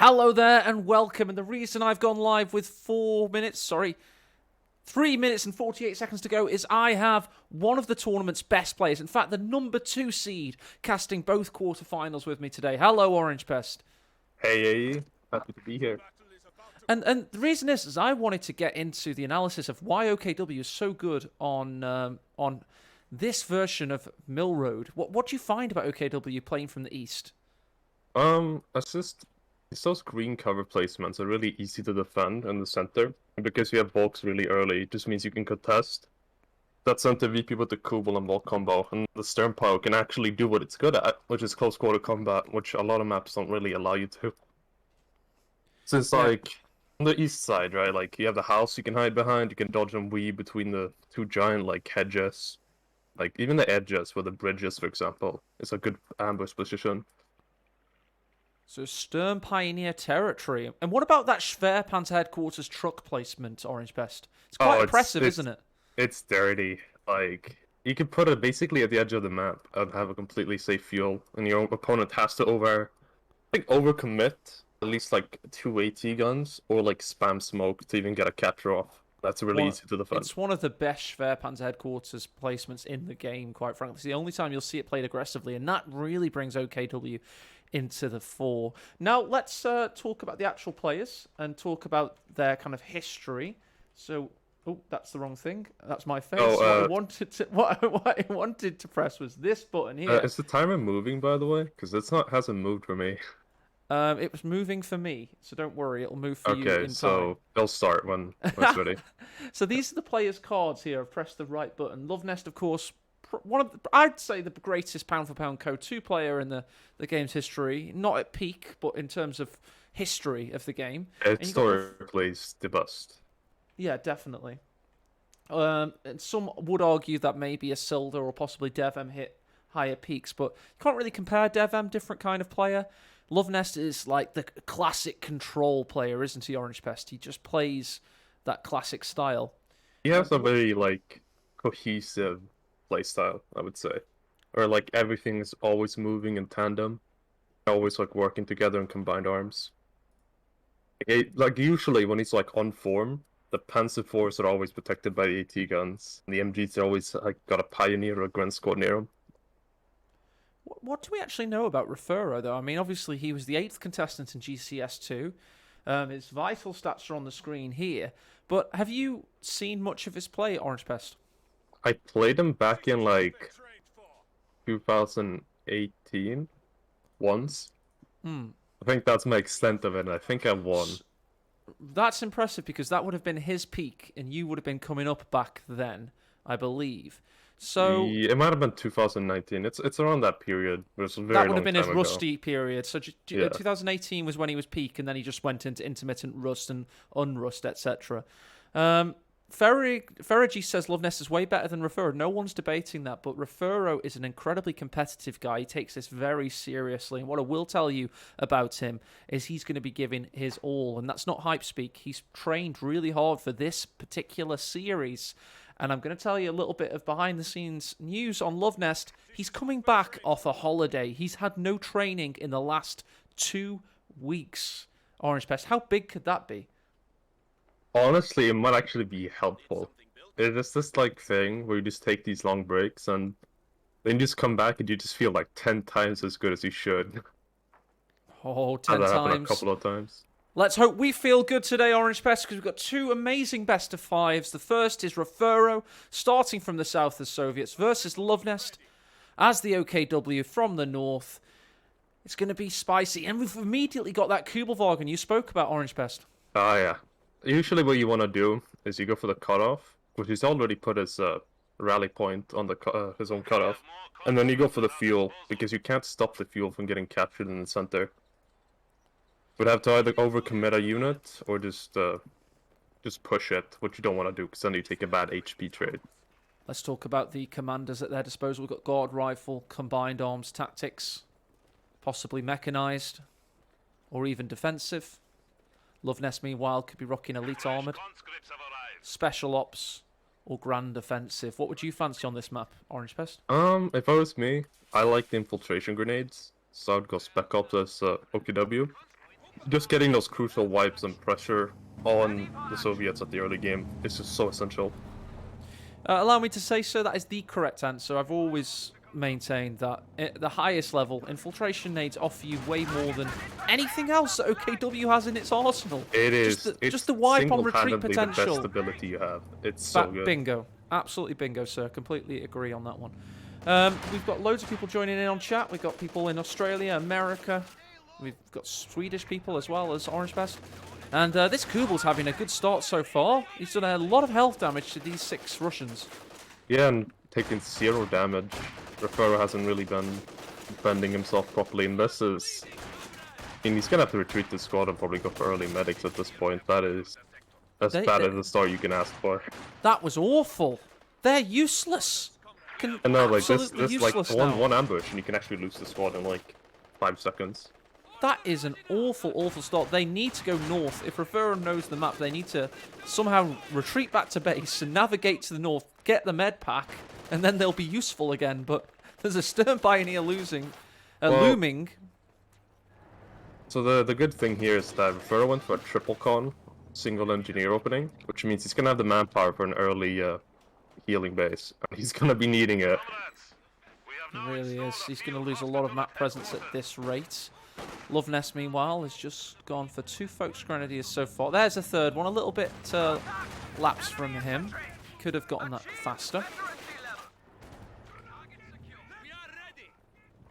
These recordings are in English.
Hello there and welcome. And the reason I've gone live with 3 minutes and 48 seconds to go is I have one of the tournament's best players. In fact, the number 2 seed casting both quarterfinals with me today. Hello, Orange Pest. Hey, happy to be here. And the reason is I wanted to get into the analysis of why OKW is so good on this version of Mill Road. What do you find about OKW playing from the east? It's those green cover placements are really easy to defend in the center. And because you have bulks really early, it just means you can contest that center VP with the Kubel and bulk combo, and the Stern Power can actually do what it's good at, which is close quarter combat, which a lot of maps don't really allow you to. So it's like on the east side, right? Like you have the house you can hide behind, you can dodge and weave between the two giant like hedges. Like even the edges where the bridges, for example, is a good ambush position. So Stern Pioneer territory. And what about that Schwerpanzer headquarters truck placement, Orange Pest? It's quite impressive, isn't it? It's dirty. Like you could put it basically at the edge of the map and have a completely safe fuel, and your opponent has to overcommit at least like 2 AT guns or like spam smoke to even get a capture off. That's really easy to defend. It's one of the best Schwerpanzer headquarters placements in the game, quite frankly. It's the only time you'll see it played aggressively, and that really brings OKW into the fore. Now, let's talk about the actual players and talk about their kind of history. So, oh, that's the wrong thing. That's my face. What I wanted to press was this button here. Is the timer moving, by the way? Because hasn't moved for me. It was moving for me, so don't worry, it'll move for you in time. Okay, so they'll start when it's ready. So these are the players' cards here. I've pressed the right button. Love Nest, of course, I'd say the greatest pound-for-pound CoH2 player in the game's history. Not at peak, but in terms of history of the game. It's historically the best. Yeah, definitely. And some would argue that maybe a Silda or possibly DevM hit higher peaks, but you can't really compare DevM, different kind of player. Love Nest is like the classic control player, isn't he, Orange Pest? He just plays that classic style. He has a very like cohesive play style, I would say, or like everything is always moving in tandem, always like working together in combined arms. Like usually when he's like on form, the Panzer IVs are always protected by the AT guns, and the MGs are always like got a Pioneer or a Grand Squad near them. What do we actually know about Refuro, though? I mean, obviously, he was the 8th contestant in GCS2. His vital stats are on the screen here. But have you seen much of his play, Orange Pest? I played him back in, like, 2018 once. I think that's my extent of it, and I think I won. That's impressive, because that would have been his peak, and you would have been coming up back then, I believe. So it might have been 2019. It's around that period. It was a very that would have been his ago. rusty period. So 2018 was when he was peak, and then he just went into intermittent rust and unrust, etc. Ferrigi says Love Nest is way better than Refuro. No one's debating that, but Refuro is an incredibly competitive guy. He takes this very seriously, and what I will tell you about him is he's going to be giving his all, and that's not hype speak. He's trained really hard for this particular series. And I'm going to tell you a little bit of behind-the-scenes news on Love Nest. He's coming back off a holiday. He's had no training in the last 2 weeks. Orange Pest, how big could that be? Honestly, it might actually be helpful. It's this like thing where you just take these long breaks and then you just come back and you just feel like 10 times as good as you should. Oh, 10 times. That happened a couple of times. Let's hope we feel good today, Orange Pest, because we've got 2 amazing best of 5s. The first is Refuro, starting from the south of Soviets, versus Love Nest as the OKW from the north. It's going to be spicy, and we've immediately got that Kubelwagen you spoke about, Orange Pest. Ah, yeah. Usually what you want to do is you go for the cutoff, which he's already put his rally point on the his own cutoff, and then you go for the fuel, because you can't stop the fuel from getting captured in the center. Would have to either overcommit a unit or just push it, which you don't want to do, because then you take a bad HP trade. Let's talk about the commanders at their disposal. We've got guard rifle, combined arms, tactics, possibly mechanized, or even defensive. Love Nest, meanwhile, could be rocking elite armored, special ops, or grand offensive. What would you fancy on this map, Orange Pest? If I was me, I like the infiltration grenades, so I'd go spec ops as OKW. just getting those crucial wipes and pressure on the Soviets at the early game is just so essential. Allow me to say, sir, that is the correct answer. I've always maintained that at the highest level, infiltration nades offer you way more than anything else that OKW has in its arsenal. It is. Just the wipe on retreat single-handedly potential. the best ability you have. It's so good. Bingo. Absolutely bingo, sir. Completely agree on that one. We've got loads of people joining in on chat. We've got people in Australia, America. We've got Swedish people as well as Orange Best. And this Kubal's having a good start so far. He's done a lot of health damage to these 6 Russians. Yeah, and taking 0 damage. Refero hasn't really been defending himself properly, and this is... I mean, he's gonna have to retreat the squad and probably go for early medics at this point. That is as bad as the start you can ask for. That was awful. They're useless. I know, like, this like, one ambush, and you can actually lose the squad in, like, 5 seconds. That is an awful, awful start. They need to go north. If Refero knows the map, they need to somehow retreat back to base and navigate to the north, get the med pack, and then they'll be useful again. But there's a Stern Pioneer looming. So the good thing here is that Refero went for a triple con, single engineer opening, which means he's going to have the manpower for an early healing base. And he's going to be needing it. He really is. He's going to lose a lot of map presence at this rate. Loveness, meanwhile, has just gone for 2 Folks Grenadiers so far. There's a third one, a little bit lapse from him. Could have gotten that faster.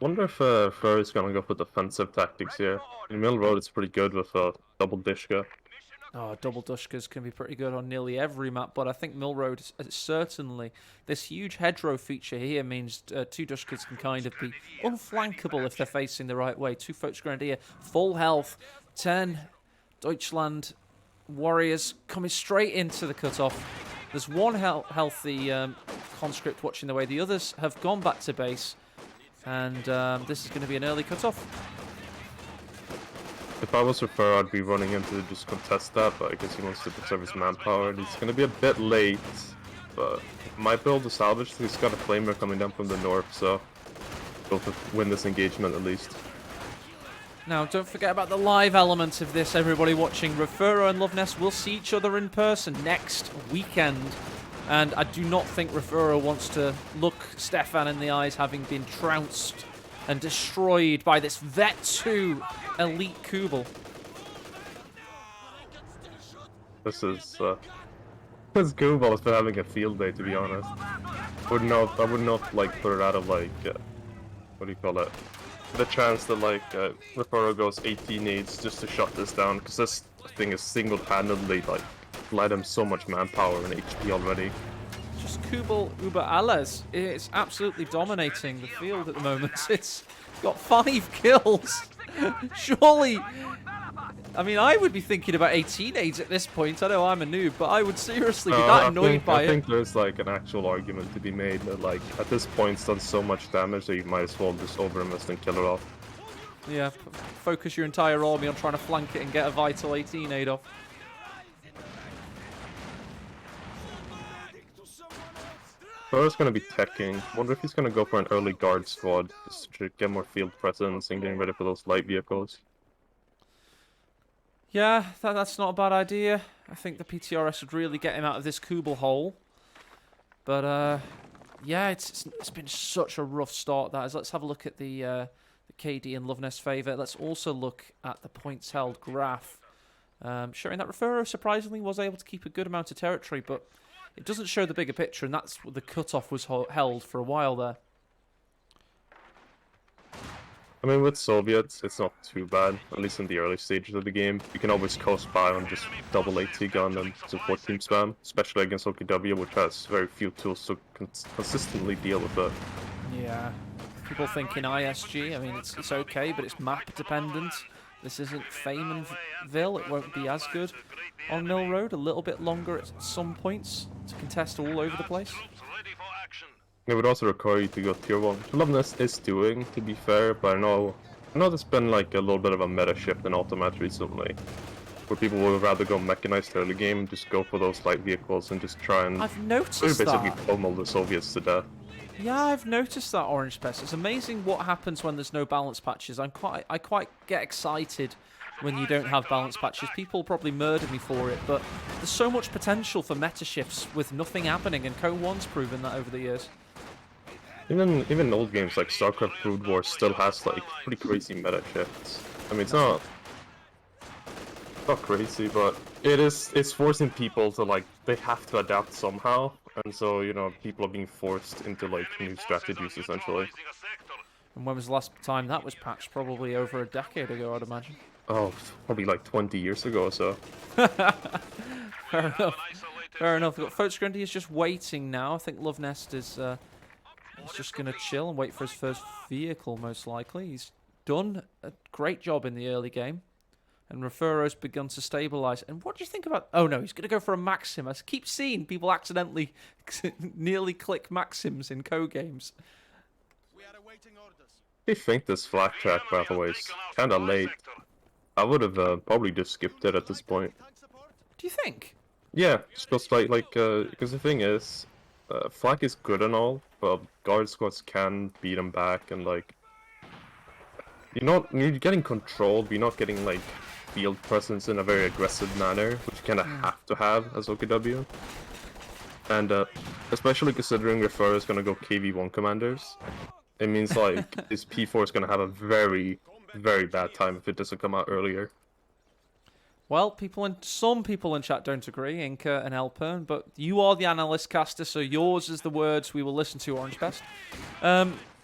Wonder if Refero going to go for defensive tactics here. In Middle Road, it's pretty good with double Dishka. Oh, double Dushkas can be pretty good on nearly every map, but I think Mill Road is certainly... This huge hedgerow feature here means 2 Dushkas can kind of be unflankable if they're facing the right way. 2 Folks Grenadier, full health, 10 Deutschland warriors coming straight into the cutoff. There's one healthy conscript watching the way. The others have gone back to base, and this is going to be an early cutoff. If I was Refero, I'd be running in to just contest that, but I guess he wants to preserve his manpower, and he's going to be a bit late, but my build is salvaged. He's got a flamer coming down from the north, so he'll win this engagement at least. Now, don't forget about the live element of this, everybody watching. Refero and Loveness will see each other in person next weekend, and I do not think Refero wants to look Stefan in the eyes having been trounced and destroyed by this Vet 2 elite Kubal. This this Kubal has been having a field day, to be honest. I would not like put it out of like what do you call it? The chance that like Refero goes 18 needs just to shut this down, because this thing is single-handedly like led him so much manpower and HP already. Just Kubal über alles. It's absolutely dominating the field at the moment. It's got 5 kills. Surely, I mean, I would be thinking about 18 aids at this point. I know I'm a noob, but I would seriously be that annoyed by it. I think there's like an actual argument to be made that like at this point it's done so much damage that you might as well just over-invest and kill it off. Yeah, focus your entire army on trying to flank it and get a vital 18 aid off. Fero's going to be teching. Wonder if he's going to go for an early guard squad just to get more field presence and getting ready for those light vehicles. Yeah, that's not a bad idea. I think the PTRS would really get him out of this Kubal hole. But yeah, it's been such a rough start, that is. Let's have a look at the KD and Loveness favour. Let's also look at the points held graph, showing that Refero surprisingly was able to keep a good amount of territory, but it doesn't show the bigger picture, and that's the cutoff was held for a while there. I mean, with Soviets, it's not too bad, at least in the early stages of the game. You can always coast by on just double AT gun and support team spam, especially against OKW, which has very few tools to consistently deal with it. Yeah, people think in ISG, I mean, it's okay, but it's map dependent. This isn't Famenville, it won't be as good on Mill Road, a little bit longer at some points to contest all over the place. It would also require you to go tier 1. Loveness is doing, to be fair, but I know there's been like a little bit of a meta shift in Ultimate recently, where people would rather go mechanized early game and just go for those light vehicles and just try and basically pummel the Soviets to death. Yeah, I've noticed that, Orange Pest. It's amazing what happens when there's no balance patches. I quite get excited when you don't have balance patches. People probably murder me for it, but there's so much potential for meta shifts with nothing happening, and KV1's proven that over the years. Even old games like StarCraft Brood War still has like pretty crazy meta shifts. I mean, it's not crazy, but it's forcing people to like they have to adapt somehow, and so you know people are being forced into like new strategies essentially. And when was the last time that was patched? Probably over a decade ago, I'd imagine. Oh, probably like 20 years ago or so. Fair enough. Fair enough. We've got Foatsgrindy is just waiting now. I think Lovenest is just going to chill and wait for his first vehicle, most likely. He's done a great job in the early game. And Refuro's begun to stabilize. And what do you think about... Oh, no, he's going to go for a Maxim. I keep seeing people accidentally nearly click Maxims in co-games. I think this flak track, by the way, is kind of late. I would have probably just skipped it at this point. Do you think? Yeah, just because the thing is, flak is good and all, but guard squads can beat them back, and like, you're getting controlled, but you're not getting like field presence in a very aggressive manner, which you kind of have to have as OKW. And especially considering Refero is gonna go KV1 commanders. It means like this P4 is going to have a very, very bad time if it doesn't come out earlier. Well, some people in chat don't agree, Inca and Elpern, but you are the analyst caster, so yours is the words we will listen to, Orange Best.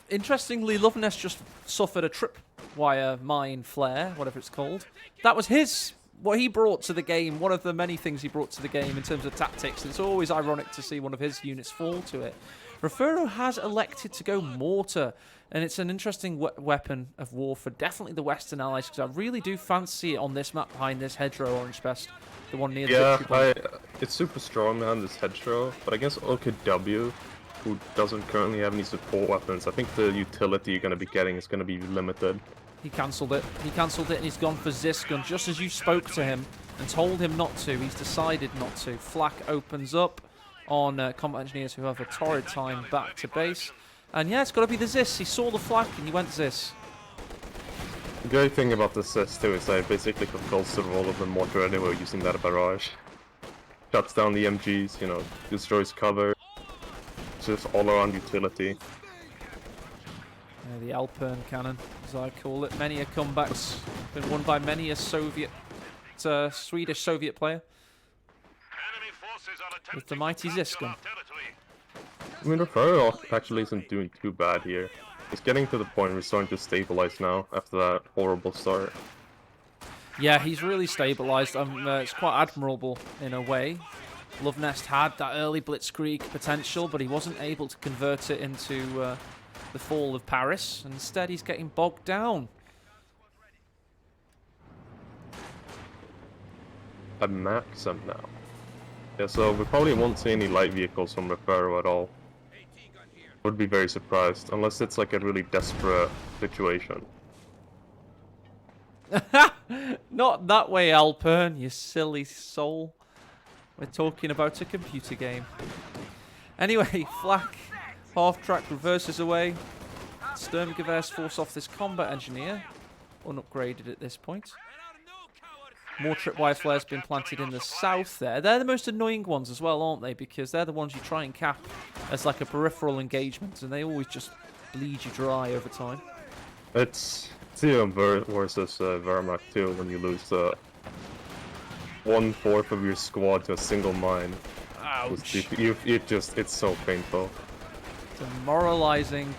Interestingly, Lovenest just suffered a tripwire mine flare, whatever it's called. That was what he brought to the game, one of the many things he brought to the game in terms of tactics. It's always ironic to see one of his units fall to it. Refero has elected to go mortar, and it's an interesting weapon of war for definitely the Western allies, because I really do fancy it on this map behind this hedgerow, Orange Best, the one near the victory point. It's super strong behind this hedgerow, but against OKW, who doesn't currently have any support weapons, I think the utility you're going to be getting is going to be limited. He cancelled it. He cancelled it, and he's gone for Zisgun, just as you spoke to him and told him not to. He's decided not to. Flak opens up on combat engineers who have a torrid time back to base. And yeah, it's got to be the Zis. He saw the flak and he went Zis. The great thing about the Zis too is that it basically controls the role of the mortar anyway using that barrage. Shuts down the MGs, you know, destroys cover. Just all around utility. The Alpern cannon, as I call it. Many a comeback's been won by many a Swedish Soviet player. With the mighty Zisgun. I mean, Refero actually isn't doing too bad here. He's getting to the point where he's starting to stabilize now after that horrible start. Yeah, he's really stabilized. It's quite admirable in a way. Lovenest had that early blitzkrieg potential, but he wasn't able to convert it into the fall of Paris. And instead, he's getting bogged down. A Maxim now. Yeah, so we probably won't see any light vehicles from Refero at all. Would be very surprised, unless it's like a really desperate situation. Not that way, Alpern, you silly soul. We're talking about a computer game. Anyway, Flak, half-track reverses away. Sturmgewehrs force off this combat engineer. Unupgraded at this point. More tripwire flares been planted in the south there. They're the most annoying ones as well, aren't they? Because they're the ones you try and cap as like a peripheral engagement, and they always just bleed you dry over time. It's even versus Wehrmacht too, when you lose 1/4 of your squad to a single mine. Ouch. It's so painful. Demoralizing.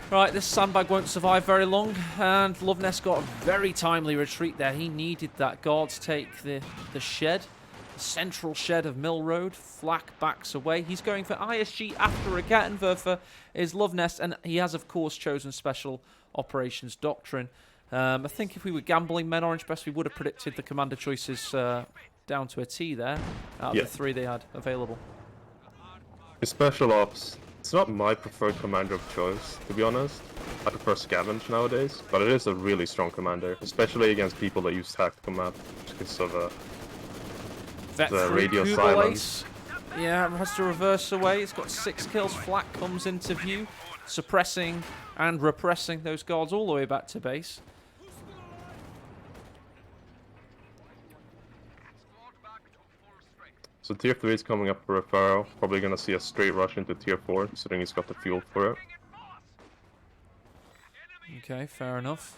Right, this sandbag won't survive very long, and Lovenest got a very timely retreat there. He needed that guard to take the shed, the central shed of Mill Road. Flak backs away. He's going for ISG after a Gettenwerfer is Lovenest, and he has, of course, chosen Special Operations Doctrine. I think if we were gambling men, Orange Best, we would have predicted the commander choices down to a T there, out of the three they had available. The Special Ops, it's not my preferred commander of choice, to be honest. I prefer Scavenge nowadays, but it is a really strong commander, especially against people that use tactical map, because of the radio silence. Yeah, it has to reverse away. It's got 6 kills. Flak comes into view, suppressing and repressing those guards all the way back to base. So tier 3 is coming up for Refaro. Probably gonna see a straight rush into tier 4, considering he's got the fuel for it. Okay, fair enough.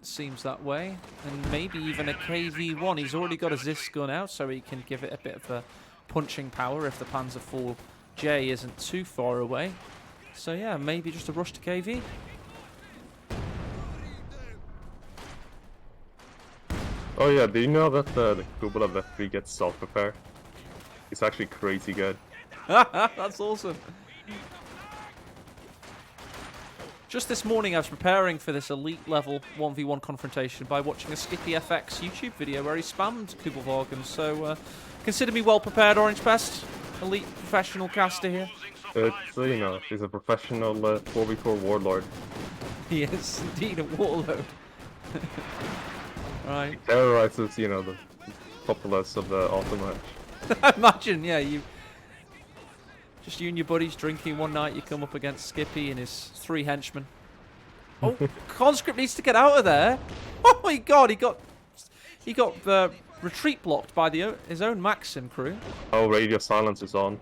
Seems that way. And maybe even a KV1. He's already got a Zis gun out, so he can give it a bit of a punching power if the Panzer IV J isn't too far away. So yeah, maybe just a rush to KV. Oh yeah, do you know that the Kubel of F3 gets self-repair? It's actually crazy good. That's awesome. Just this morning I was preparing for this elite level 1v1 confrontation by watching a Skippy FX YouTube video where he spammed Kubelwagen, so consider me well prepared, Orange Pest. Elite professional caster here. It's, you know, he's a professional 4v4 warlord. He is indeed a warlord. Right. He terrorizes, you know, the populace of the auto match. Imagine, yeah, you and your buddies drinking one night, you come up against Skippy and his 3 henchmen. Oh, Conscript needs to get out of there. Oh my god, he got retreat blocked by his own Maxim crew. Oh, radio silence is on.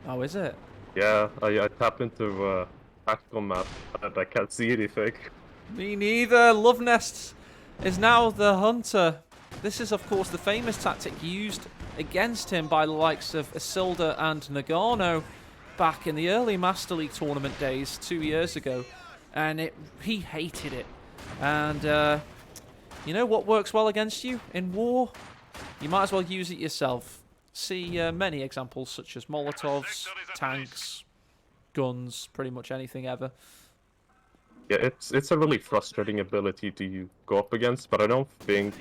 Oh, is it? Yeah, I tapped into tactical map and I can't see anything. Me neither. Love Nest is now the hunter. This is, of course, the famous tactic used against him by the likes of Isilda and Nagano back in the early Master League tournament days 2 years ago. And he hated it. And you know what works well against you in war? You might as well use it yourself. See many examples such as Molotovs, tanks, guns, pretty much anything ever. Yeah, it's a really frustrating ability to go up against, but I don't think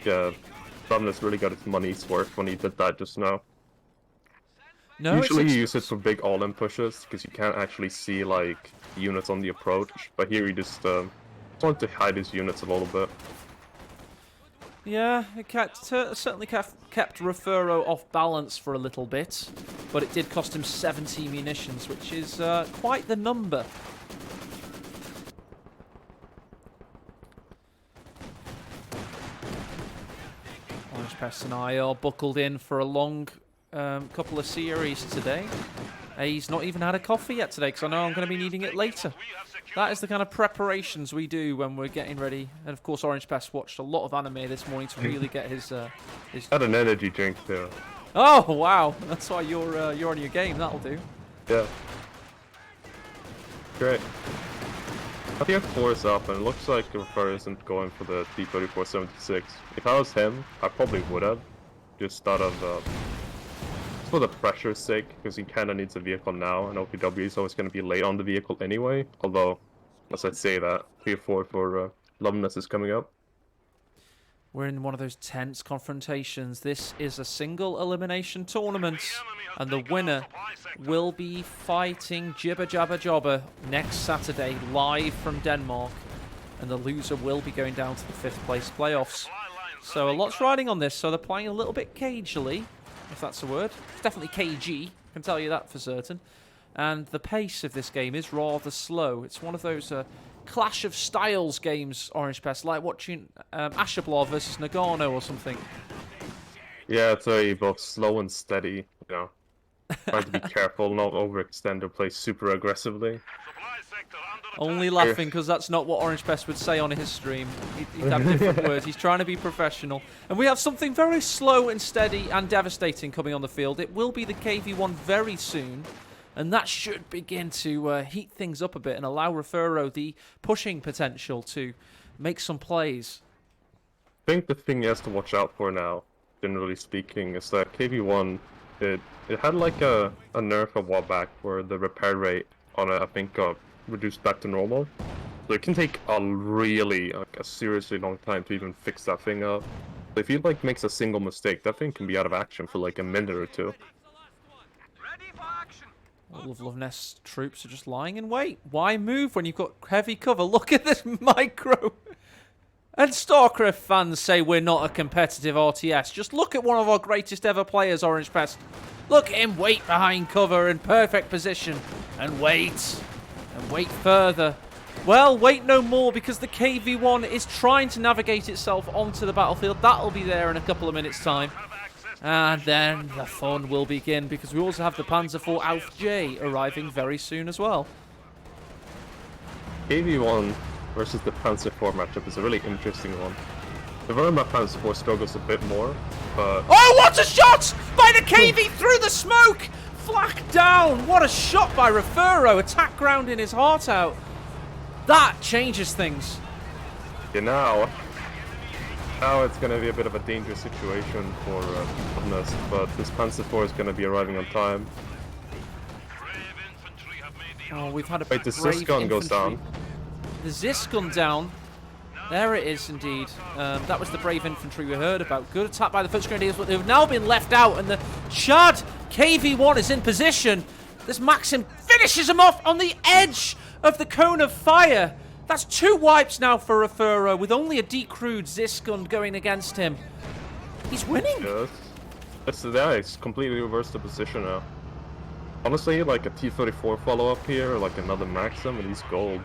Sumner's really got his money's worth when he did that just now. No, usually you use it for big all-in pushes, because you can't actually see, like, units on the approach, but here he just wanted to hide his units a little bit. Yeah, it certainly kept Refuro off balance for a little bit, but it did cost him 70 munitions, which is quite the number. Orange Pest and I are buckled in for a long couple of series today. He's not even had a coffee yet today, because I know I'm going to be needing it later. That is the kind of preparations we do when we're getting ready. And of course, Orange Pest watched a lot of anime this morning to really get his. Had an energy drink too. Oh wow! That's why you're on your game. That'll do. Yeah. Great. I think 4 is up, and it looks like Refaro isn't going for the T-3476. If I was him, I probably would have. Just out of for the pressure's sake, because he kind of needs a vehicle now, and OKW is always going to be late on the vehicle anyway. Although, as I say that, tier 4 for Loveness is coming up. We're in one of those tense confrontations. This is a single elimination tournament, and the winner will be fighting Jibber Jabber Jobber next Saturday, live from Denmark, and the loser will be going down to the 5th place playoffs. So a lot's riding on this, so they're playing a little bit cagily, if that's a word. It's definitely KG, I can tell you that for certain. And the pace of this game is rather slow. It's one of those clash of styles games, Orange Pest, like watching Ashablaw versus Nagano or something. Yeah, it's very both slow and steady, you know. Trying to be careful, not overextend or play super aggressively. Only laughing because that's not what Orange Pest would say on his stream. He'd have different words. He's trying to be professional. And we have something very slow and steady and devastating coming on the field. It will be the KV1 very soon. And that should begin to heat things up a bit and allow Refuro the pushing potential to make some plays. I think the thing he has to watch out for now, generally speaking, is that KV1, it had like a nerf a while back where the repair rate on it, I think, got reduced back to normal. So it can take a really, like, a seriously long time to even fix that thing up. So if he like makes a single mistake, that thing can be out of action for like a minute or two. All of Loveness troops are just lying in wait. Why move when you've got heavy cover? Look at this micro. And StarCraft fans say we're not a competitive RTS. Just look at one of our greatest ever players, Orange Pest. Look at him wait behind cover in perfect position. And wait. And wait further. Well, wait no more, because the KV1 is trying to navigate itself onto the battlefield. That'll be there in a couple of minutes' time. And then the fun will begin, because we also have the Panzer IV Auf J arriving very soon as well. KV1 versus the Panzer IV matchup is a really interesting one. The Verma Panzer IV struggles a bit more, but... Oh, what a shot by the KV through the smoke! Flak down! What a shot by Refuro! Attack grounding his heart out. That changes things. Yeah, now it's going to be a bit of a dangerous situation for Loveness, but this Panzer IV is going to be arriving on time. Oh, we've had a Wait, the Zis gun goes down. The Zis gun down. There it is, indeed. That was the brave infantry we heard about. Good attack by the Foot Grenadiers, but they've now been left out, and the Chad KV1 is in position. This Maxim finishes him off on the edge of the cone of fire. That's 2 wipes now for Refuro, with only a decrewed Zis gun going against him. He's winning. Yes. It's completely reversed the position now. Honestly, like a T-34 follow-up here, or like another Maxim, and he's gold.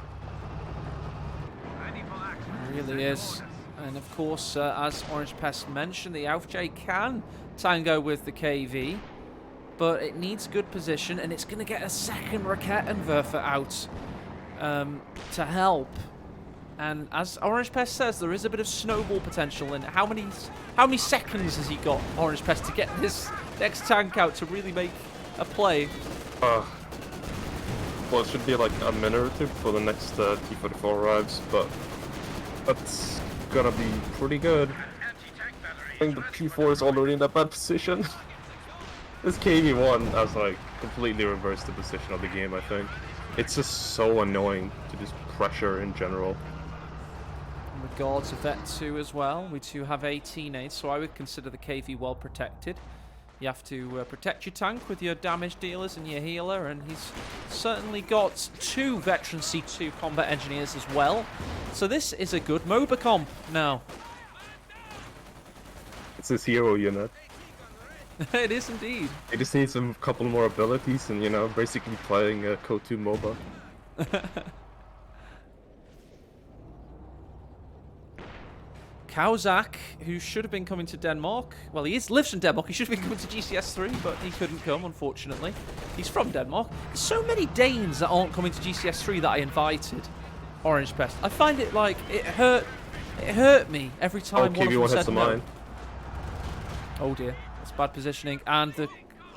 It really is. And of course, as Orange Pest mentioned, the Auf J can tango with the KV, but it needs good position, and it's going to get a second Raketenwerfer out to help. And as Orange Pest says, there is a bit of snowball potential. And how many seconds has he got, Orange Pest, to get this next tank out to really make a play? Well, it should be like a minute or two before the next T-44 arrives, but that's gonna be pretty good. I think the P4 is already in that bad position. This KV1 has like completely reversed the position of the game, I think. It's just so annoying to just pressure in general. In regards to Vet 2 as well, we too have 18-8, so I would consider the KV well protected. You have to protect your tank with your damage dealers and your healer, and he's certainly got 2 veteran C2 combat engineers as well. So this is a good MOBA comp now. It's his hero unit. It is indeed. He just needs a couple more abilities and, you know, basically playing a CoH2 MOBA. Kauzak, who should have been coming to Denmark. Well, he lives in Denmark. He should have been coming to GCS3, but he couldn't come, unfortunately. He's from Denmark. There's so many Danes that aren't coming to GCS3 that I invited. Orange Pest. I find it like it hurt me every time one of them said no. Oh dear, that's bad positioning, and the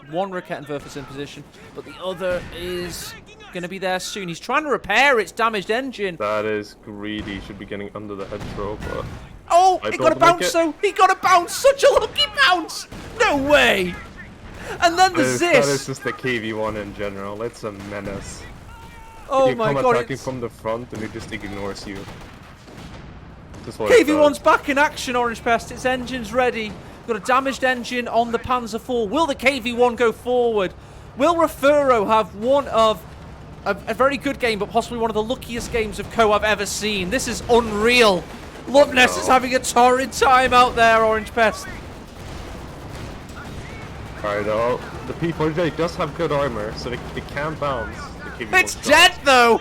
one Raketenwerfer's in position, but the other is going to be there soon. He's trying to repair its damaged engine. That is greedy. Should be getting under the hedgerow, but... Oh, he got a bounce though! He got a bounce! Such a lucky bounce! No way! And then the Zis! That is just the KV1 in general. It's a menace. Oh my god, you come attacking from the front and it just ignores you. KV1's back in action, Orange Pest. Its engine's ready. Got a damaged engine on the Panzer IV. Will the KV1 go forward? Will Refuro have one of a very good game, but possibly one of the luckiest games of Co I've ever seen? This is unreal. Loveness is having a torrid time out there, Orange Pest. Alright, the P4J does have good armor, so it can bounce. It's dead, though!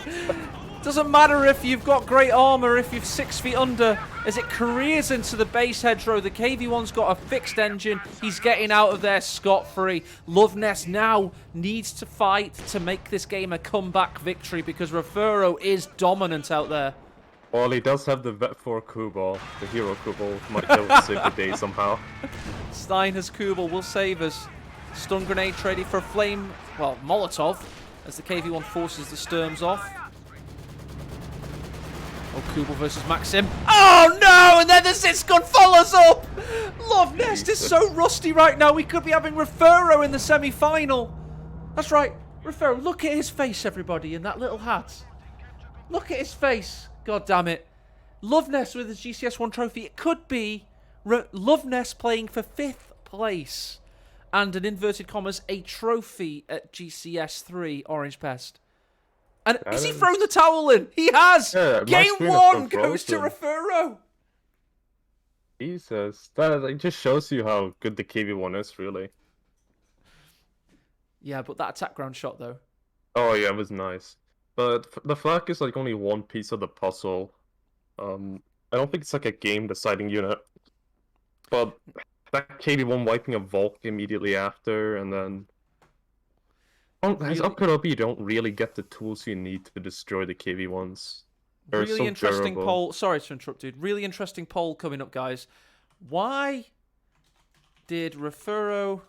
Doesn't matter if you've got great armor, if you're 6 feet under, as it careers into the base hedgerow. The KV1's got a fixed engine. He's getting out of there scot-free. Loveness now needs to fight to make this game a comeback victory, because Refuro is dominant out there. Well, he does have the Vet 4 Kubal. The hero Kubal might be able to save the day somehow. Steiner's Kubal will save us. Stun grenade ready for a flame, well, Molotov, as the KV1 forces the Sturms off. Oh, Kubal versus Maxim. Oh no! And then the Zis gun follows up! Loveness is so rusty right now. We could be having Refuro in the semi-final. That's right. Refuro, look at his face, everybody, in that little hat. Look at his face. God damn it. Loveness with his GCS1 trophy. It could be Loveness playing for 5th place. And in inverted commas, a trophy at GCS3 Orange Pest. And has he thrown the towel in? He has! Yeah, Game 1 goes to Refuro. Jesus. It just shows you how good the KV1 is, really. Yeah, but that attack ground shot, though. Oh, yeah, it was nice. But the flak is like only one piece of the puzzle. I don't think it's like a game-deciding unit. But that KV1 wiping a Volk immediately after, and then his Really, upcut OP, you don't really get the tools you need to destroy the KV1s. They're really so interesting durable. poll. Sorry to interrupt, dude. Really interesting poll coming up, guys. Why did Refuro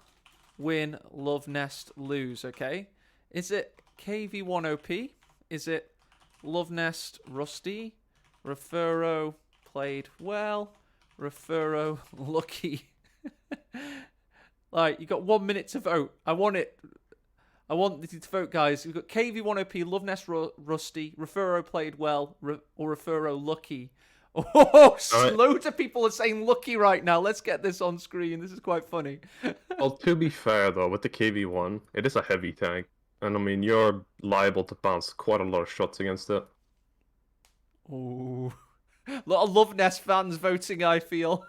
win, Love Nest lose? Okay, is it KV1 OP? Is it Love Nest Rusty? Refuro played well. Refuro lucky. Like, you got 1 minute to vote. I want you to vote, guys. We've got KV1OP, Love Nest Rusty, Refuro played well, or Refuro lucky. Oh, loads of people are saying lucky right now. Let's get this on screen. This is quite funny. Well, to be fair though, with the KV1, it is a heavy tank. And I mean, you're liable to bounce quite a lot of shots against it. Ooh. A lot of Love Nest fans voting, I feel.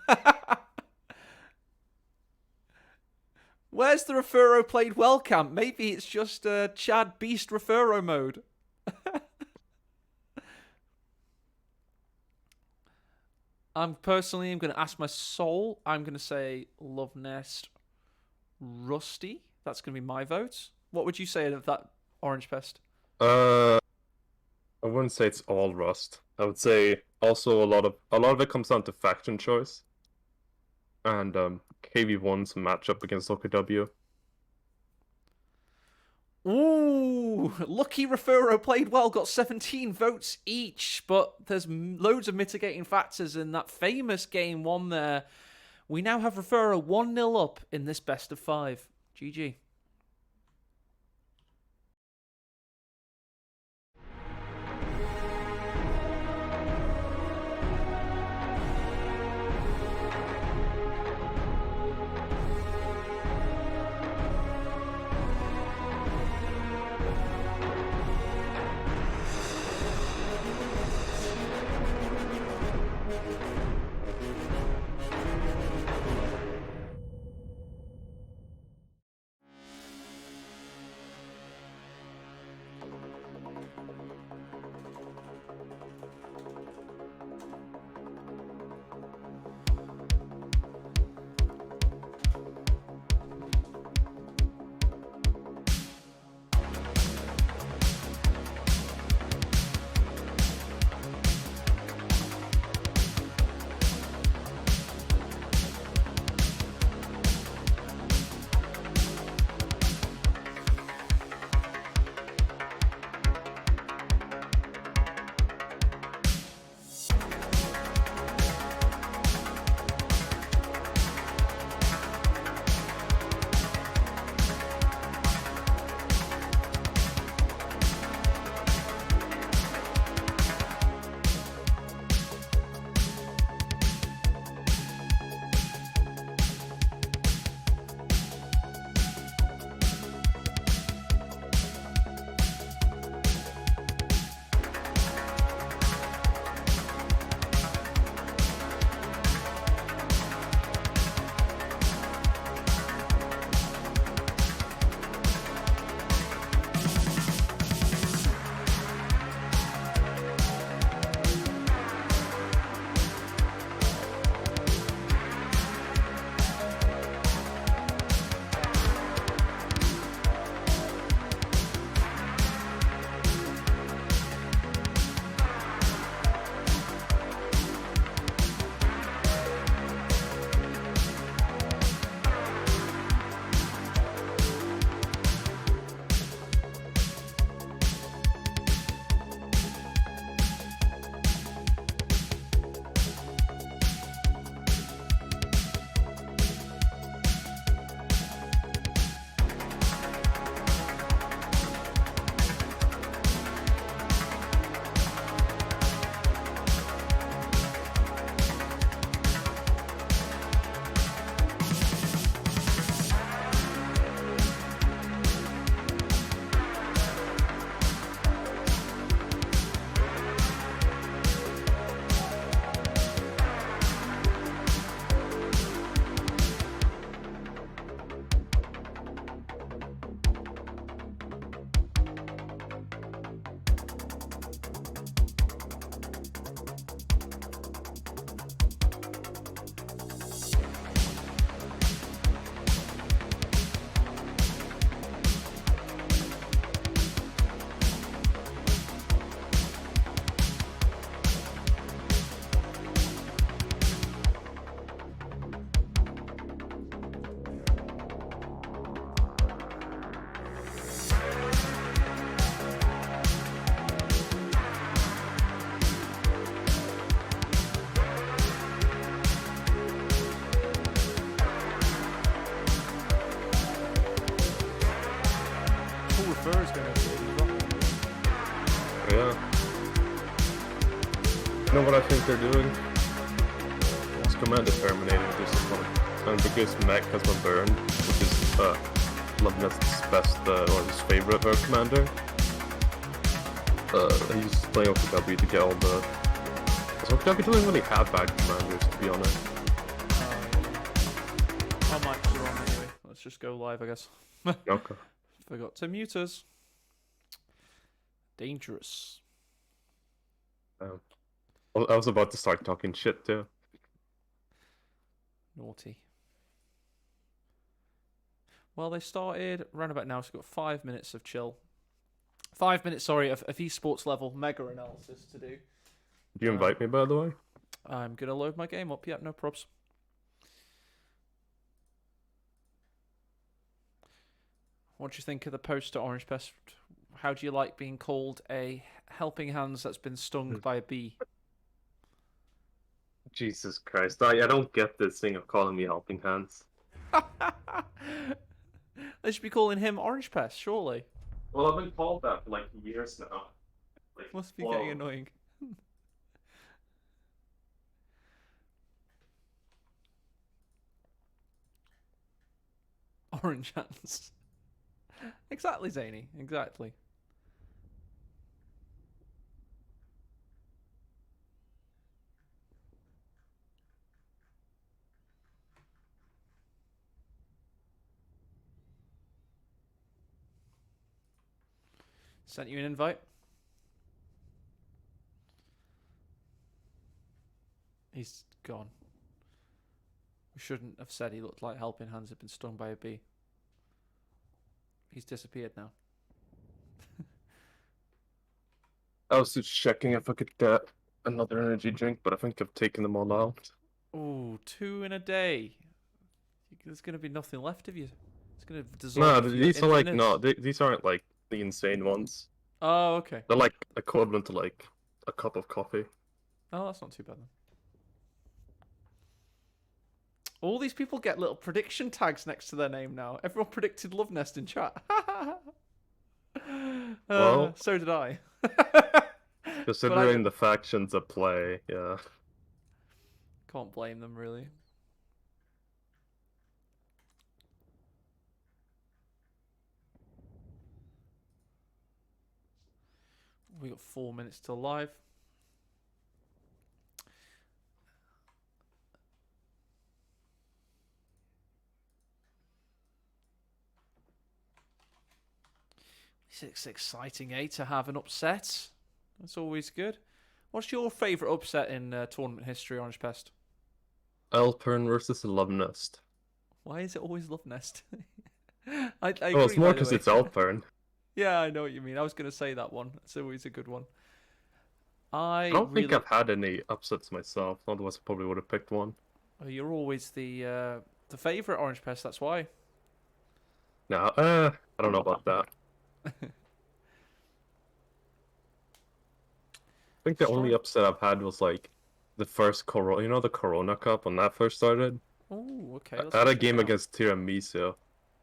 Where's the Refuro played well camp? Maybe it's just Chad Beast Refuro mode. I'm going to ask my soul. I'm going to say Love Nest Rusty. That's going to be my vote. What would you say of that, Orange Pest? I wouldn't say it's all Rust. I would say also a lot of it comes down to faction choice. And KV1's matchup against OKW. Ooh, lucky Refuro played well, got 17 votes each, but there's loads of mitigating factors in that famous game one there. We now have Refuro 1-0 up in this best of 5. GG. Refer is going to be Yeah. You know what I think they're doing? It's Commander terminating this one. And because Mech has been burned, which is Lovenest's best or his favorite commander, he's playing OKW to get all the. So OKW doesn't really have bad commanders, to be honest. How much are on anyway? Let's just go live, I guess. Okay. Forgot to mute us. Dangerous. I was about to start talking shit too. Naughty. Well, they started round about now, so we've got 5 minutes of chill. 5 minutes, sorry, of esports level mega analysis to do. Did you invite me, by the way? I'm going to load my game up. Yep, no probs. What do you think of the post to Orange Pest? How do you like being called a helping hands that's been stung by a bee? Jesus Christ. I don't get this thing of calling me helping hands. They should be calling him Orange Pest, surely. Well, I've been called that for like years now. Like, Must be getting annoying. Orange hands. Exactly, Zany. Exactly. Sent you an invite. He's gone. We shouldn't have said he looked like helping hands had been stung by a bee. He's disappeared now. I was just checking if I could get another energy drink, but I think I've taken them all out. Ooh, 2 in a day. There's going to be nothing left of you. It's going to dissolve. No, these are like these aren't like the insane ones. Oh, okay. They're like equivalent to like a cup of coffee. Oh, that's not too bad then. All these people get little prediction tags next to their name now. Everyone predicted Love Nest in chat. Well, so did I. Considering the factions at play, yeah. Can't blame them, really. We got 4 minutes till live. It's exciting, eh, to have an upset. That's always good. What's your favourite upset in tournament history, Orange Pest? Alpern versus Love Nest. Why is it always Love Nest? I agree, it's more because it's Alpern. Yeah, I know what you mean. I was going to say that one. It's always a good one. I don't think I've had any upsets myself. Otherwise, I probably would have picked one. Oh, you're always the favourite, Orange Pest. That's why. No, I don't know about that. I think the only upset I've had was like the first Corona, the Corona Cup when that first started. Oh, okay. I had a game against Tiramisu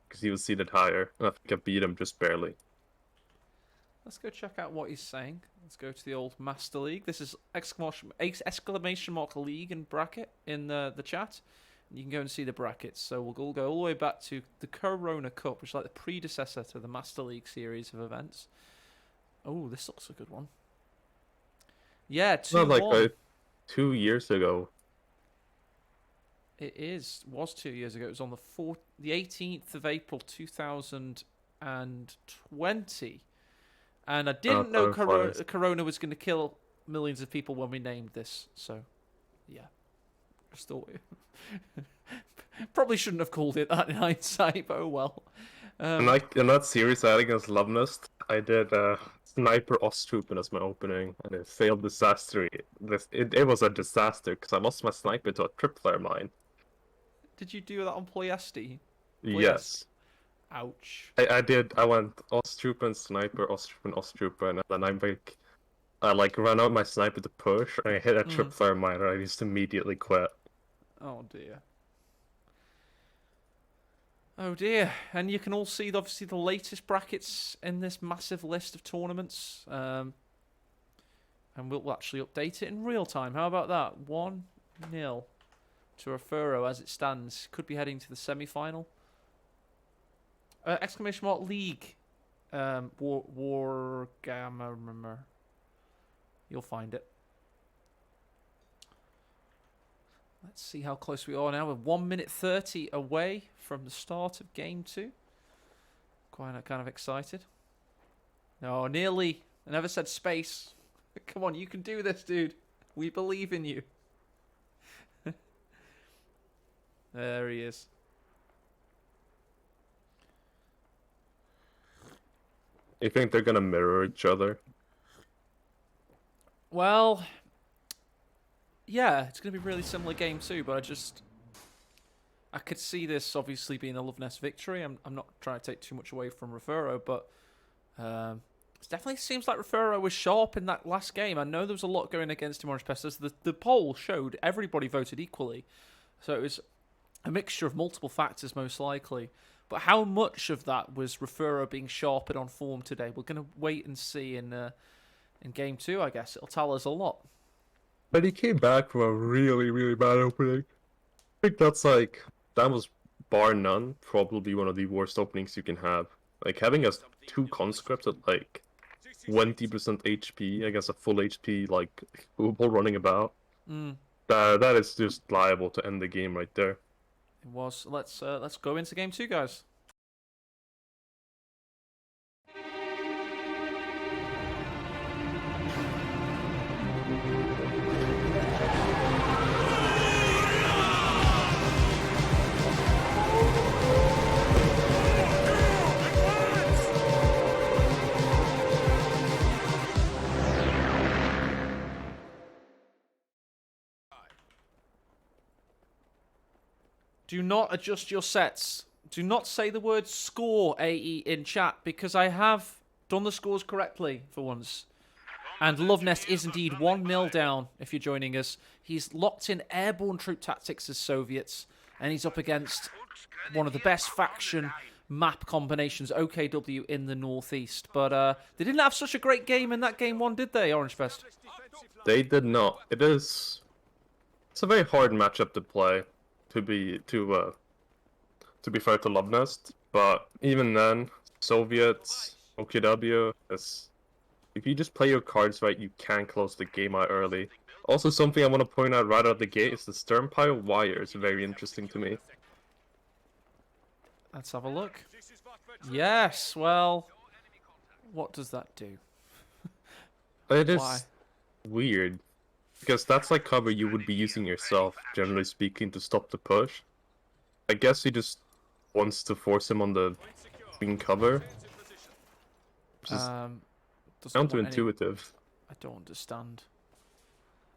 because he was seated higher, and I think I beat him just barely. Let's go check out what he's saying. Let's go to the old Master League. This is exclamation mark league and bracket in the chat. You can go and see the brackets. So we'll go all the way back to the Corona Cup, which is like the predecessor to the Master League series of events. Oh, this looks a good one. Yeah, 2-1. 2 years ago. It was 2 years ago. It was on the 18th of April 2020. And I didn't know Corona was going to kill millions of people when we named this. So, yeah. Just thought probably shouldn't have called it that in hindsight, but oh well. In that series I had against Love Nest, I did Sniper Osttroopen as my opening, and it failed disastrously. It was a disaster because I lost my sniper to a tripwire mine. Did you do that on Playesti? Yes. Ouch. I did. I went Osttroopen, Sniper, Osttroopen, and then I ran out my sniper to push, and I hit a tripwire mine, and I just immediately quit. Oh dear. Oh dear. And you can all see, obviously, the latest brackets in this massive list of tournaments. And we'll actually update it in real time. How about that? 1-0 to Refuro as it stands. Could be heading to the semi-final. Exclamation mark league. Wargammer. You'll find it. Let's see how close we are now. We're 1 minute 30 away from the start of game 2. Quite kind of excited. No, nearly. I never said space. Come on, you can do this, dude. We believe in you. There he is. You think they're gonna mirror each other? Well, yeah, it's going to be a really similar game too, but I could see this obviously being a Love Nest victory. I'm not trying to take too much away from Refuro, but it definitely seems like Refuro was sharp in that last game. I know there was a lot going against him, Orange Pestas. The poll showed everybody voted equally, so it was a mixture of multiple factors most likely. But how much of that was Refuro being sharp and on form today? We're going to wait and see in game 2, I guess. It'll tell us a lot. But he came back from a really, really bad opening. I think that was bar none, probably one of the worst openings you can have. Like having two conscripts at like 20% HP against a full HP like Ubo running about. That is just liable to end the game right there. It was. Let's go into game 2, guys. Do not adjust your sets. Do not say the word score, AE, in chat, because I have done the scores correctly for once. And Love Nest is indeed 1-0 down, if you're joining us. He's locked in airborne troop tactics as Soviets, and he's up against one of the best faction map combinations, OKW, in the Northeast. But they didn't have such a great game in that game 1, did they, Orange Fest? They did not. It's a very hard matchup to play. To be fair to Love Nest, but even then, Soviets, OKW, if you just play your cards right, you can close the game out early. Also, something I want to point out right out of the gate is the stern pile wire is very interesting to me. Let's have a look. Yes, well, what does that do? It is weird. Because that's like cover you would be using yourself, generally speaking, to stop the push. I guess he just wants to force him on the green cover. Which is counterintuitive. I don't understand.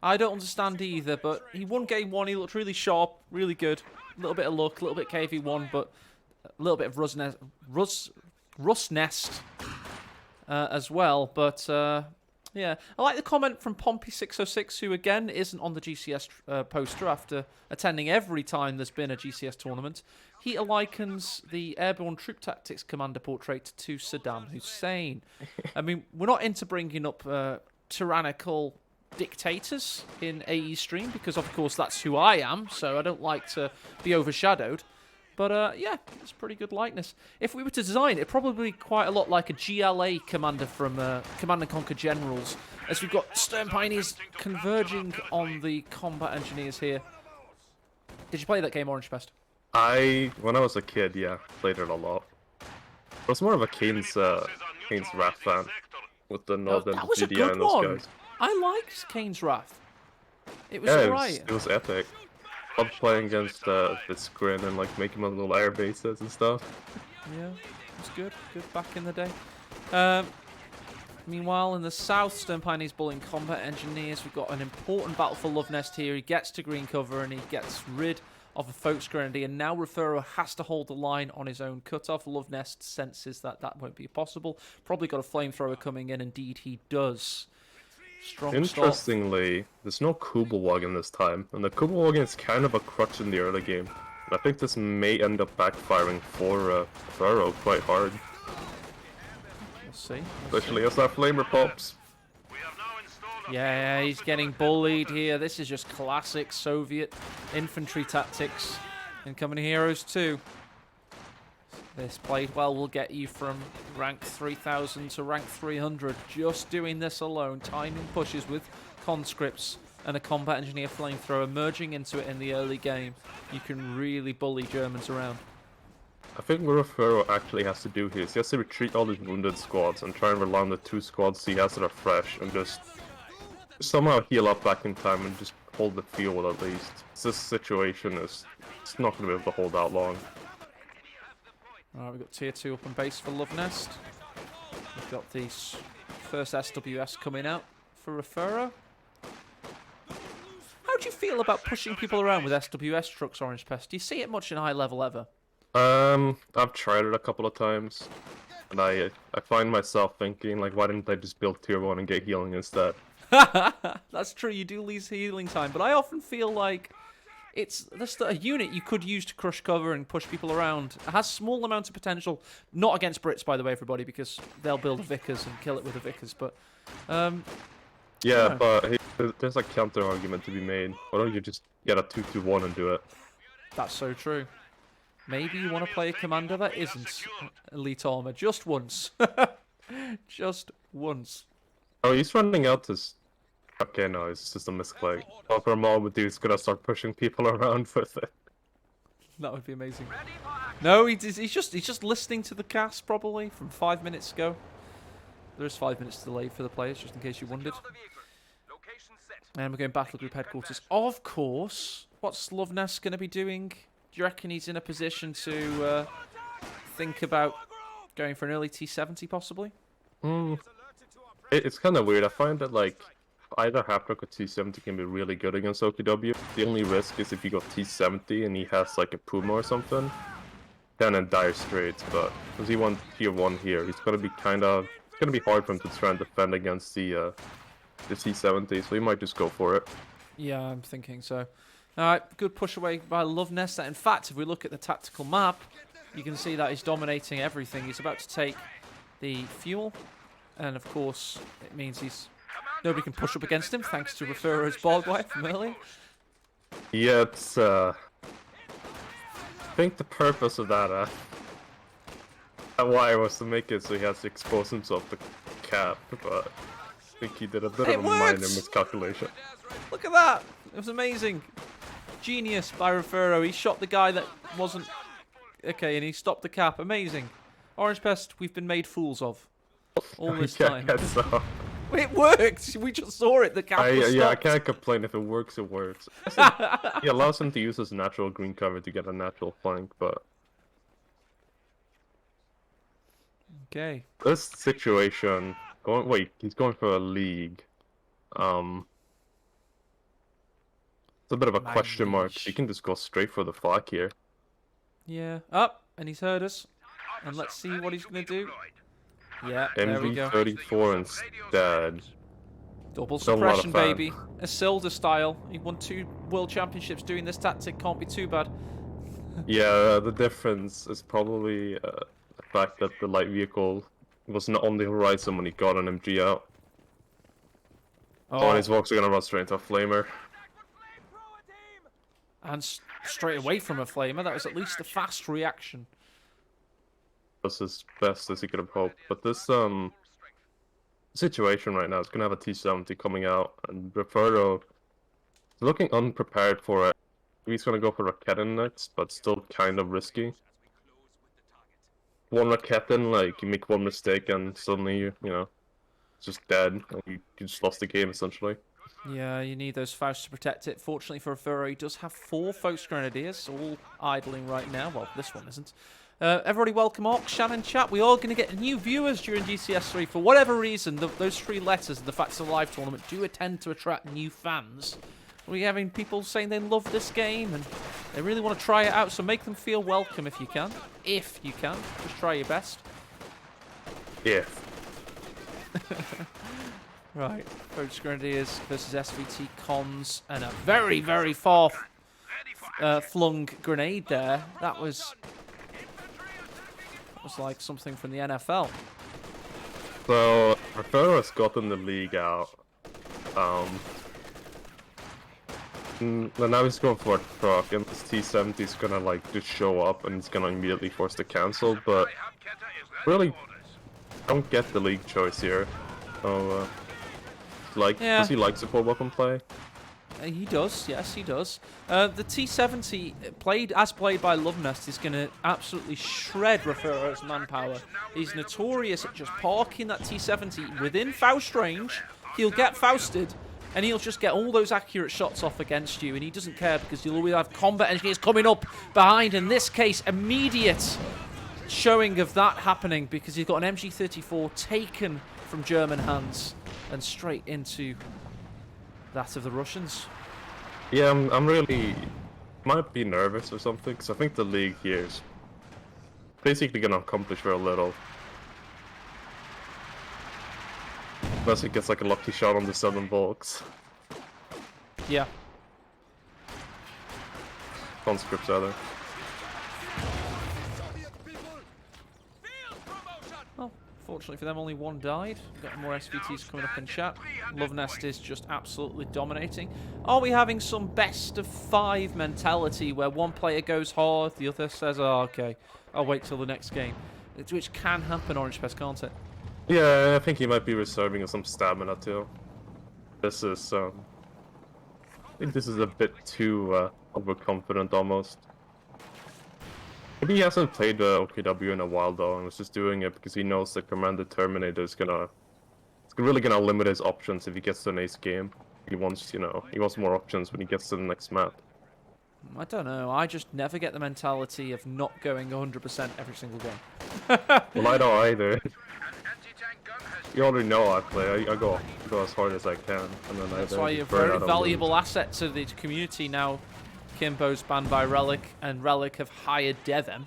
I don't understand either, but he won game 1, he looked really sharp, really good. A little bit of luck, a little bit KV1, but a little bit of Rust Nest as well, but... yeah, I like the comment from Pompey606, who again isn't on the GCS poster after attending every time there's been a GCS tournament. He likens the Airborne Troop Tactics Commander portrait to Saddam Hussein. I mean, we're not into bringing up tyrannical dictators in AE stream, because of course that's who I am, so I don't like to be overshadowed. But yeah, it's a pretty good likeness. If we were to design it, it'd probably be quite a lot like a GLA commander from Command & Conquer Generals, as we've got Stern Pioneers converging on the combat engineers here. Did you play that game, Orange Pest? When I was a kid, yeah, played it a lot. I was more of a Kane's Wrath fan, with the Northern GDI and those guys. I liked Kane's Wrath. It was alright. It was epic. Loved playing against this Grin and like making my little air bases and stuff. Yeah, it was good. Good back in the day. Meanwhile, in the south, Stern Pioneers bullying combat engineers. We've got an important battle for Love Nest here. He gets to green cover and he gets rid of a Folks Grenadier. And now Refuro has to hold the line on his own cutoff. Love Nest senses that won't be possible. Probably got a flamethrower coming in. Indeed, he does. Interestingly, there's no Kubelwagen this time, and the Kubelwagen is kind of a crutch in the early game. I think this may end up backfiring for Furrow quite hard. We'll see. Especially as that flamer pops. Yeah, he's getting bullied here. This is just classic Soviet infantry tactics in Company Heroes 2. This played well will get you from rank 3000 to rank 300. Just doing this alone, timing pushes with conscripts and a combat engineer flamethrower merging into it in the early game. You can really bully Germans around. I think what Furrow actually has to do here is he has to retreat all his wounded squads and try and rely on the 2 squads he has that are fresh and just somehow heal up back in time and just hold the field at least. This situation is it's not going to be able to hold out long. Alright, we've got tier 2 up on base for Love Nest. We've got the first SWS coming out for Furrow. How do you feel about pushing people around with SWS trucks, Orange Pest? Do you see it much in high level ever? I've tried it a couple of times, and I find myself thinking, like, why didn't I just build tier 1 and get healing instead? That's true, you do lose healing time, but I often feel like it's just a unit you could use to crush cover and push people around. It has small amounts of potential, not against Brits, by the way, everybody, because they'll build a Vickers and kill it with a Vickers, but... yeah, but there's a counter argument to be made. Why don't you just get a 2-2-1 and do it? That's so true. Maybe you want to play a commander that isn't elite armor, just once. Just once. Oh, he's running out to... Okay, no, it's just a misclick. What Ramal would do is gonna start pushing people around with it. That would be amazing. No, he's just listening to the cast probably from 5 minutes ago. There's 5 minutes delayed for the players, just in case you wondered. And we're going battle group headquarters. Of course. What's Loveness going to be doing? Do you reckon he's in a position to think about going for an early T70 possibly? It's kind of weird. I find that like either Halfrock or T70 can be really good against OKW. The only risk is if you go T70 and he has like a Puma or something, then in dire straits. But because he won tier 1 here, he's gonna be it's gonna be hard for him to try and defend against the T70. So he might just go for it. Yeah, I'm thinking so. All right, good push away by Loveness. In fact, if we look at the tactical map, you can see that he's dominating everything. He's about to take the fuel, and of course, it means nobody can push up against him thanks to Refero's barbed wire from earlier. Yeah, it's I think the purpose of that wire was to make it so he has to expose himself to cap, but I think he did a bit of a minor miscalculation. Look at that! It was amazing. Genius by Refero. He shot the guy that wasn't... Okay, and he stopped the cap. Amazing. Orange Pest, we've been made fools of. All this time. I guess so. It worked! We just saw it. The cap was stopped. Yeah, I can't complain. If it works, it works. He allows him to use his natural green cover to get a natural flank, but... Okay. This situation... Wait, he's going for a league. It's a bit of a question mark. He can just go straight for the flag here. Yeah. Up, and he's heard us. And let's see what he's going to do. Yeah, there we go. MV34 instead. Double suppression, baby. Isilda style. He won 2 world championships doing this tactic. Can't be too bad. Yeah, the difference is probably the fact that the light vehicle was not on the horizon when he got an MG out. Oh, and his Vox are going to run straight into a flamer. And straight away from a flamer. That was at least a fast reaction. That's as best as he could have hoped. But this situation right now is going to have a T70 coming out, and Refero is looking unprepared for it. He's going to go for Raketin next, but still kind of risky. One Raketin, like, you make one mistake and suddenly, you know, it's just dead. And you just lost the game, essentially. Yeah, you need those Fausts to protect it. Fortunately for Refero, he does have 4 Focus Grenadiers, all idling right now. Well, this one isn't. Everybody welcome Ox, Shannon chat. We are going to get new viewers during GCS3. For whatever reason, those 3 letters and the fact it's a live tournament do tend to attract new fans. We're having people saying they love this game and they really want to try it out, so make them feel welcome if you can. If you can. Just try your best. Yeah. Right. Focus Grenadiers versus SVT Cons, and a very, very far flung grenade there. That was like something from the NFL. So Referro has gotten the league out. And now he's going for a truck, and this T70 is gonna like just show up, and it's gonna immediately force the cancel. But really, don't get the league choice here. So, does he like support weapon play? He does, yes, he does. The T70, played by Lovenest, is going to absolutely shred Referro's manpower. He's notorious at just parking that T70 within Faust range. He'll get Fausted, and he'll just get all those accurate shots off against you, and he doesn't care because you'll always have combat engineers coming up behind. In this case, immediate showing of that happening because he's got an MG34 taken from German hands and straight into that of the Russians. Yeah, I'm really might be nervous or something because I think the league here is basically gonna accomplish very little. Unless it gets like a lucky shot on the 7 Volks. Yeah. Conscripts are there. Well, fortunately for them, only one died. Got more SVTs coming up in chat. Lovenest is just absolutely dominating. Are we having some best of 5 mentality where one player goes hard, the other says, oh, okay, I'll wait till the next game? Which can happen, Orange Pest, can't it? Yeah, I think he might be reserving some stamina too. This is, I think this is a bit too overconfident almost. Maybe he hasn't played OKW in a while though, and was just doing it because he knows the Commander Terminator is really gonna limit his options if he gets to an ace game. He wants, he wants more options when he gets to the next map. I don't know. I just never get the mentality of not going 100% every single game. Well, I don't either. You already know I play. I go as hard as I can, and then that's why you're a very valuable asset to the community now. Kimbo's banned by Relic, and Relic have hired Devem.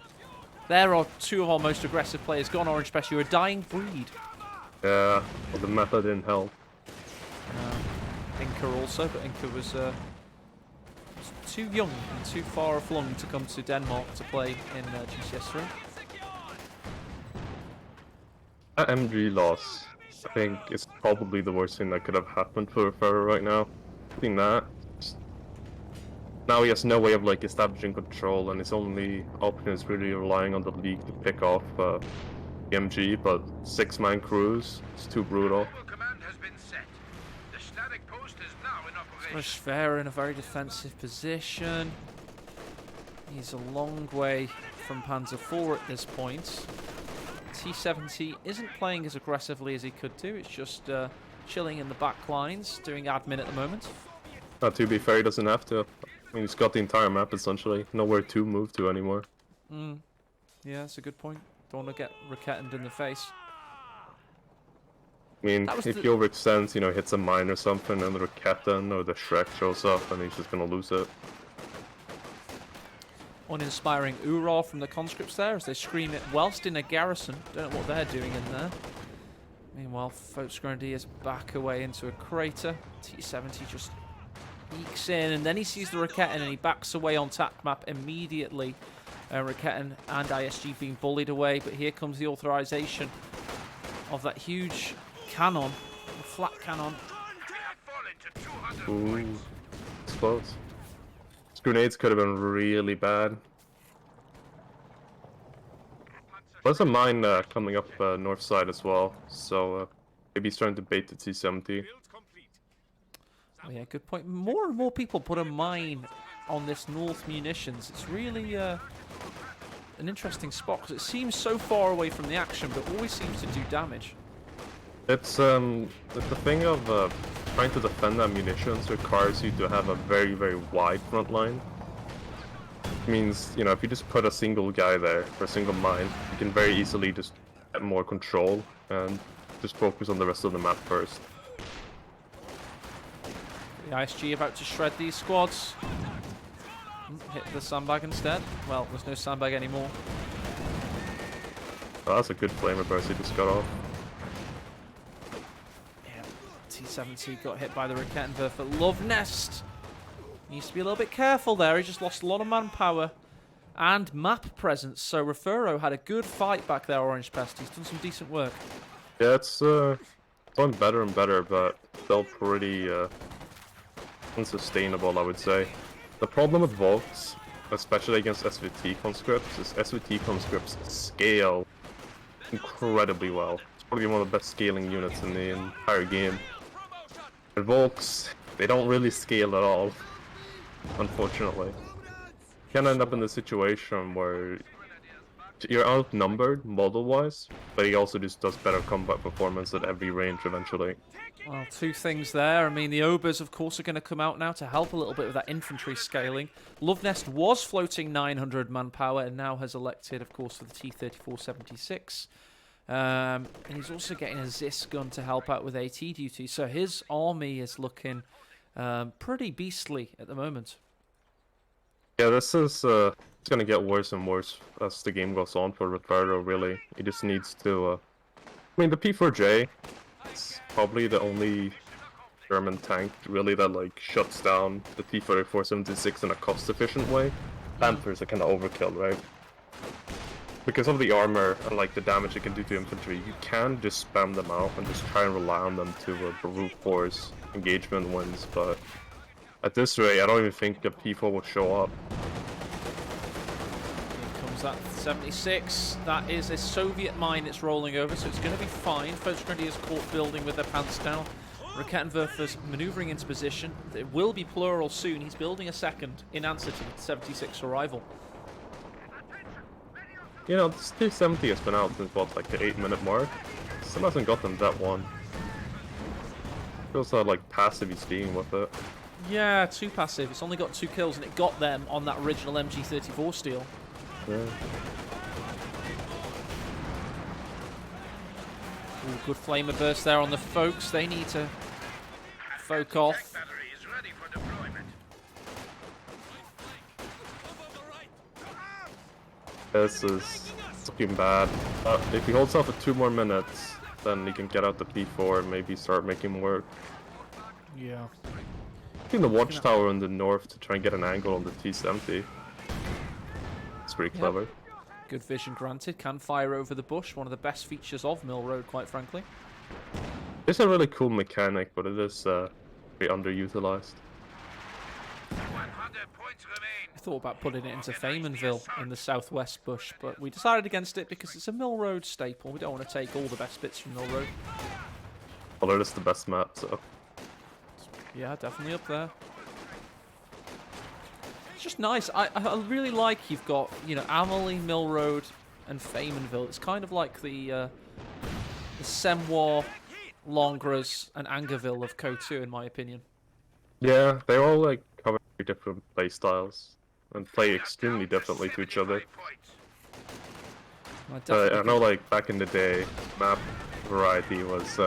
There are 2 of our most aggressive players. Go on, Orange Pest. You're a dying breed. Yeah, well, the meta didn't help. Inca also, but Inca was too young and too far flung to come to Denmark to play in GCS3. That MG loss, I think, is probably the worst thing that could have happened for Referro right now. I think that. Now he has no way of like establishing control, and his only option is really relying on the league to pick off the MG, but 6-man crews, it's too brutal. Schwer in a very defensive position. He's a long way from Panzer IV at this point. T70 isn't playing as aggressively as he could do. It's just chilling in the back lines, doing admin at the moment. To be fair, he doesn't have to. I mean, he's got the entire map essentially. Nowhere to move to anymore. Yeah, that's a good point. Don't want to get Rakettened in the face. I mean, if he overextends, hits a mine or something, and the Raketten or the Shrek shows up, and he's just gonna lose it. Uninspiring Ura from the conscripts there as they scream it whilst in a garrison. Don't know what they're doing in there. Meanwhile, Folks Grenadiers back away into a crater. T70 just ekes in, and then he sees the Raketten and he backs away on tac map immediately. Raketten and ISG being bullied away, but here comes the authorization of that huge cannon, the flat cannon. Ooh, it's close. These grenades could have been really bad. There's a mine coming up north side as well, so maybe he's trying to bait the T70. Oh yeah, good point. More and more people put a mine on this north munitions. It's really an interesting spot because it seems so far away from the action, but always seems to do damage. It's the thing of trying to defend that munitions requires you to have a very, very wide front line. It means, if you just put a single guy there for a single mine, you can very easily just get more control and just focus on the rest of the map first. The ISG about to shred these squads. Hit the sandbag instead. Well, there's no sandbag anymore. Oh, that's a good flamer burst he just got off. Yeah, T70 got hit by the Raketten, but Lovenest Needs to be a little bit careful there. He just lost a lot of manpower and map presence. So Refuro had a good fight back there, Orange Pest. He's done some decent work. Yeah, it's going better and better, but still pretty unsustainable, I would say. The problem with Volks, especially against SVT conscripts, is SVT conscripts scale incredibly well. It's probably one of the best scaling units in the entire game. And Volks, they don't really scale at all, unfortunately. You can end up in the situation where you're outnumbered model-wise, but he also just does better combat performance at every range eventually. Well, two things there. I mean, the Obers, of course, are going to come out now to help a little bit with that infantry scaling. Love Nest was floating 900 manpower and now has elected, of course, for the T-3476. And he's also getting a Zis gun to help out with AT duty. So his army is looking pretty beastly at the moment. Yeah, this is it's gonna get worse and worse as the game goes on for Ricardo, really. He just needs to I mean, the P4J is probably the only German tank really that like shuts down the T-3476 in a cost-efficient way. Panthers are kind of overkill, right? Because of the armor and like the damage it can do to infantry, you can just spam them out and just try and rely on them to brute force engagement wins, but at this rate, I don't even think a P4 will show up. Here comes that 76. That is a Soviet mine it's rolling over, so it's going to be fine. First Grenadiers caught building with their pants down. Rakettenwerfer's manoeuvring into position. It will be plural soon. He's building a second in answer to the 76 arrival. You know, this T-70 has been out since what, like the 8-minute mark? Still hasn't gotten that one. Feels like passive he's being with it. Yeah, too passive. It's only got 2 kills, and it got them on that original MG34 steal. Yeah. Ooh, good flamer burst there on the folks. They need to folk off. This is looking bad. If he holds out for 2 more minutes, then he can get out the P4 and maybe start making work. Yeah. In the watchtower in the north to try and get an angle on the T-70. It's pretty clever. Yep. Good vision granted. Can fire over the bush. One of the best features of Mill Road, quite frankly. It's a really cool mechanic, but it is very underutilized. I thought about putting it into Faymanville in the southwest bush, but we decided against it because it's a Mill Road staple. We don't want to take all the best bits from Mill Road. Well, it is the best map, so... Yeah, definitely up there. It's just nice. I really like you've got, you know, Amelie, Mill Road, and Faymanville. It's kind of like the Semois, Langres, and Angerville of CoH2, in my opinion. Yeah, they all like cover different play styles and play extremely differently to each other. I know, like back in the day, map variety was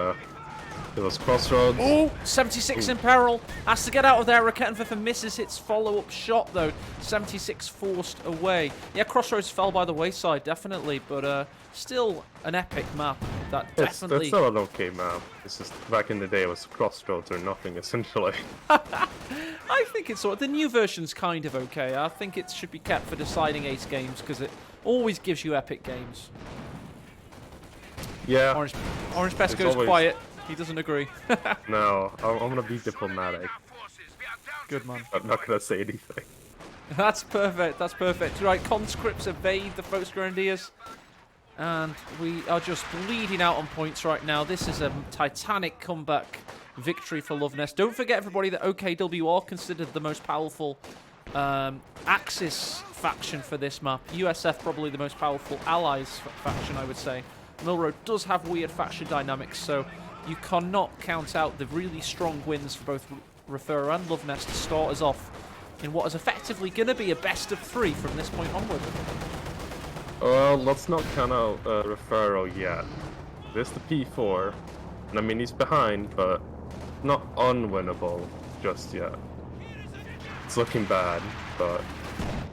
it was Crossroads. Oh, 76 in peril. Has to get out of there. Rakettenwerfer misses its follow-up shot, though. 76 forced away. Yeah, Crossroads fell by the wayside, definitely, but still an epic map. That definitely... It's still an okay map. It's just back in the day, it was Crossroads or nothing, essentially. I think it's the new version's kind of okay. I think it should be kept for deciding ace games because it always gives you epic games. Yeah. Orange Pest goes quiet. He doesn't agree. No, I'm gonna be diplomatic. Good man. I'm not gonna say anything. That's perfect. That's perfect. Right, conscripts evade the Folks Grenadiers. And we are just bleeding out on points right now. This is a titanic comeback victory for Love Nest. Don't forget, everybody, that OKW are considered the most powerful Axis faction for this map. USF probably the most powerful Allies faction, I would say. Millroad does have weird faction dynamics, so you cannot count out the really strong wins for both Refuro and Love Nest to start us off in what is effectively going to be a best of 3 from this point onward. Well, let's not count out Refuro yet. There's the P4, and I mean he's behind, but not unwinnable just yet. It's looking bad, but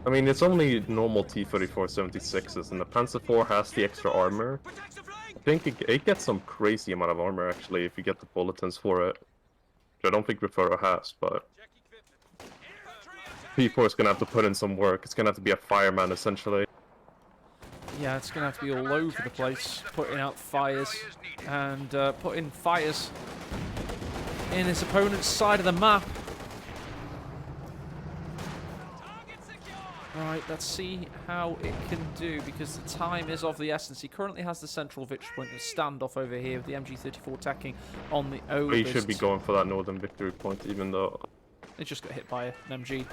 I mean it's only normal T-3476s, and the Panzer IV has the extra armor. I think it gets some crazy amount of armor actually if you get the bulletins for it, which I don't think Refuro has, but P4 is gonna have to put in some work. It's gonna have to be a fireman, essentially. Yeah, it's going to have to be all over the place, putting out fires and putting fires in his opponent's side of the map. Right, let's see how it can do, because the time is of the essence. He currently has the central victory point, the standoff over here with the MG34 attacking on the Obers. He should be going for that northern victory point, even though... It just got hit by an MG.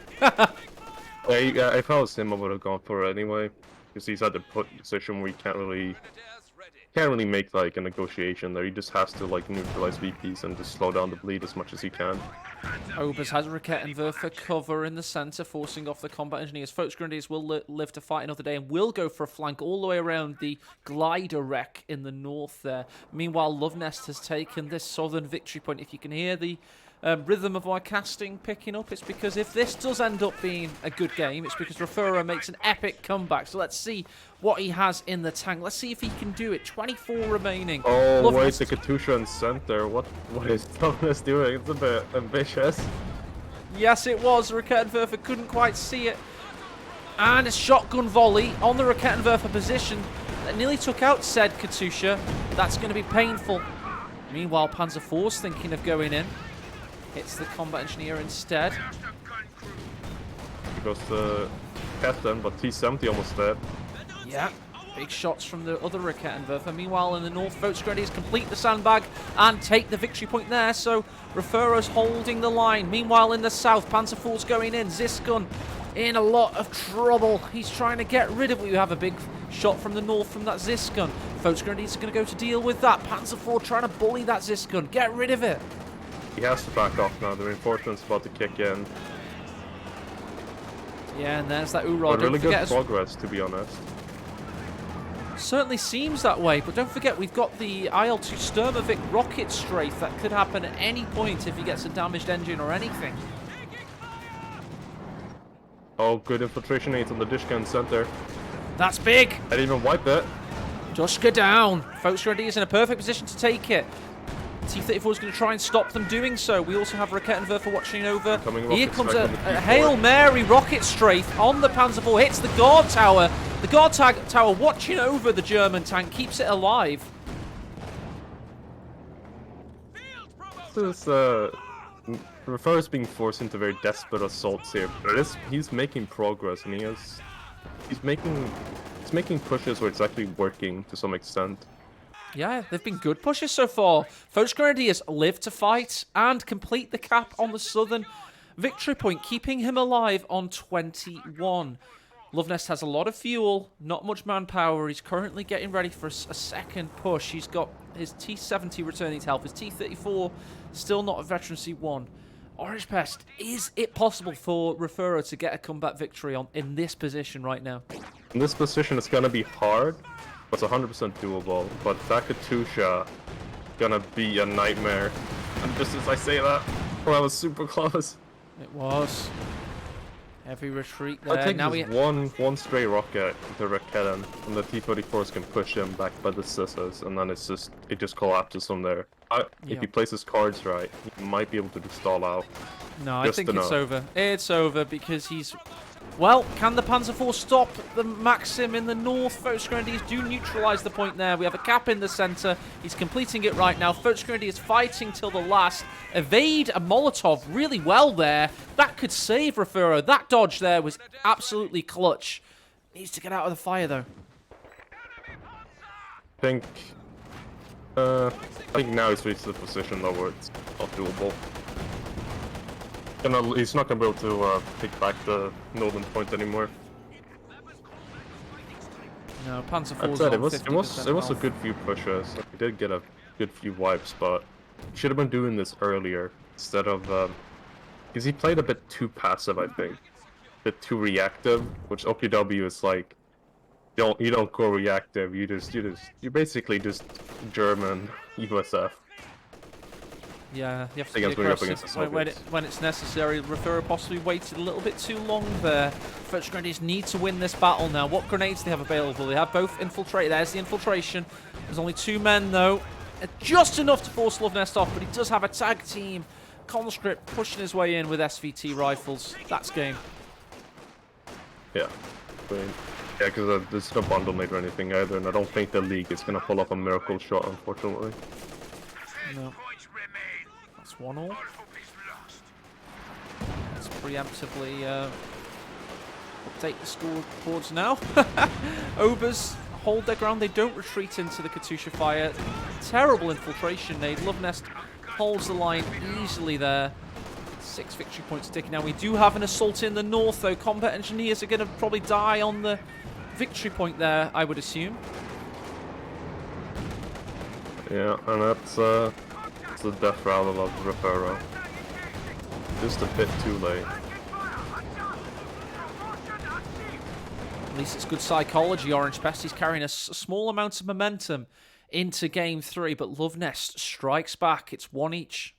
Yeah, if I was him, I would have gone for it anyway. Because he's at the position where he can't really make like a negotiation there. He just has to like neutralize VPs and just slow down the bleed as much as he can. Obers has Rakettenwerfer for cover in the center, forcing off the combat engineers. Volksgrenadiers will live to fight another day and will go for a flank all the way around the glider wreck in the north there. Meanwhile, Lovenest has taken this southern victory point. If you can hear the rhythm of my casting picking up, it's because if this does end up being a good game, it's because Rafuro makes an epic comeback. So let's see what he has in the tank. Let's see if he can do it. 24 remaining. Oh, wait, the Katusha in center. What is Lovenest doing? It's a bit ambitious. Yes, it was. Rakettenwerfer couldn't quite see it. And a shotgun volley on the Rakettenwerfer position that nearly took out said Katusha. That's going to be painful. Meanwhile, Panzer IV's thinking of going in. Hits the combat engineer instead. He goes to Captain, but T-70 almost dead. Yeah, big shots from the other Rakettenwerfer. Meanwhile, in the north, Volksgrenadiers complete the sandbag and take the victory point there. So Rafuro's holding the line. Meanwhile, in the south, Panzer IV's going in. Zisgun in a lot of trouble. He's trying to get rid of it. You have a big shot from the north from that Zisgun. Volksgrenadiers are going to go to deal with that. Panzer IV trying to bully that Zisgun. Get rid of it. He has to back off now. The reinforcement's about to kick in. Yeah, and there's that Urod. But really good progress, to be honest. Certainly seems that way, but don't forget we've got the IL-2 Sturmovik rocket strafe that could happen at any point if he gets a damaged engine or anything. Oh, good infiltration aids on the Dishka center. That's big. I didn't even wipe it. Dushka down. Volksgrenadiers is in a perfect position to take it. T-34 is going to try and stop them doing so. We also have Rakettenwerfer watching over. Here comes a Hail Mary rocket strafe on the Panzer IV. Hits the guard tower. The guard tower watching over the German tank. Keeps it alive. This Rafuro's being forced into very desperate assaults here. But he's making progress, and he's making pushes where it's actually working to some extent. Yeah, they've been good pushes so far. Volksgrenadiers live to fight and complete the cap on the southern victory point, keeping him alive on 21. Lovenest has a lot of fuel, not much manpower. He's currently getting ready for a second push. He's got his T-70 returning to help. His T-34 still not a veteran C1. Orange Pest, is it possible for Rafuro to get a comeback victory in this position right now? In this position, it's going to be hard. It's 100% doable, but that Katusha gonna be a nightmare. And just as I say that, well, that was super close. It was. Heavy retreat there. I think now just one stray rocket to Raketten, and the T-34s can push him back by the scissors, and then it just collapses from there. If he plays his cards right, he might be able to just stall out. No, I think it's over. It's over because he's... Well, can the Panzer IV stop the Maxim in the north? Volksgrenadiers do neutralise the point there. We have a cap in the centre. He's completing it right now. Volksgrenadiers fighting till the last. Evade a Molotov really well there. That could save Rafuro. That dodge there was absolutely clutch. Needs to get out of the fire, though. I think now he's reached the position though where it's not doable. He's not going to be able to pick back the northern point anymore. No, Panzer IV's said, on it was a good few pushes. He did get a good few wipes, but he should have been doing this earlier instead of because he played a bit too passive, I think, a bit too reactive. Which OKW is like, you don't go reactive. You basically just German USF. Yeah, you have to be aggressive when it's necessary. Rafuro possibly waited a little bit too long there. Volksgrenadiers need to win this battle now. What grenades do they have available? They have both infiltrate. There's the infiltration. There's only 2 men though. Just enough to force Lovenest off, but he does have a tag team. Conscript pushing his way in with SVT rifles. That's game. Yeah. Yeah, because there's no bundle mate or anything either, and I don't think the league is gonna pull off a miracle shot, unfortunately. No. That's 1-1. Let's preemptively update the scoreboards now. Obers hold their ground. They don't retreat into the Katusha fire. Terrible infiltration nade. Love Nest holds the line easily there. 6 victory points ticking. Now we do have an assault in the north, though. Combat engineers are going to probably die on the victory point there, I would assume. Yeah, and that's the death rattle of Reparo. Just a bit too late. At least it's good psychology, Orange Pest. He's carrying a small amount of momentum into Game 3, but Love Nest strikes back. It's 1 each.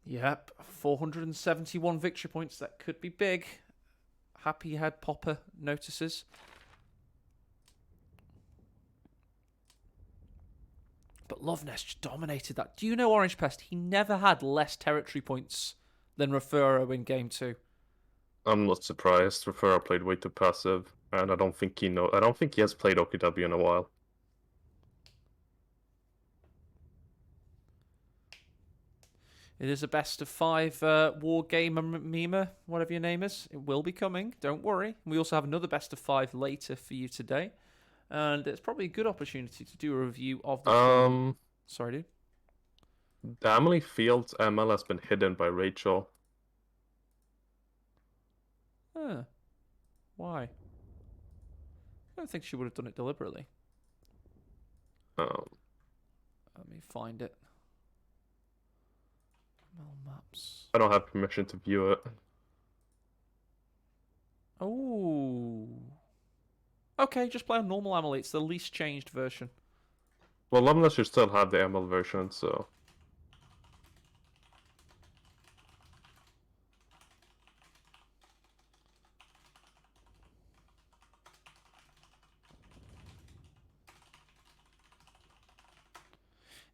Yep, 471 victory points. That could be big. Happy Head Popper notices. But Love Nest just dominated that. Do you know Orange Pest? He never had less territory points than Refuro in Game 2. I'm not surprised. Refero played way too passive, and I don't think he has played OKW in a while. It is a best of 5 war gamer meme, whatever your name is. It will be coming. Don't worry. We also have another best of 5 later for you today, and it's probably a good opportunity to do a review of the. Sorry, dude. The Emily Fields ML has been hidden by Rachel. Huh. Why? I don't think she would have done it deliberately. Let me find it. Maps. I don't have permission to view it. Oh. Okay, just play on normal Emily. It's the least changed version. Well, unless you still have the ML version, so.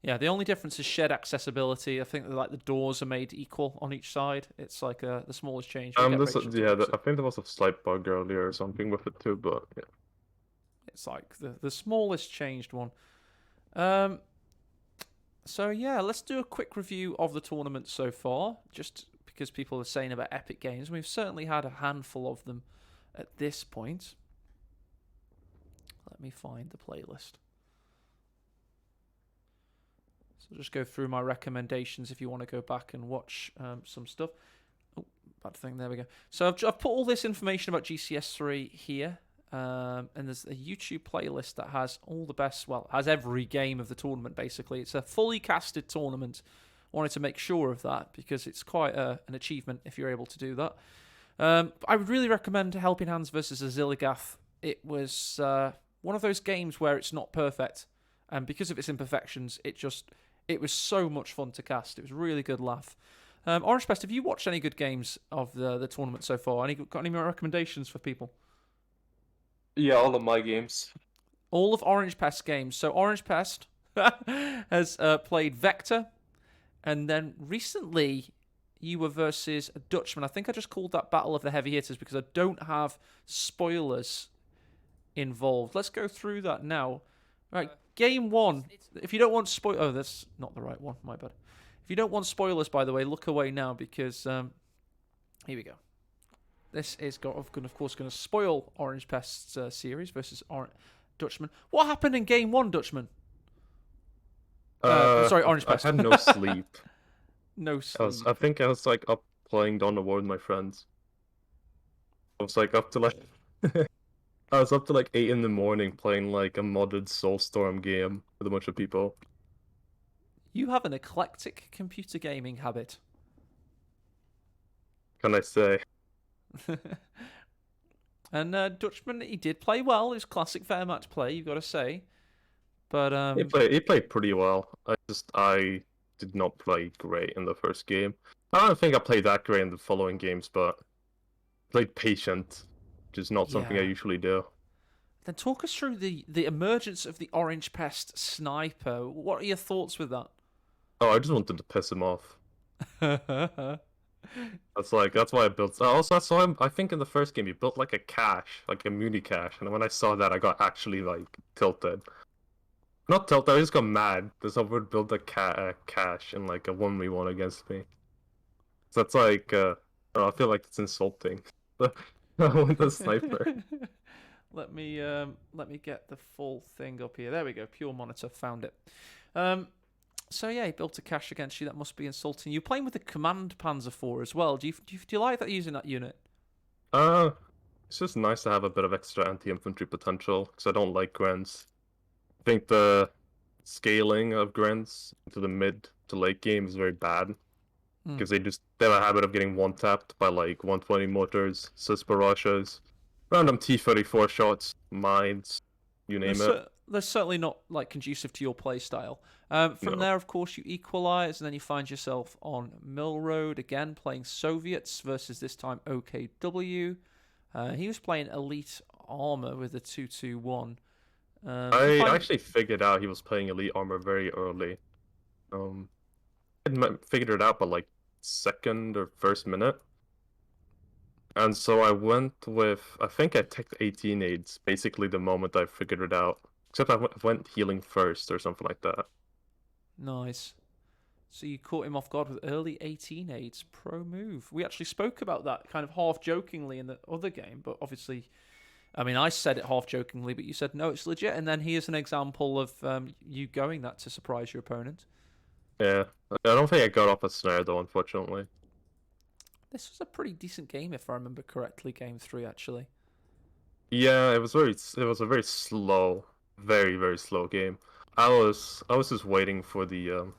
Yeah, the only difference is shared accessibility. I think that, like, the doors are made equal on each side. It's like the smallest change. I think there was a slight bug earlier or something with it too, but yeah. It's like the smallest changed one. So yeah, let's do a quick review of the tournament so far, just because people are saying about epic games. We've certainly had a handful of them at this point. Let me find the playlist. So I'll just go through my recommendations if you want to go back and watch some stuff. Oh, bad thing. There we go. So I've put all this information about GCS3 here. And there's a YouTube playlist that has all the best, well, has every game of the tournament, basically. It's a fully casted tournament. Wanted to make sure of that because it's quite an achievement if you're able to do that. I would really recommend Helping Hands versus Aziligath. It was one of those games where it's not perfect. And because of its imperfections, it was so much fun to cast. It was a really good laugh. Orange Pest, have you watched any good games of the tournament so far? Got any more recommendations for people? Yeah, all of my games. All of Orange Pest's games. So Orange Pest has played Vector, and then recently you were versus a Dutchman. I think I just called that Battle of the Heavy Hitters because I don't have spoilers involved. Let's go through that now. Right, game 1. If you don't want spoilers... Oh, that's not the right one. My bad. If you don't want spoilers, by the way, look away now because... here we go. This is, of course, going to spoil Orange Pest's series versus Dutchman. What happened in game 1, Dutchman? Sorry, Orange Pest. I had no sleep. No sleep. I think I was like up playing Dawn of War with my friends. I was like up to like... I was up to like 8 in the morning playing like a modded Soulstorm game with a bunch of people. You have an eclectic computer gaming habit. Can I say? And Dutchman, he did play well. It was classic fair match play, you've got to say. But He played pretty well. I did not play great in the first game. I don't think I played that great in the following games, but played patient, which is not something I yeah. usually do. Then talk us through the emergence of the Orange Pest sniper. What are your thoughts with that? Oh, I just wanted to piss him off. That's why I built. Also, that's why I think in the first game you built like a cache, like a Mooney cache, and when I saw that, I got actually like tilted. Not tilted, I just got mad. Because someone would build a cache in like a 1v1 against me. So that's like, I feel like it's insulting. With the sniper. Let me get the full thing up here. There we go. Pure monitor found it. So yeah, he built a cache against you. That must be insulting. You're playing with the Command Panzer IV as well. Do you like that using that unit? It's just nice to have a bit of extra anti-infantry potential because I don't like Grens. I think the scaling of Grens into the mid to late game is very bad because they have a habit of getting one tapped by like 120 mortars, cis barrages, random T-34 shots, mines, you name it. They're certainly not like conducive to your play style. From No. there, of course, you equalize, and then you find yourself on Mill Road again, playing Soviets versus this time OKW. He was playing Elite Armor with a 2-2-1. I actually figured out he was playing Elite Armor very early. I hadn't figured it out by like second or first minute. And so I went with, I think I teched 18 aids basically the moment I figured it out. Except I went healing first or something like that. Nice. So you caught him off guard with early 18 aids. Pro move. We actually spoke about that kind of half jokingly in the other game, but obviously, I mean, I said it half jokingly, but you said no, it's legit. And then here's an example of you going that to surprise your opponent. Yeah, I don't think I got off a snare though, unfortunately. This was a pretty decent game, if I remember correctly. Game 3, actually. Yeah, it was a very slow, very slow game. I was just waiting for the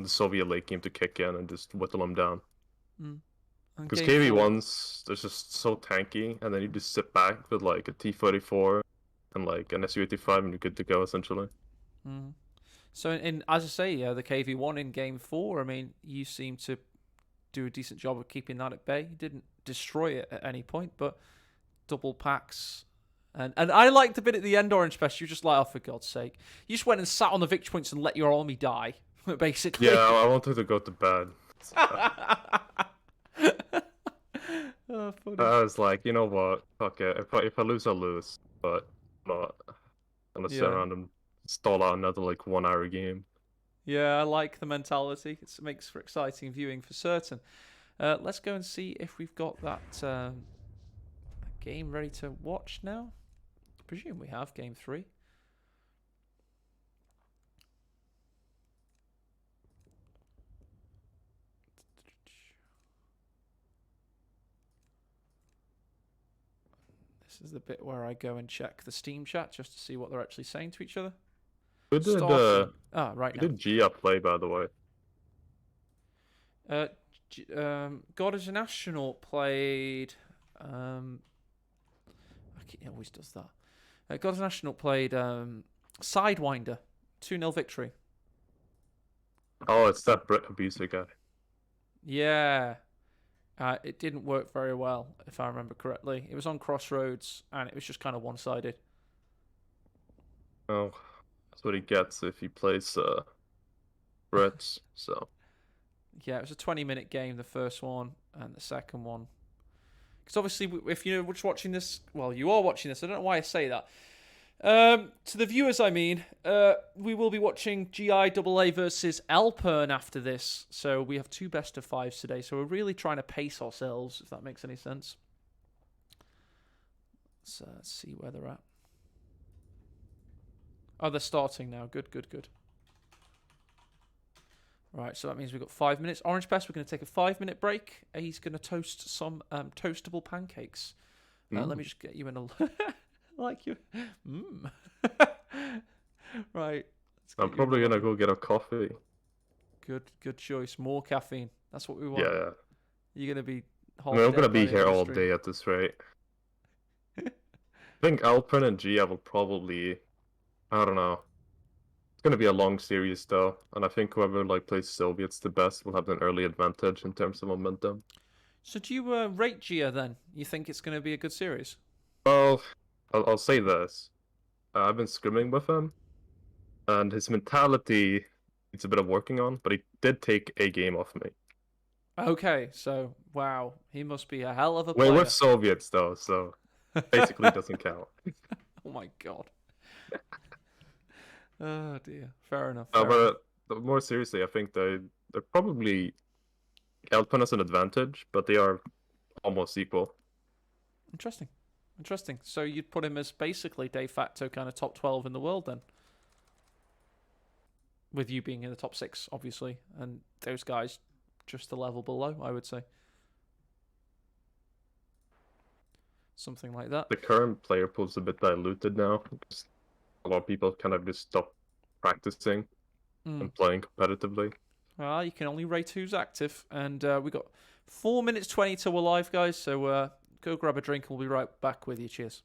Soviet late game to kick in and just whittle them down. Because KV1s, they're just so tanky, and then you just sit back with like a T-34 and like an Su-85 and you're good to go, essentially. So, as I say, the KV1 in Game 4, I mean, you seem to do a decent job of keeping that at bay. You didn't destroy it at any point, but double packs. And I liked the bit at the end, Orange Pest. You're just like, oh, for God's sake. You just went and sat on the victory points and let your army die, basically. Yeah, I wanted to go to bed. Oh, funny. I was like, you know what? Fuck it. If I lose, I lose. But I'm not gonna sit around and stall out another like 1 hour game. Yeah, I like the mentality. It makes for exciting viewing for certain. Let's go and see if we've got that game ready to watch now. I presume we have Game 3. This is the bit where I go and check the Steam chat just to see what they're actually saying to each other. Who did right now. did Gia play, by the way? God is an Astronaut played. He always does that. God is an Astronaut played Sidewinder, 2-0 victory. Oh, it's that Brit abuser guy. Yeah. It didn't work very well, if I remember correctly. It was on Crossroads, and it was just kind of one-sided. Oh, that's what he gets if he plays Brits. So. Yeah, it was a 20-minute game, the first one, and the second one. Because obviously, if you're just watching this, well, you are watching this. I don't know why I say that. To the viewers, I mean, we will be watching GIAA versus Alpern after this. So we have 2 best of 5s today. So we're really trying to pace ourselves, if that makes any sense. So let's see where they're at. Oh, they're starting now. Good. Right, so that means we've got 5 minutes. Orange Pest, we're going to take a 5-minute break. He's going to toast some toastable pancakes. Let me just get you in a... like you. Right. I'm probably going to go get a coffee. Good choice. More caffeine. That's what we want. Yeah. You're going to be... I'm going to be here all day at this rate. I think Alpine and Gia will probably, I don't know. It's gonna be a long series though, and I think whoever like plays Soviets the best will have an early advantage in terms of momentum. So do you rate Gia then? You think it's going to be a good series? Well, I'll say this. I've been scrimming with him, and his mentality needs a bit of working on, but he did take a game off me. Okay, so wow, he must be a hell of a We're player. with Soviets though, so basically doesn't count. Oh my god. Oh dear. Fair enough. No, Fair enough. but more seriously, I think they're probably Alpine has an advantage, but they are almost equal. Interesting. Interesting. So you'd put him as basically de facto kind of top 12 in the world then? With you being in the top 6, obviously, and those guys just a level below, I would say. Something like that. The current player pool's a bit diluted now. Because a lot of people kind of just stop practicing and playing competitively. Well, you can only rate who's active, and we got 4 minutes 20 till we're live, guys, so go grab a drink and we'll be right back with you. Cheers.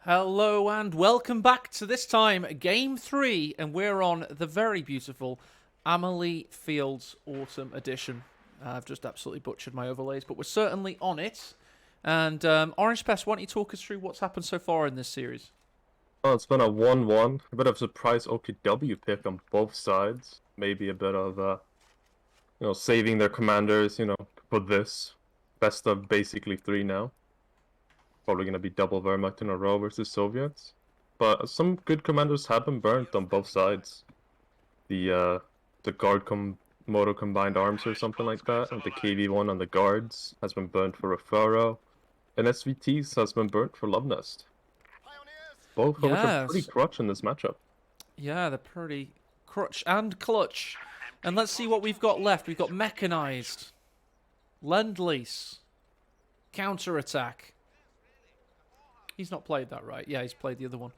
Hello and welcome back to this time Game 3, and we're on the very beautiful Amelie Fields Autumn Edition. I've just absolutely butchered my overlays, but we're certainly on it. And Orange Pest, why don't you talk us through what's happened so far in this series? Well, it's been a 1-1. A bit of surprise OKW pick on both sides. Maybe a bit of, saving their commanders, for this. Best of basically 3 now. Probably going to be double Wehrmacht in a row versus Soviets. But some good commanders have been burnt on both sides. The guard moto combined arms or something like that, and the KV1 on the guards has been burnt for Refero, and SVTs has been burnt for Love Nest. Both of which are pretty crutch in this matchup. Yeah, they're pretty crutch and clutch. And let's see what we've got left. We've got Mechanized, Lend-Lease, Counter-Attack. He's not played that, right? Yeah, he's played the other one.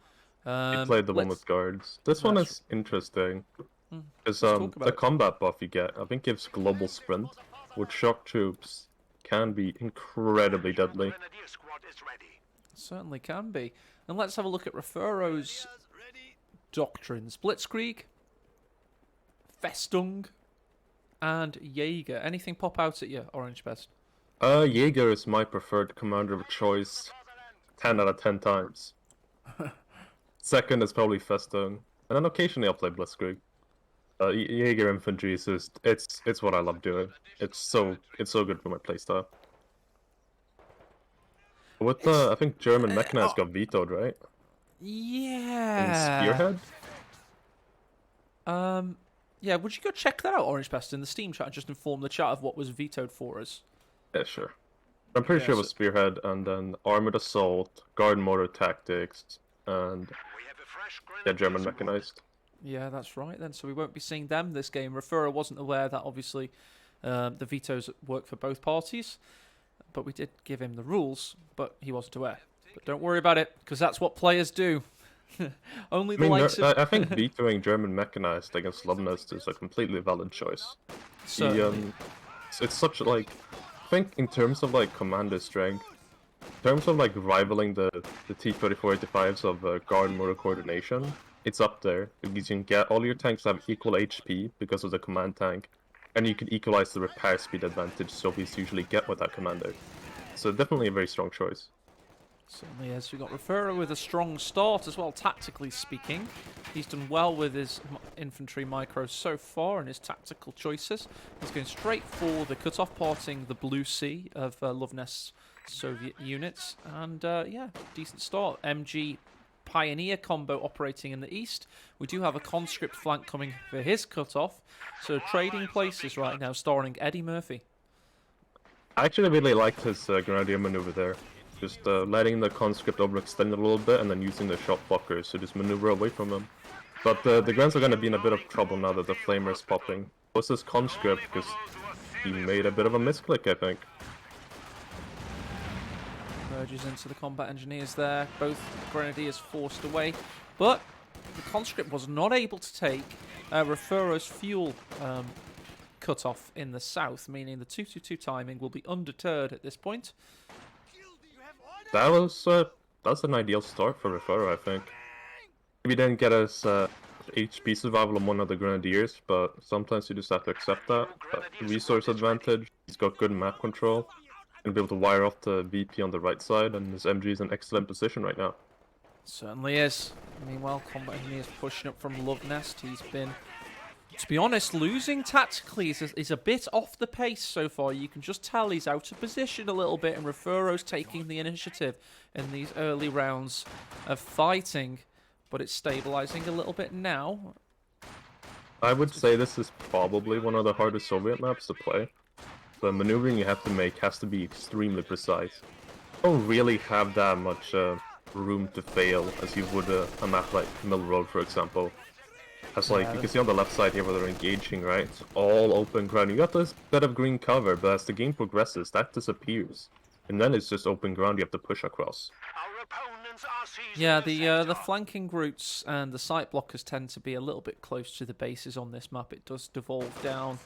He played the one with guards. This one is interesting. Because the combat buff you get, I think, gives global sprint, which shock troops can be incredibly deadly. Certainly can be. And let's have a look at Refero's doctrines. Blitzkrieg, Festung, and Jaeger. Anything pop out at you, Orange Pest? Jaeger is my preferred commander of choice 10 out of 10 times. Second is probably Festung. And then occasionally I'll play Blitzkrieg. Jaeger infantry is just, it's what I love doing. It's so good for my playstyle. With I think German Mechanized got vetoed, right? Yeah. And Spearhead? Yeah, would you go check that out, Orange Pest, in the Steam chat and just inform the chat of what was vetoed for us? Yeah, sure. I'm pretty sure it was Spearhead, and then Armored Assault, Guard Motor Tactics, and German Mechanized. Yeah, that's right then. So we won't be seeing them this game. Refero wasn't aware that obviously the vetoes work for both parties, but we did give him the rules, but he wasn't aware. But don't worry about it, because that's what players do. Only the likes of... I think vetoing German Mechanized against Love Nest is a completely valid choice. It's such like... I think in terms of like commander strength, in terms of like rivaling the T-3485s of guard motor coordination, it's up there, because you can get all your tanks have equal HP because of the command tank, and you can equalize the repair speed advantage Soviets usually get with that commander. So definitely a very strong choice. Certainly is. We've got Refero with a strong start as well, tactically speaking. He's done well with his infantry micros so far and his tactical choices. He's going straight for the cutoff, parting the Blue Sea of Love Nest's Soviet units. And yeah, decent start. MG Pioneer combo operating in the east. We do have a conscript flank coming for his cutoff. So trading places right now, starring Eddie Murphy. I actually really liked his Grenadier maneuver there. Just letting the conscript overextend a little bit and then using the shot blockers to just maneuver away from them. But the Grens are going to be in a bit of trouble now that the Flamer is popping. What's this conscript? Because he made a bit of a misclick, I think. Merges into the combat engineers there. Both grenadiers forced away. But the conscript was not able to take Refero's fuel cutoff in the south, meaning the 2-2-2 timing will be undeterred at this point. That's an ideal start for Refero, I think. We didn't get us HP survival on one of the Grenadiers, but sometimes you just have to accept that. Resource advantage, he's got good map control, and be able to wire off the VP on the right side, and his MG is in excellent position right now. Certainly is. Meanwhile, combat engineers pushing up from Love Nest. He's been, to be honest, losing tactically is a bit off the pace so far. You can just tell he's out of position a little bit, and Refero's taking the initiative in these early rounds of fighting, but it's stabilizing a little bit now. I would say this is probably one of the hardest Soviet maps to play. The maneuvering you have to make has to be extremely precise. You don't really have that much room to fail as you would a map like Mill Road, for example. As like, you can see on the left side here where they're engaging, right? It's all open ground. You got this bit of green cover, but as the game progresses, that disappears. And then it's just open ground you have to push across. Yeah, the flanking routes and the site blockers tend to be a little bit close to the bases on this map. It does devolve down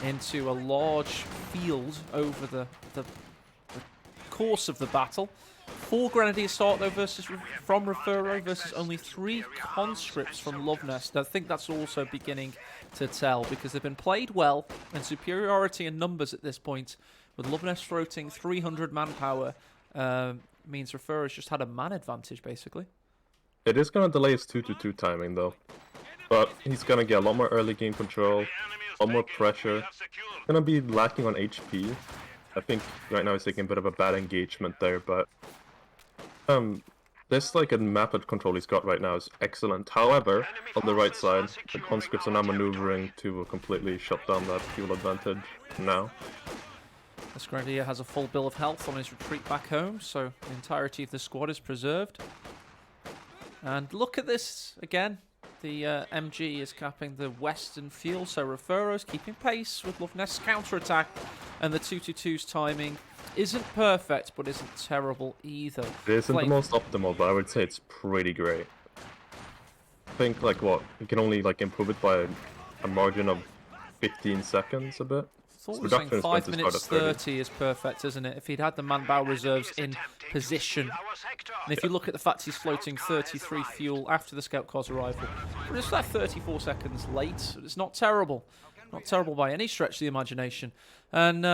into a large field over the course of the battle. 4 Grenadier start though from Refuro versus only 3 conscripts from Lovenest. I think that's also beginning to tell because they've been played well and superiority in numbers at this point. With Lovenest floating 300 manpower means Refuro's just had a man advantage basically. It is going to delay his 2-2 timing though, but he's going to get a lot more early game control, a lot more pressure. Going to be lacking on HP. I think right now he's taking a bit of a bad engagement there, but this like a map control he's got right now is excellent. However, on the right side, the conscripts are now maneuvering to completely shut down that fuel advantage now. This Grenadier has a full bill of health on his retreat back home, so the entirety of the squad is preserved. And look at this again. The MG is capping the western field, so Refuro's keeping pace with Lovenest's counterattack, and the 2-2-2's timing isn't perfect, but isn't terrible either. It isn't the most optimal, but I would say it's pretty great. I think like what you can only like improve it by a margin of 15 seconds a bit. I thought we were saying 5 minutes 30 is perfect, isn't it? If he'd had the manpower reserves in position. And if you look at the fact he's floating 33 fuel after the scout car's arrival, but it's like 34 seconds late. It's not terrible. Not terrible by any stretch of the imagination. And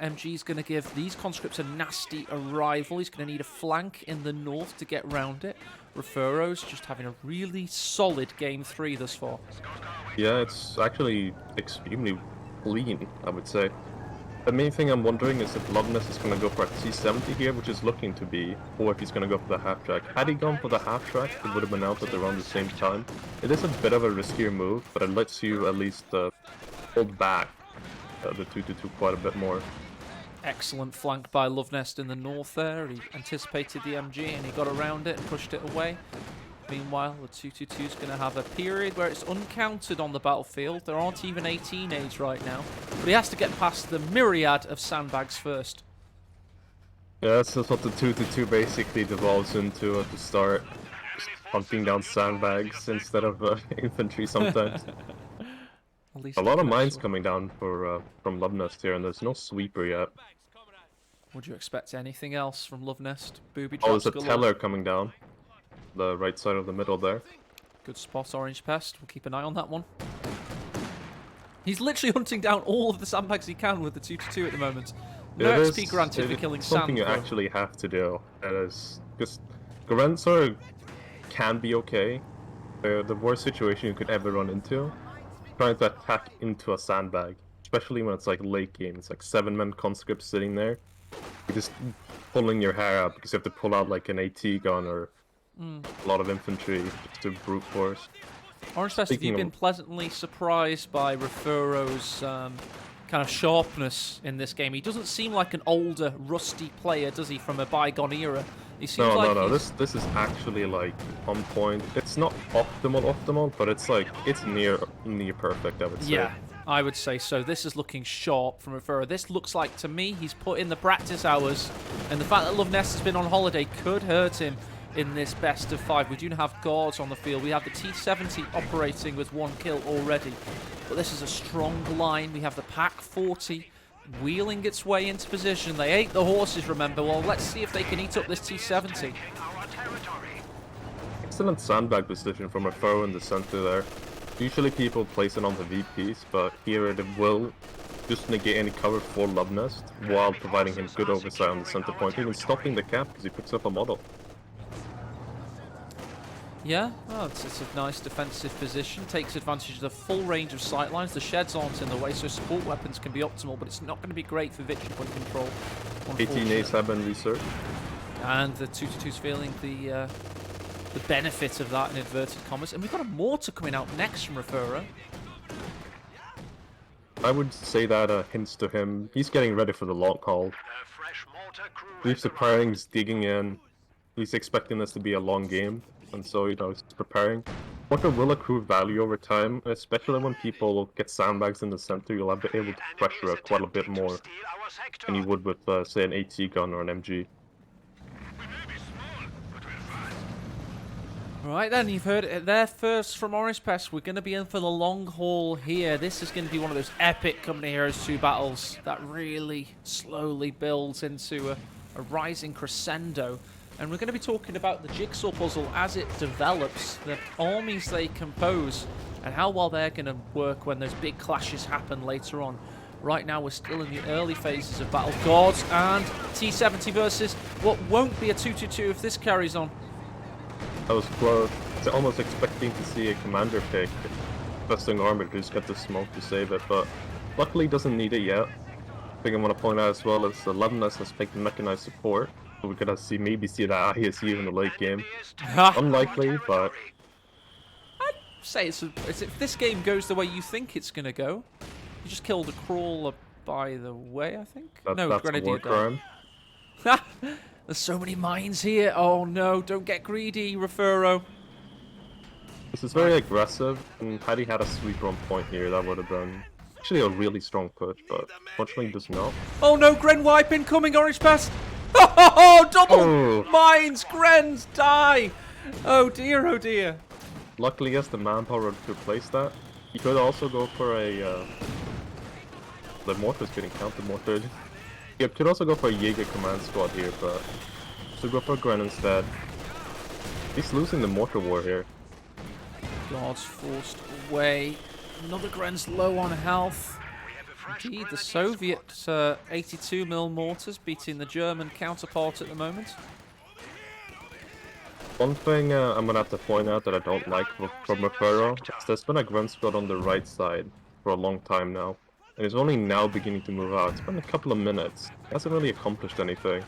MG's going to give these conscripts a nasty arrival. He's going to need a flank in the north to get round it. Refuro's just having a really solid game 3 thus far. Yeah, it's actually extremely clean, I would say. The main thing I'm wondering is if Lovenest is going to go for a T70 here, which is looking to be, or if he's going to go for the half track. Had he gone for the half track, it would have been out at around the same time. It is a bit of a riskier move, but it lets you at least hold back the 2-2 quite a bit more. Excellent flank by Lovenest in the north there. He anticipated the MG and he got around it and pushed it away. Meanwhile, the 2-2-2 is going to have a period where it's uncounted on the battlefield. There aren't even 18 aids right now. But he has to get past the myriad of sandbags first. Yeah, that's just what the 2-2 basically devolves into at the start. Just hunting down sandbags instead of infantry sometimes. A lot of mines coming down for from Lovenest here, and there's no sweeper yet. Would you expect anything else from Lovenest? Booby Oh, drops there's a teller coming down. The right side of the middle there. Good spot, Orange Pest. We'll keep an eye on that one. He's literally hunting down all of the sandbags he can with the 2-2 at the moment. No XP granted for killing sand. Something you actually have to do. It is because Garenser can be okay. The worst situation you could ever run into, trying to attack into a sandbag, especially when it's like late game. It's like 7-man conscripts sitting there. You're just pulling your hair out because you have to pull out like an AT gun or a lot of infantry just to brute force. Orange Pest, have you been pleasantly surprised by Refuro's kind of sharpness in this game? He doesn't seem like an older, rusty player, does he, from a bygone era? He seems no. This is actually like on point. It's not optimal, but it's like it's near perfect, I would say. Yeah, I would say so. This is looking sharp from Refuro. This looks like, to me, he's put in the practice hours, and the fact that Lovenest has been on holiday could hurt him in this best of 5. We do have guards on the field. We have the T70 operating with 1 kill already. But this is a strong line. We have the Pack 40 wheeling its way into position. They ate the horses, remember. Well, let's see if they can eat up this T70. Excellent sandbag position from Refuro in the center there. Usually people place it on the VPs, but here it will just negate any cover for Lovenest while providing him good oversight on the center point, even stopping the cap because he picks up a model. Yeah, oh, it's a nice defensive position. Takes advantage of the full range of sightlines. The sheds aren't in the way, so support weapons can be optimal, but it's not going to be great for victory point control. 18 A's have been researched. And the 2-2's feeling the benefit of that in inverted commas. And we've got a mortar coming out next from Refuro. I would say that hints to him. He's getting ready for the long haul. He's preparing, he's digging in. He's expecting this to be a long game. And so, you know, he's preparing. Mortar will accrue value over time, especially when people get sandbags in the center. You'll be able to pressure it quite a bit more than you would with, say, an AT gun or an MG. Right then, you've heard it there first from Orange Pest. We're going to be in for the long haul here. This is going to be one of those epic Company Heroes 2 battles that really slowly builds into a rising crescendo. And we're going to be talking about the jigsaw puzzle as it develops, the armies they compose, and how well they're going to work when those big clashes happen later on. Right now, we're still in the early phases of Battle Gods, and T70 versus what won't be a 2-2-2 if this carries on. I was close. Almost expecting to see a commander pick Vesting Armor to just get the smoke to save it, but luckily doesn't need it yet. The thing I want to point out as well is the Levinus has picked mechanized support. So we're gonna maybe see that ISU in the late game. Unlikely, but I'd say if this game goes the way you think it's gonna go. You just killed a crawler by the way, I think. That's Grenadier a war crime. There's so many mines here. Oh no, don't get greedy, Refuro. This is very aggressive, and had he had a sweeper on point here, that would have been actually a really strong push, but unfortunately does not. Oh no, Gren wipe incoming, Orange Pest! Oh, double mines! Grens, die! Oh dear, oh dear. Luckily, he has the manpower to replace that. He could also go for a... the mortar's getting counter-mortared. He could also go for a Jaeger command squad here, but... so go for Gren instead. He's losing the mortar war here. God's forced away. Another Gren's low on health. Indeed, the Soviet 82mm mortars beating the German counterpart at the moment. One thing I'm gonna have to point out that I don't like from Refuro is there's been a Gren squad on the right side for a long time now. And he's only now beginning to move out. It's been a couple of minutes. He hasn't really accomplished anything.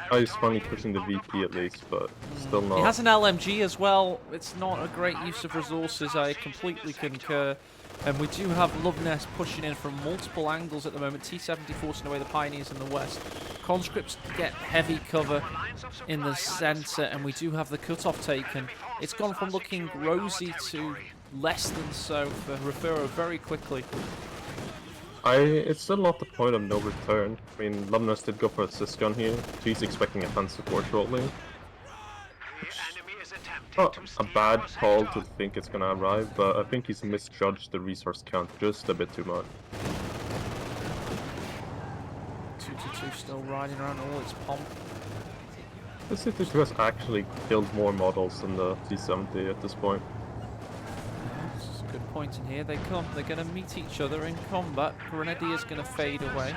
Oh, he's finally pushing the VP at least, but still not. He has an LMG as well. It's not a great use of resources, I completely concur. And we do have Loveness pushing in from multiple angles at the moment. T70 forcing away the Pioneers in the west. Conscripts get heavy cover in the centre, and we do have the cutoff taken. It's gone from looking rosy to less than so for Refuro very quickly. It's still not the point of no return. I mean, Lumnus did go for a Syscon here. She's expecting a fun support shortly. Not a bad call to think it's gonna arrive, but I think he's misjudged the resource count just a bit too much. 2-2-2 still riding around all its pomp. This City has actually killed more models than the T70 at this point. Good point in here. They come. They're going to meet each other in combat. Grenadier's going to fade away.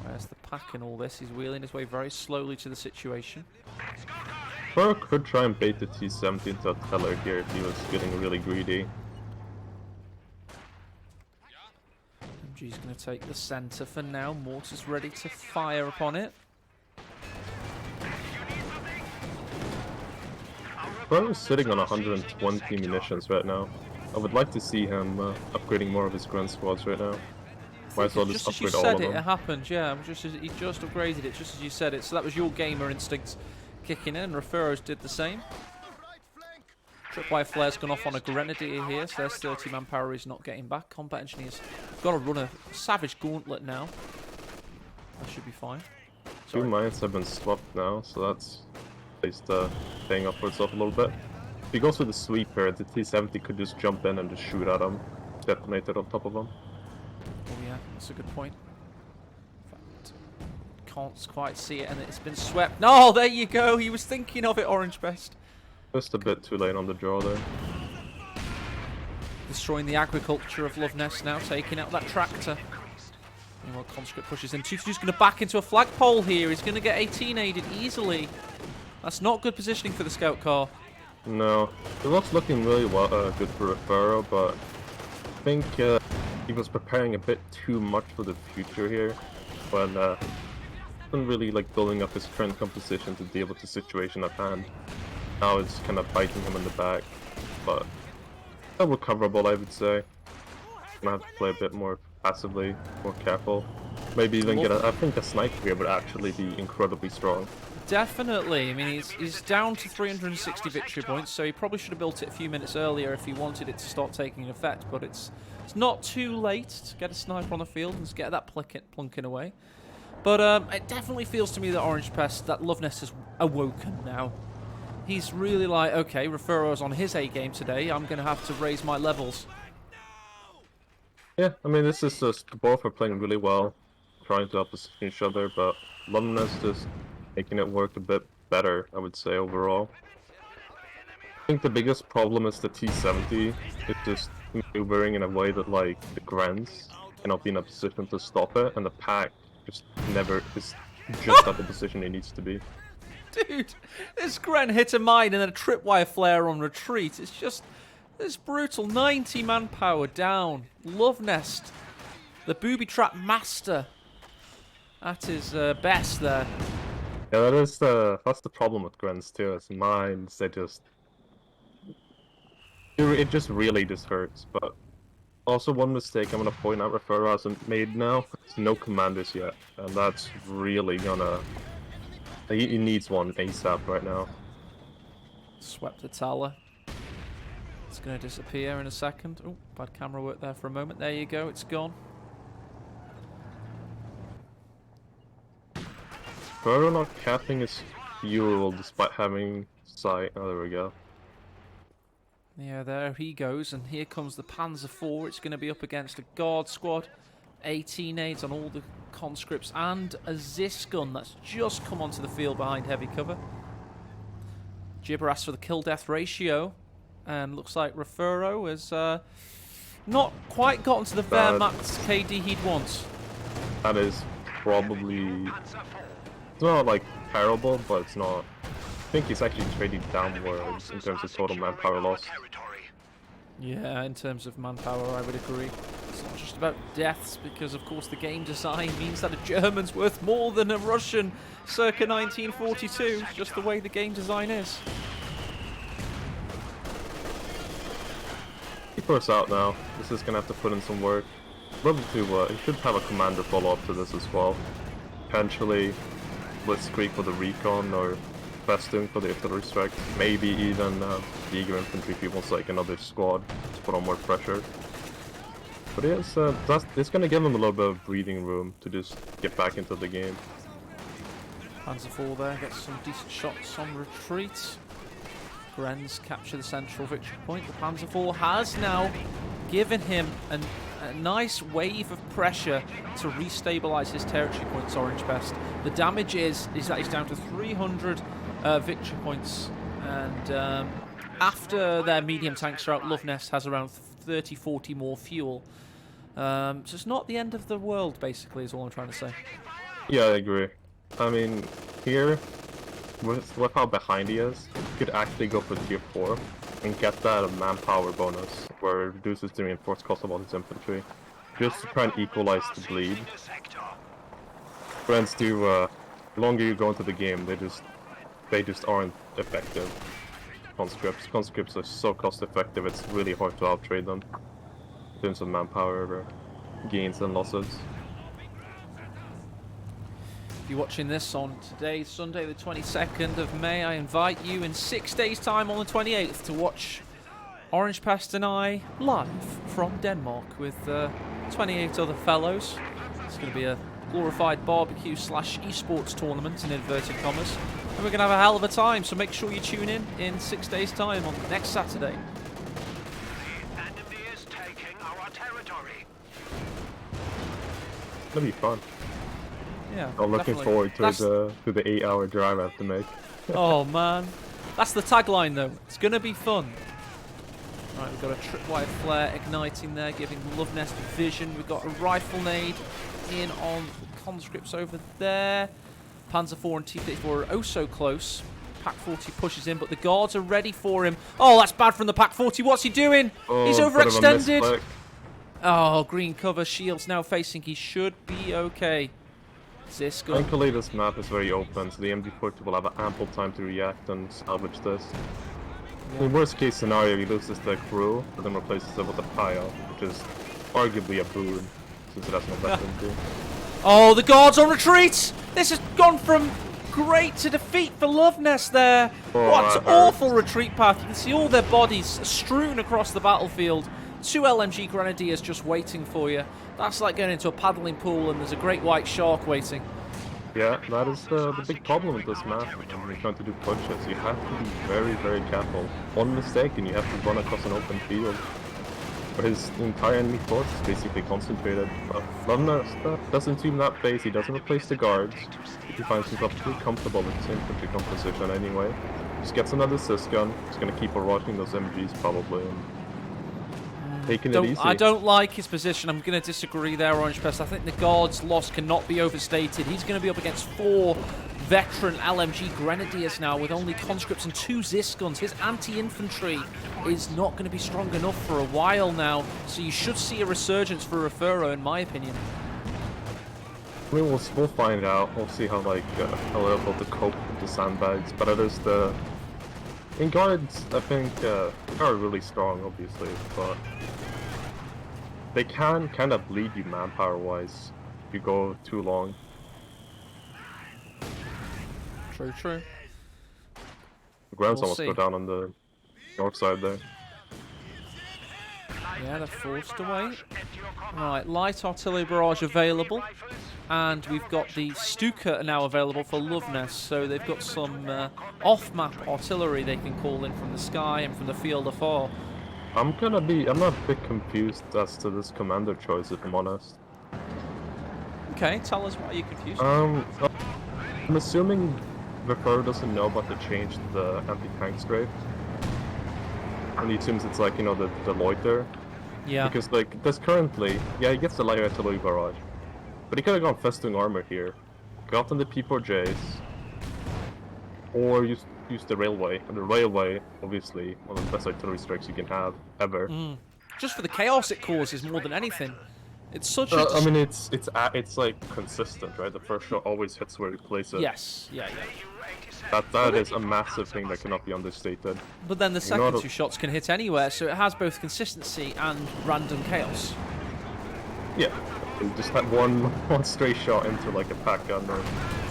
Where's the pack in all this? He's wheeling his way very slowly to the situation. Furo could try and bait the T70 into a teller here if he was getting really greedy. MG's going to take the centre for now. Mortar's ready to fire upon it. Furo's sitting on 120 munitions right now. I would like to see him upgrading more of his Gren squads right now. Might as well just upgrade all of them. It happened, yeah. He just upgraded it just as you said it. So that was your gamer instincts kicking in. Refuro's did the same. Tripwire Flare's gone off on a Grenadier here, so there's 30 manpower he's not getting back. Combat Engineers got to run a savage gauntlet now. That should be fine. Sorry. 2 mines have been swapped now, so that's at least paying up for itself a little bit. If he goes with the sweeper, the T70 could just jump in and just shoot at him. Detonate it on top of him. Oh yeah, that's a good point. In fact, can't quite see it, and it's been swept. No, there you go. He was thinking of it, Orange Best. Just a bit too late on the draw there. Destroying the agriculture of Loveness now, taking out that tractor. Meanwhile, Conscript pushes in. 2-2's going to back into a flagpole here. He's going to get 18 aided easily. That's not good positioning for the scout car. No, it looks looking really well, good for Refuro, but I think he was preparing a bit too much for the future here, when wasn't really like building up his current composition to deal with the situation at hand. Now it's kind of biting him in the back, but still recoverable, I would say. Gonna have to play a bit more passively, more careful. Maybe even get I think a sniper here would actually be incredibly strong. Definitely. I mean, he's down to 360 victory points, so he probably should have built it a few minutes earlier if he wanted it to start taking effect. But it's not too late to get a sniper on the field and just get that plunking away. But it definitely feels to me that Orange Pest, that Loveness has awoken now. He's really like, okay, Refuro's on his A game today. I'm going to have to raise my levels. Yeah, I mean, this is just both are playing really well. trying to opposition each other, but London is just making it work a bit better, I would say, overall. I think the biggest problem is the T70 is just maneuvering in a way that, like, the Grens cannot be in a position to stop it, and the pack just never is just at the position it needs to be. Dude, this Gren hit a mine and then a tripwire flare on retreat. It's just, it's brutal. 90 manpower down. Love Nest, the booby trap master, at his best there. Yeah, that's the problem with Grens too. It's mines, they just... It just really just hurts, but... Also, one mistake I'm gonna point out Referro hasn't made now, is no commanders yet, and that's really gonna... He needs one ASAP right now. Swept the tower. It's going to disappear in a second. Oh, bad camera work there for a moment. There you go, it's gone. Referro not capping his fuel despite having sight. Oh, there we go. Yeah, there he goes, and here comes the Panzer IV. It's going to be up against a guard squad. 18 aids on all the conscripts, and a Zis gun that's just come onto the field behind heavy cover. Gibber asks for the kill-death ratio, and looks like Referro has not quite gotten to the Wehrmacht's KD he'd want. That is probably... It's not, like, terrible, but it's not... I think he's actually trading downwards in terms of total manpower loss. Yeah, in terms of manpower, I would agree. It's not just about deaths, because of course the game design means that a German's worth more than a Russian circa 1942. It's just the way the game design is. Keep us out now. This is gonna have to put in some work. Probably he should have a commander follow up to this as well. Potentially Blitzkrieg for the recon, or Festoon for the artillery strike. Maybe even Eager infantry if he wants like another squad to put on more pressure. But yes, it's gonna give him a little bit of breathing room to just get back into the game. Panzer IV there gets some decent shots on retreat. Grens capture the central victory point. The Panzer IV has now given him a nice wave of pressure to restabilize his territory points, Orange Pest. The damage is that he's down to 300 victory points, and after their medium tanks are out, Love Nest has around 30-40 more fuel. So it's not the end of the world, basically, is all I'm trying to say. Yeah, I agree. I mean, here, with how behind he is, you could actually go for tier 4 and get that manpower bonus, where it reduces the reinforced cost of all his infantry, just to try and equalize the bleed. Friends do, the longer you go into the game, they just aren't effective. Conscripts are so cost effective, it's really hard to outtrade them in terms of manpower gains and losses. If you're watching this on today, Sunday the 22nd of May, I invite you in 6 days' time on the 28th to watch Orange Pest and I live from Denmark with 28 other fellows. It's going to be a glorified barbecue / esports tournament in inverted commas. And we're going to have a hell of a time, so make sure you tune in 6 days' time on next Saturday. The enemy is taking our territory. It'll be fun. Yeah, I'm looking definitely. forward to the 8-hour drive I have to make. Oh man, that's the tagline though. It's gonna be fun. Right, we've got a tripwire flare igniting there, giving Love Nest vision. We've got a rifle nade in on the conscripts over there. Panzer IV and T-34 are oh so close. Pack 40 pushes in, but the guards are ready for him. Oh, that's bad from the Pack 40. What's he doing? Oh, He's bit of a overextended. misclick. Oh, green cover. Shields now facing. He should be okay. Ziska. Thankfully, this map is very open, so the MD40 will have ample time to react and salvage this. Yeah. In the worst case scenario, he loses the crew, but then replaces it with a pile, which is arguably a boon, since it has no veterancy. Oh, the guards on retreat! This has gone from great to defeat for Love Nest there. Oh, What that awful hurts. retreat path. You can see all their bodies strewn across the battlefield. 2 LMG Grenadiers just waiting for you. That's like going into a paddling pool and there's a great white shark waiting. Yeah, that is the big problem with this map when you're trying to do punches. You have to be very, very careful. One mistake and you have to run across an open field. his entire enemy force is basically concentrated. But Lovner doesn't seem that phased. He doesn't replace the guards. He finds himself pretty comfortable with his infantry composition anyway. Just gets another assist gun. He's gonna keep rocking those MGs probably and taking it easy. I don't like his position. I'm going to disagree there, Orange Pest. I think the guard's loss cannot be overstated. He's going to be up against 4 veteran LMG Grenadiers now with only conscripts and 2 Zis guns. His anti-infantry is not going to be strong enough for a while now, so you should see a resurgence for Refuro, in my opinion. I mean, we'll find out. We'll see how how they're able to cope with the sandbags. But it is in guards, I think they are really strong, obviously, but they can kind of bleed you manpower-wise if you go too long. True, true. The grounds We'll almost see. go down on the north side there. Yeah, they're forced away. Right, light artillery barrage available. And we've got the Stuka now available for Loveness. So they've got some off-map artillery they can call in from the sky and from the field afar. I'm not a bit confused as to this commander choice, if I'm honest. Okay, tell us why you're confused. I'm assuming Vipero doesn't know about the change to the anti-tank strafe. And he assumes it's like, you know, the loiter. Yeah. Because, like, there's currently... Yeah, he gets the light artillery barrage. But he could have gone festoon armor here. Got on the P4Js. Or used the railway. And the railway, obviously, one of the best artillery strikes you can have, ever. Just for the chaos it causes more than anything. It's such a... I mean, it's like, consistent, right? The first shot always hits where you place it. Yes, yeah. That is a massive thing that cannot be understated. But then the second Not a- 2 shots can hit anywhere, so it has both consistency and random chaos. Yeah, you just had one stray shot into like a pack gun or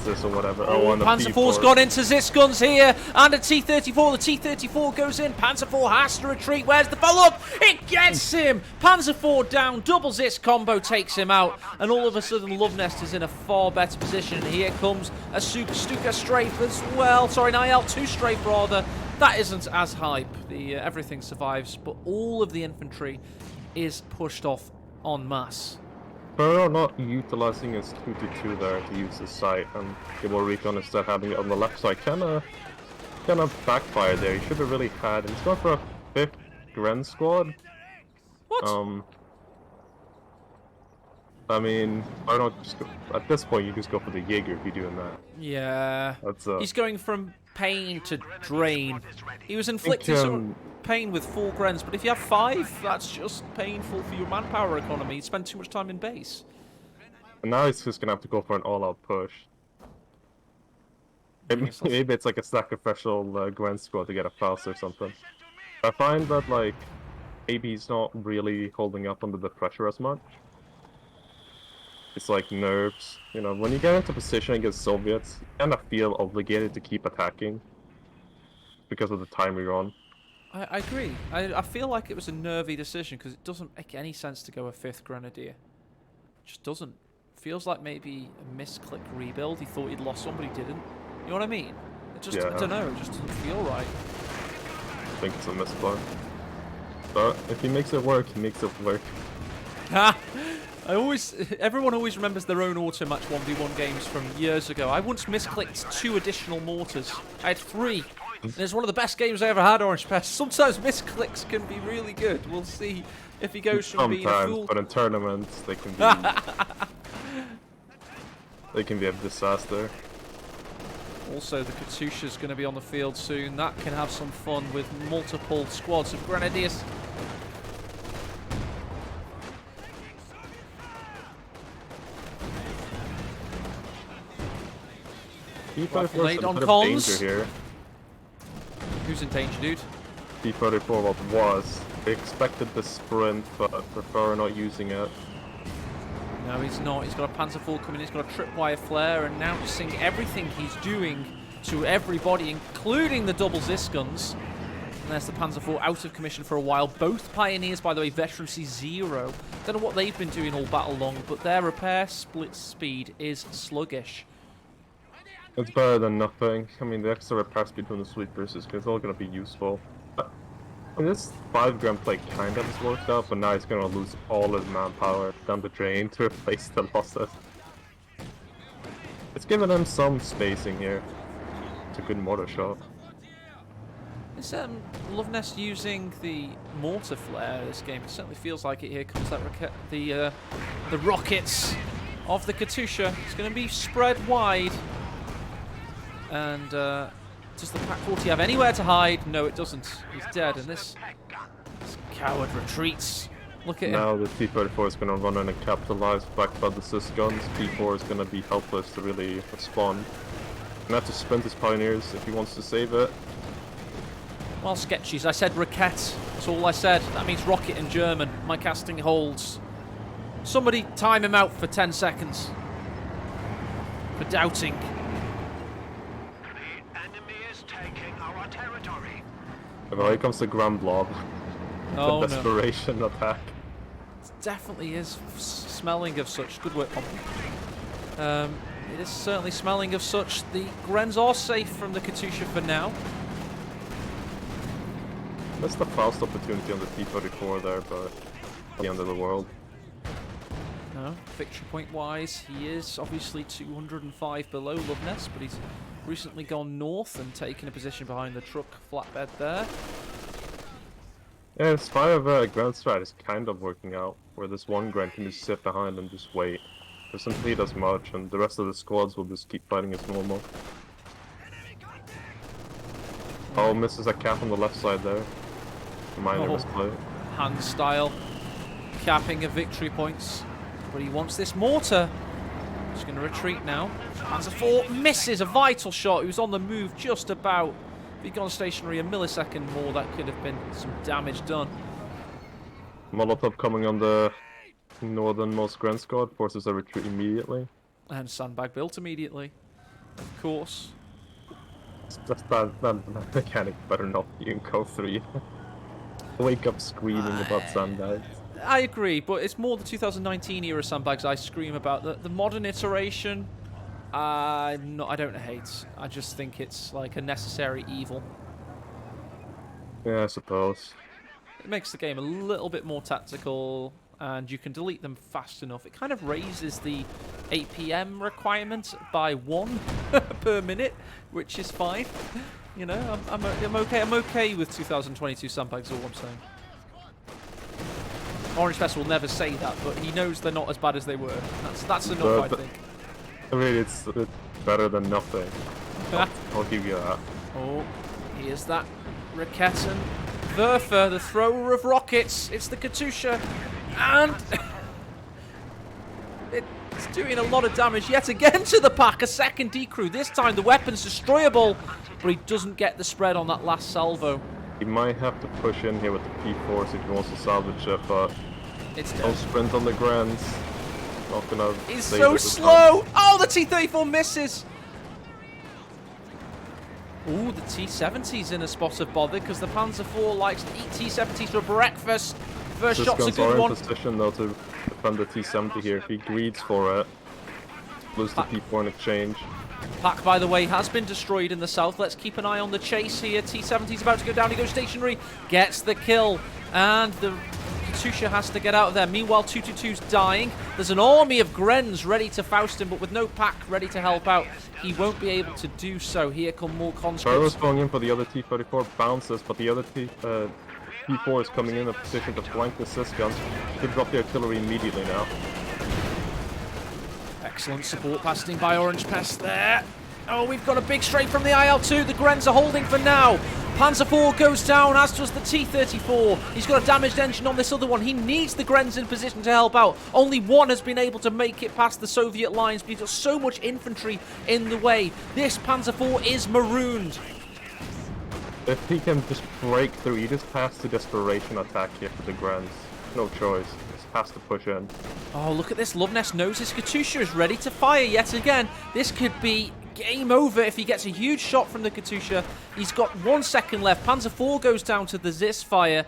this or whatever. Oh, on a Panzer IV's P4. gone into Zis guns here, and a T-34. The T-34 goes in. Panzer IV has to retreat. Where's the follow-up? It gets him! Panzer IV down. Double Zis combo takes him out, and all of a sudden Love Nest is in a far better position. And here comes a Stuka strafe as well. Sorry, an IL-2 strafe rather. That isn't as hype. The everything survives, but all of the infantry is pushed off en masse. Pero not utilizing his 2-2 there to use his sight and get more recon instead having it on the left side. Kinda backfire there. He should have really had. And he's going for a 5th Gren squad. What? I mean, why not just go, at this point you just go for the Jaeger if you're doing that. Yeah. That's He's going from pain to drain. He was inflicting think, some pain with 4 Grens, but if you have 5, that's just painful for your manpower economy. You spend too much time in base. And now he's just gonna have to go for an all-out push. Maybe it's like a sacrificial Gwen squad to get a pass or something. I find that like maybe he's not really holding up under the pressure as much. It's like nerves, you know, when you get into position against Soviets, you kind of feel obligated to keep attacking because of the time you're on. I agree. I feel like it was a nervy decision because it doesn't make any sense to go a 5th Grenadier. It just doesn't. Feels like maybe a misclick rebuild. He thought he'd lost somebody, didn't. You know what I mean? It just, Yeah. I don't know, it just doesn't feel right. I think it's a misplay. But if he makes it work, he makes it work. Ha! Everyone always remembers their own auto match 1v1 games from years ago. I once misclicked 2 additional mortars. I had 3. And it's one of the best games I ever had, Orange Pest. Sometimes misclicks can be really good. We'll see if he goes from being a Sometimes, fool. but in tournaments, they can be a disaster. Also, the Katusha's going to be on the field soon. That can have some fun with multiple squads of Grenadiers. P44 late is a on bit of comms. danger here. Who's in danger, dude? P44 what was. They expected the sprint, but prefer not using it. No, he's not. He's got a Panzer IV coming in. He's got a tripwire flare, and now just seeing everything he's doing to everybody, including the double Zis guns. And there's the Panzer IV out of commission for a while. Both Pioneers, by the way, veterancy 0. Don't know what they've been doing all battle long, but their repair split speed is sluggish. It's better than nothing. I mean, the extra repair speed from the sweepers is all going to be useful. And this 5 gram play kind of has worked out, but now he's gonna lose all his manpower down the drain to replace the losses. It's giving him some spacing here. It's a good mortar shot. Is Loveness using the mortar flare this game? It certainly feels like it. Here comes that the rockets of the Katusha. It's going to be spread wide. And does the Pack 40 have anywhere to hide? No, it doesn't. He's dead, and this coward retreats. Look at him. Now the T-34 is going to run in and capitalize, backed by the Sys guns. T4 is going to be helpless to really respond. Gonna have to sprint his Pioneers if he wants to save it. Well, sketchies. I said Rakete. That's all I said. That means rocket in German. My casting holds. Somebody time him out for 10 seconds. For doubting. The enemy is taking our territory. Well, here comes the Grand Blob. Oh, The no. desperation attack. It definitely is smelling of such. Good work, Pompey. It is certainly smelling of such. The Grens are safe from the Katusha for now. That's the fast opportunity on the T-34 there, but at the end of the world. No, victory point wise, he is obviously 205 below Loveness, but he's recently gone north and taken a position behind the truck flatbed there. Yeah, this 5 Grand strat is kind of working out, where this one Grand can just sit behind and just wait. Doesn't bleed as much, and the rest of the squads will just keep fighting as normal. Oh, misses a cap on the left side there. Minor misplay. Hand style, capping of victory points, but he wants this mortar. He's going to retreat now. Panzer IV misses a vital shot. He was on the move just about. If he'd gone stationary a millisecond more, that could have been some damage done. Molotov coming on the northernmost Grand squad, forces a retreat immediately. And sandbag built immediately, of course. That mechanic better not be in CoH2. Wake up screaming about sandbags. I agree, but it's more the 2019 era sandbags I scream about. The modern iteration, I don't hate. I just think it's like a necessary evil. Yeah, I suppose. It makes the game a little bit more tactical, and you can delete them fast enough. It kind of raises the APM requirement by 1 per minute, which is fine. You know, I'm okay. I'm okay with 2022 sandbags. All I'm saying. Orange Fest will never say that, but he knows they're not as bad as they were. That's enough, I think. I mean, it's better than nothing. I'll give you that. Oh, here's that Rakete and Werfer, the thrower of rockets. It's the Katusha, and it's doing a lot of damage yet again to the pack. A second decrew. This time the weapon's destroyable, but he doesn't get the spread on that last salvo. He might have to push in here with the P4s if he wants to salvage it, but It's no dead. sprint on the Grands. Not gonna. He's save so it this slow. Oh, the T-34 misses. Ooh, the T-70's in a spot of bother because the Panzer IV likes to eat T-70s for breakfast. First shot's a Guns good are one. in position though to defend the T-70 here. If he greeds for it, lose the P4 in exchange. Pack, by the way, has been destroyed in the south. Let's keep an eye on the chase here. T-70's about to go down. He goes stationary, gets the kill, and the Katusha has to get out of there. Meanwhile, 222's dying. There's an army of Grens ready to foust him, but with no Pack ready to help out, he won't be able to do so. Here come more Burrow's conscripts. going in for the other T-34, bounces, but the other P4 is coming in a position to flank the Sys guns. Could drop the artillery immediately now. Excellent support passing by Orange Pest there. Oh, we've got a big straight from the IL-2. The Grens are holding for now. Panzer IV goes down, as does the T-34. He's got a damaged engine on this other one. He needs the Grens in position to help out. Only one has been able to make it past the Soviet lines, but he's got so much infantry in the way. This Panzer IV is marooned. If he can just break through, he just has to desperation attack here for the Grands. No choice. Just has to push in. Oh, look at this. Loveness knows his Katusha is ready to fire yet again. This could be game over if he gets a huge shot from the Katusha. He's got 1 second left. Panzer IV goes down to the Zis fire.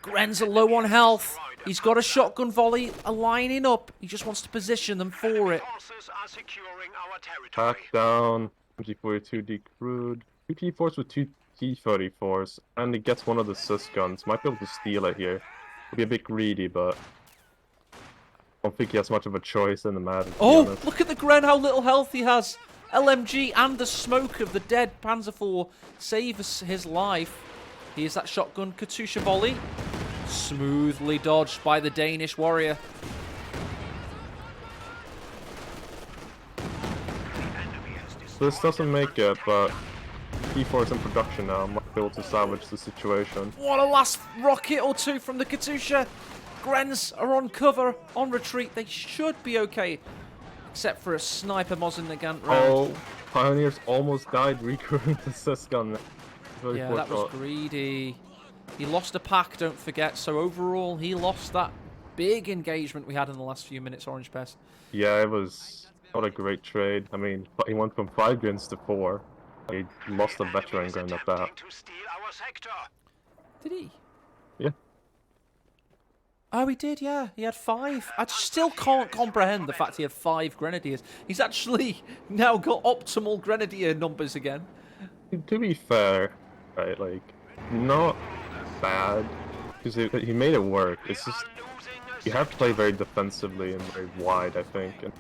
Grens are low on health. He's got a shotgun volley lining up. He just wants to position them for it. Forces are securing our territory. Back down. MG42 decrewed. 2 T4s with 2 T-34s, and he gets one of the sys guns. Might be able to steal it here. He'll be a bit greedy, but I don't think he has much of a choice in the matter. Oh, look at the Gren, how little health he has. LMG and the smoke of the dead Panzer IV saves his life. Here's that shotgun Katusha volley. Smoothly dodged by the Danish warrior. This doesn't make it, but T4 is in production now. Might be able to salvage the situation. What a last rocket or two from the Katusha. Grens are on cover, on retreat. They should be okay. Except for a sniper Mosin Nagant round. Oh, Pioneers almost died recruiting the sys gun. Very Yeah, poor that was shot. greedy. He lost a pack, don't forget. So overall, he lost that big engagement we had in the last few minutes, Orange Pest. Yeah, it was not a great trade. I mean, he went from 5 grins to 4. He lost a veteran gun at that. To steal our sector. Did he? Yeah. Oh, he did, yeah. He had 5. I still can't comprehend the fact he had 5 Grenadiers. He's actually now got optimal Grenadier numbers again. To be fair, right, like, not bad, because he made it work. It's just, you have to play very defensively and very wide, I think, and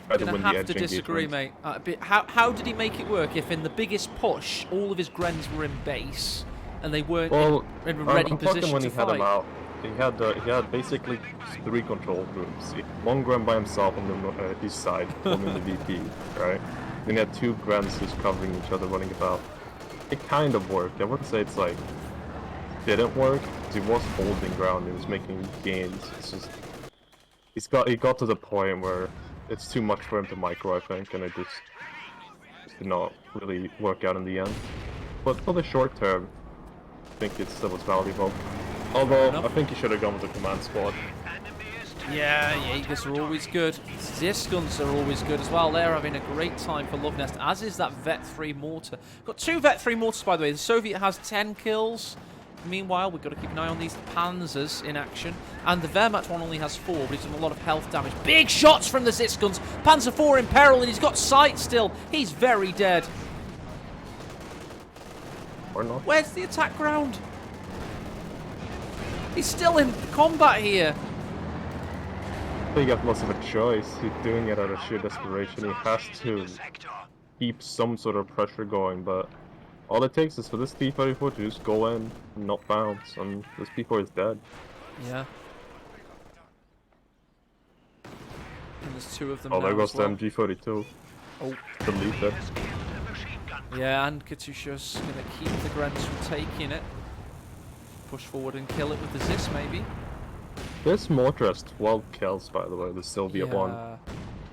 try to I'm win gonna the have edge to disagree, engagement. mate. How did he make it work if in the biggest push, all of his Grens were in base, and they weren't Well, in a ready I'm position talking when to he had fight? him out. He had basically 3 control groups. One Gren by himself on the east side, forming the VP, right? Then he had 2 Grens just covering each other, running about. It kind of worked. I wouldn't say it's like didn't work, because he was holding ground. He was making gains. It's just he got to the point where it's too much for him to micro, I think, and it just did not really work out in the end. But for the short term, I think it still was valuable. Although, I think he should have gone with the command squad. Yeah, Jaegers are always good. Zisguns are always good as well. They're having a great time for Love Nest, as is that Vet 3 mortar. Got 2 Vet 3 mortars, by the way. The Soviet has 10 kills. Meanwhile, we've got to keep an eye on these Panzers in action. And the Wehrmacht one only has 4, but he's done a lot of health damage. Big shots from the Zisguns. Panzer IV in peril, and he's got sight still. He's very dead. Or not. Where's the attack ground? He's still in combat here. I think he got much of a choice. He's doing it out of sheer desperation. He has to keep some sort of pressure going, but all it takes is for this T-34 to just go in and not bounce, and this P4 is dead. Yeah. And there's 2 of them Oh, now there goes as well. the MG42. Oh. Delete it. Yeah, and Katusha's going to keep the Grens from taking it. Push forward and kill it with the Zis, maybe. This mortar has 12 kills, by the way, the Soviet one. Yeah.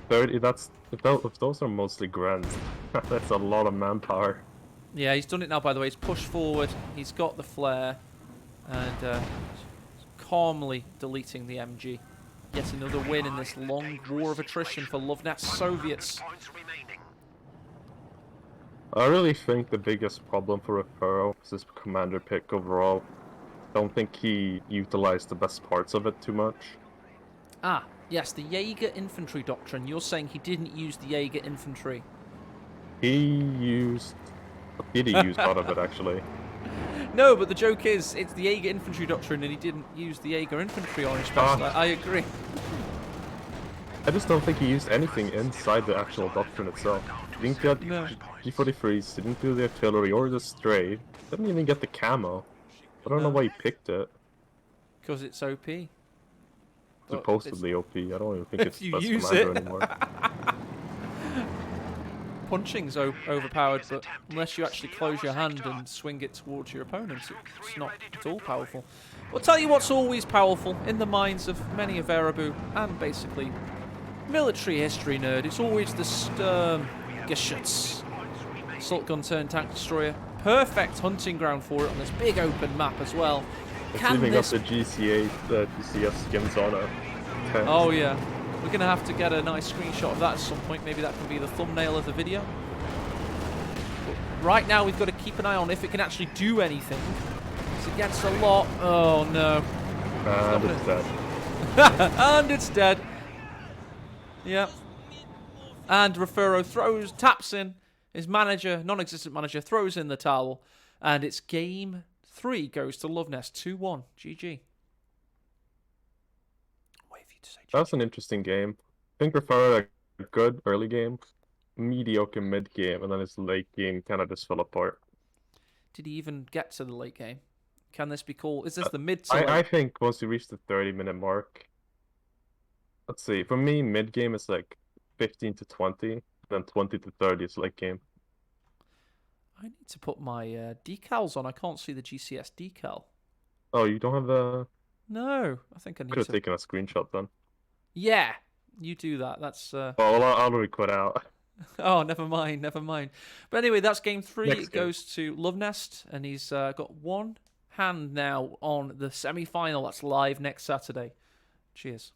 30, if those are mostly Grens, that's a lot of manpower. Yeah, he's done it now, by the way. He's pushed forward. He's got the flare. And calmly deleting the MG. Yet another win in this long war of attrition for Lovenet's Soviets. I really think the biggest problem for Refero is his commander pick overall. I don't think he utilized the best parts of it too much. Ah, yes, the Jaeger infantry doctrine. You're saying he didn't use the Jaeger infantry. He used... What did he use out of it, actually? No, but the joke is, it's the Jaeger infantry doctrine and he didn't use the Jaeger infantry, Orange Pest. I agree. I just don't think he used anything inside the actual doctrine itself. He didn't get No. G43s, he didn't do the artillery or the stray. Didn't even get the camo. I don't know why he picked it. Because it's OP. But Supposedly OP. I don't even think If it's the you best use commander it. anymore. Punching's overpowered, but unless you actually close your hand and swing it towards your opponent, it's not at all powerful. I'll tell you what's always powerful in the minds of many a Veraboo and basically military history nerd. It's always the Sturmgeschütz. Assault gun turned tank destroyer. Perfect hunting ground for it on this big open map as well. It's Can even got this... the GCS skins on it. Oh yeah. We're going to have to get a nice screenshot of that at some point. Maybe that can be the thumbnail of the video. But right now we've got to keep an eye on if it can actually do anything. It's against a lot. Oh no. And it's dead. And it's dead. Yep. And Refero taps in. His manager, non-existent manager, throws in the towel. And it's game 3 goes to Lovenest 2-1. GG. Wait for you to say GG. That's an interesting game. I think Rafaro had a good early game, mediocre mid game, and then his late game kind of just fell apart. Did he even get to the late game? Can this be called? Is this the mid to late? I think once you reach the 30-minute mark, let's see. For me, mid game is like 15 to 20, then 20 to 30 is late game. I need to put my decals on. I can't see the GCS decal. Oh, you don't have the... No, I think I need Could have to. taken a screenshot then. Yeah, you do that. That's. Well, I'll already quit out. Oh, never mind. But anyway, that's game 3. Next It game. goes to Lovenest, and he's got one hand now on the semi-final. That's live next Saturday. Cheers.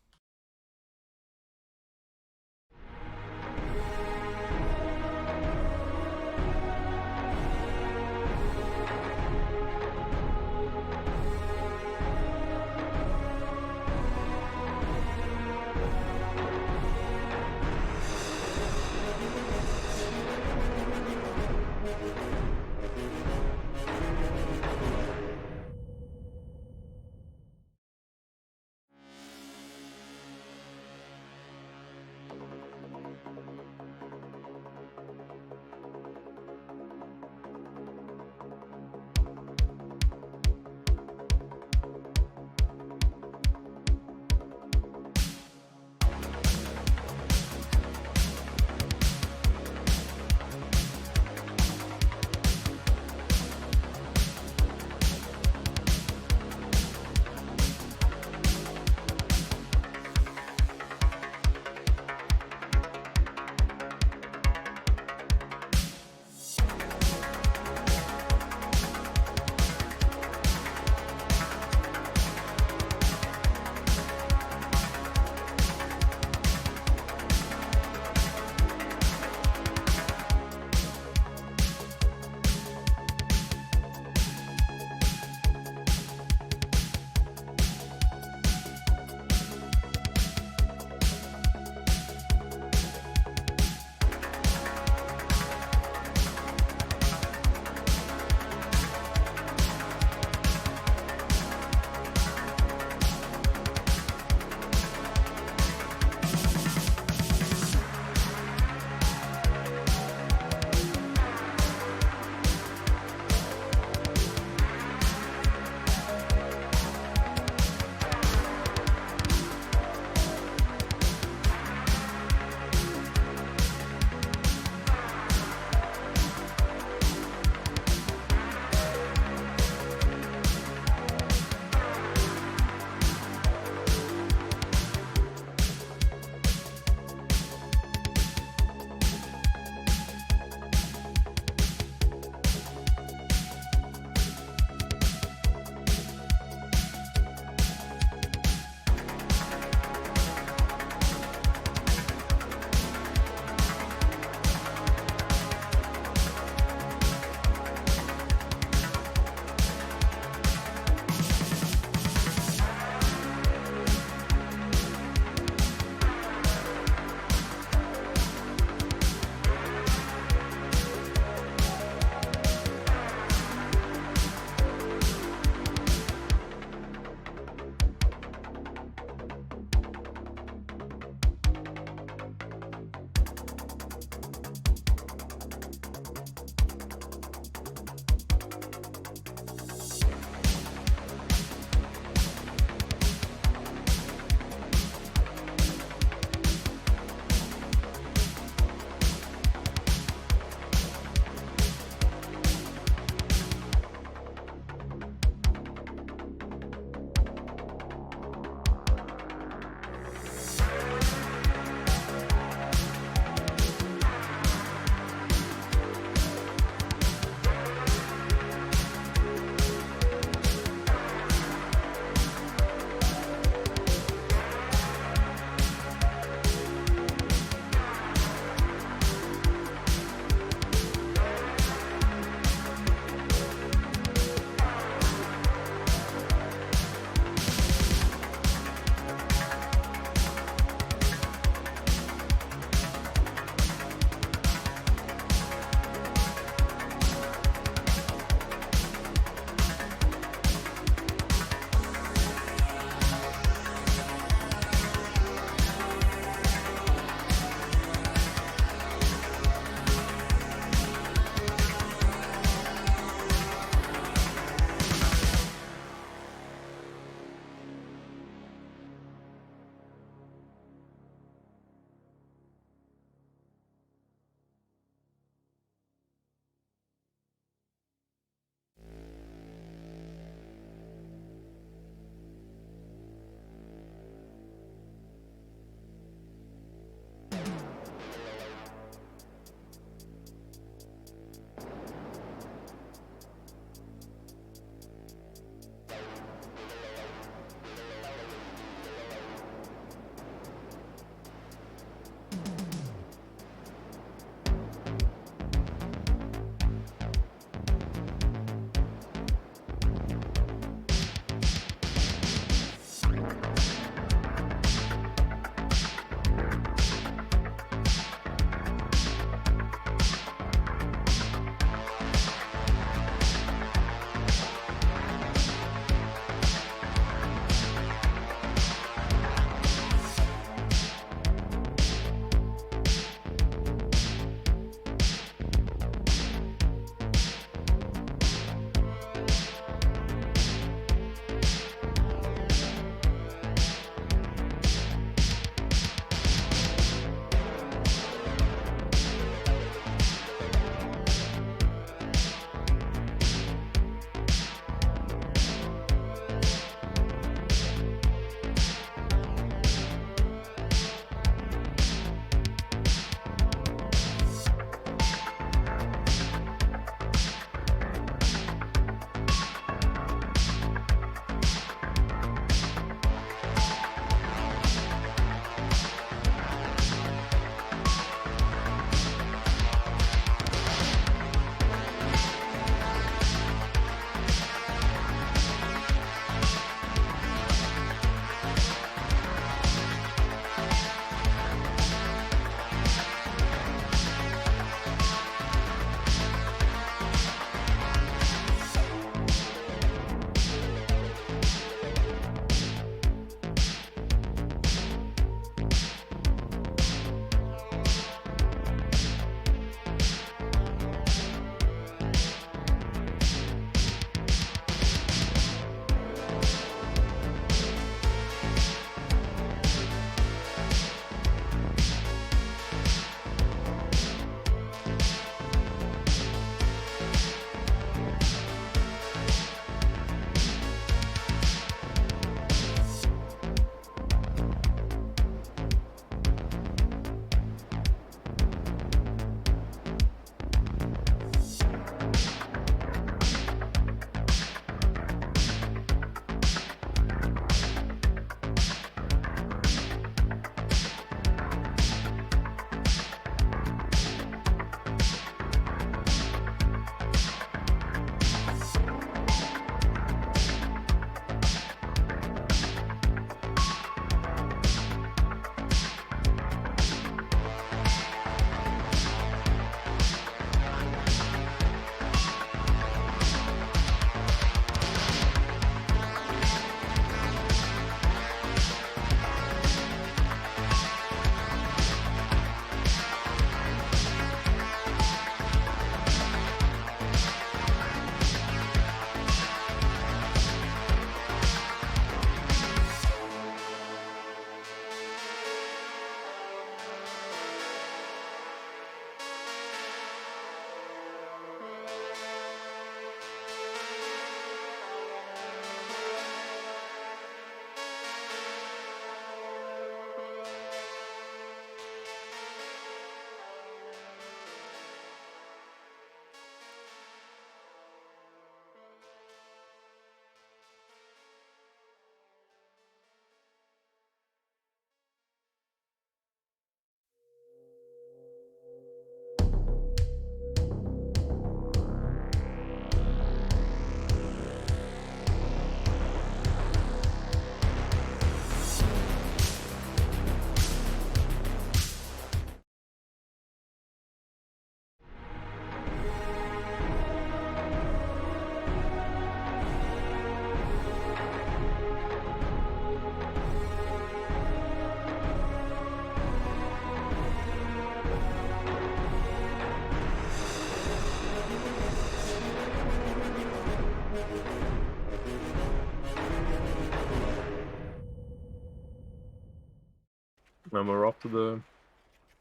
and we're off to the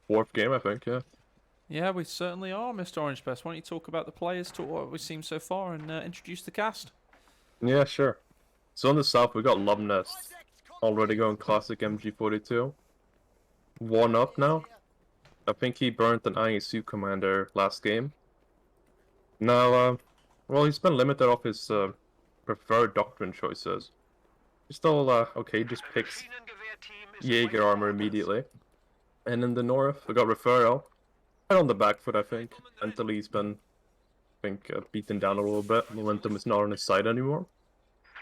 4th game, I think, yeah. Yeah, we certainly are, Mr. Orange Best. Why don't you talk about the players, talk what we've seen so far, and introduce the cast? Yeah, sure. So on the south, we got Love Nest already going classic MG42. 1 up now. I think he burnt an ISU commander last game. Now, well, he's been limited off his preferred doctrine choices. He's still, okay, just picks Jaeger armor immediately. And in the north, we got Referral. Right on the back foot, I think. Mentally, he's been, beaten down a little bit. Momentum is not on his side anymore.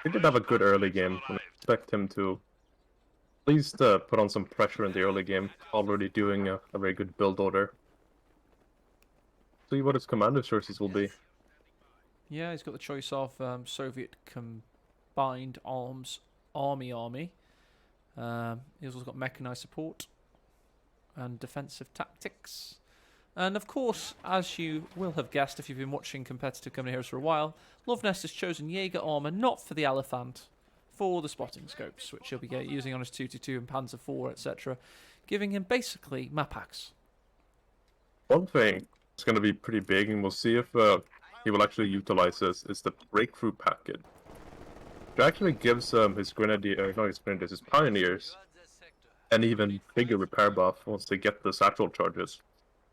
He did have a good early game. I expect him to at least put on some pressure in the early game. Already doing a very good build order. See what his commander choices will be. Yeah, he's got the choice of Soviet Combined Arms Army. He's also got mechanized support and defensive tactics. And of course, as you will have guessed if you've been watching competitive Company Heroes for a while, Love Nest has chosen Jaeger armor not for the Elephant, for the spotting scopes, which he'll be using on his 222 and Panzer IV, etc., giving him basically map hacks. One thing that's going to be pretty big, and we'll see if he will actually utilize this, is the breakthrough packet. It actually gives his his pioneers an even bigger repair buff once they get the satchel charges,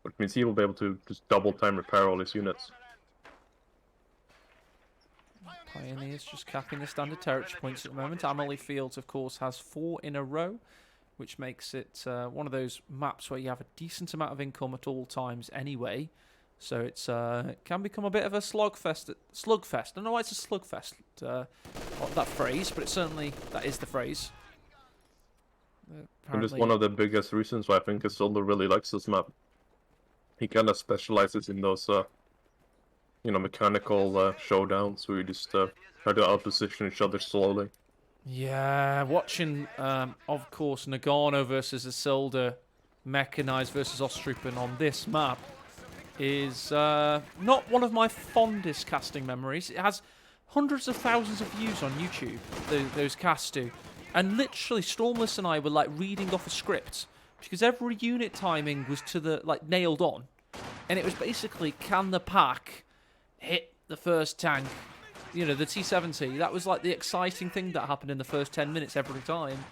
which means he will be able to just double time repair all his units. Pioneers just capping the standard territory points at the moment. Amelie Fields, of course, has 4 in a row, which makes it one of those maps where you have a decent amount of income at all times anyway. So it's can become a bit of a slugfest. I don't know why it's a slugfest, that phrase, but that is the phrase. And it's one of the biggest reasons why I think Isolde really likes this map. He kind of specializes in those, mechanical showdowns where you just try to outposition each other slowly. Yeah, watching, of course, Nagano versus Isolde, mechanized versus Ostrupen on this map is not one of my fondest casting memories. It has hundreds of thousands of views on YouTube, those casts do. And literally, Stormless and I were like reading off a script because every unit timing was to the nailed on, and it was basically, can the pack hit the first tank? You know, the T-70. That was like the exciting thing that happened in the first 10 minutes every time,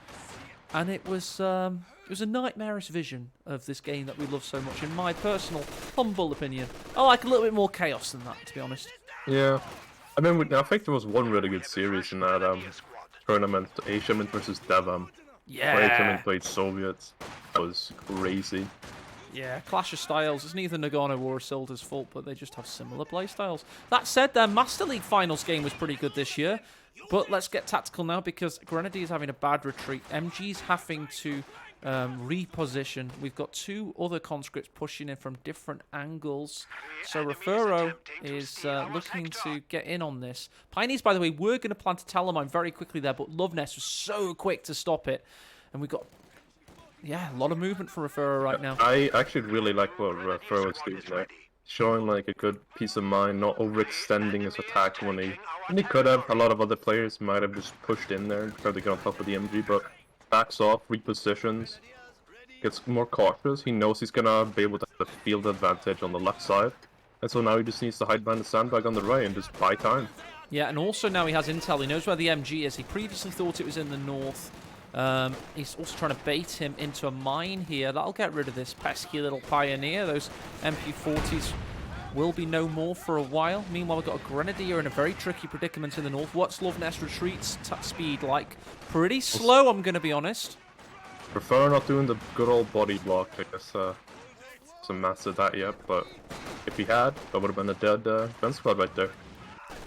and it was a nightmarish vision of this game that we love so much. In my personal humble opinion, I like a little bit more chaos than that, to be honest. Yeah, I mean, I think there was one really good series in that tournament, Asiaman versus Devam. Yeah. Where Asiaman played Soviets. That was crazy. Yeah, clash of styles. It's neither Nagano or Isolde's fault, but they just have similar play styles. That said, their Master League Finals game was pretty good this year. But let's get tactical now because Grenadier is having a bad retreat. MG's having to reposition. We've got 2 other conscripts pushing in from different angles. So Refero is looking to get in on this. Pioneers, by the way, were going to plant a Talamine very quickly there, but Love Nest was so quick to stop it. And we've got, a lot of movement for Refero right now. I actually really like what Refero is doing there. Showing like a good peace of mind, not overextending his attack when he could have. A lot of other players might have just pushed in there and tried to get on top of the MG, but backs off, repositions, gets more cautious. He knows he's gonna be able to have a field advantage on the left side, and so now he just needs to hide behind the sandbag on the right and just buy time. Yeah, and also now he has intel. He knows where the MG is. He previously thought it was in the north. He's also trying to bait him into a mine here. That'll get rid of this pesky little Pioneer. Those MP40s will be no more for a while. Meanwhile, we've got a Grenadier in a very tricky predicament in the north. What's Love Nest retreat's speed like? Pretty slow, I'm going to be honest. Prefer not doing the good old body block. I guess some maths of that yet, but if he had, that would have been a dead defense squad right there.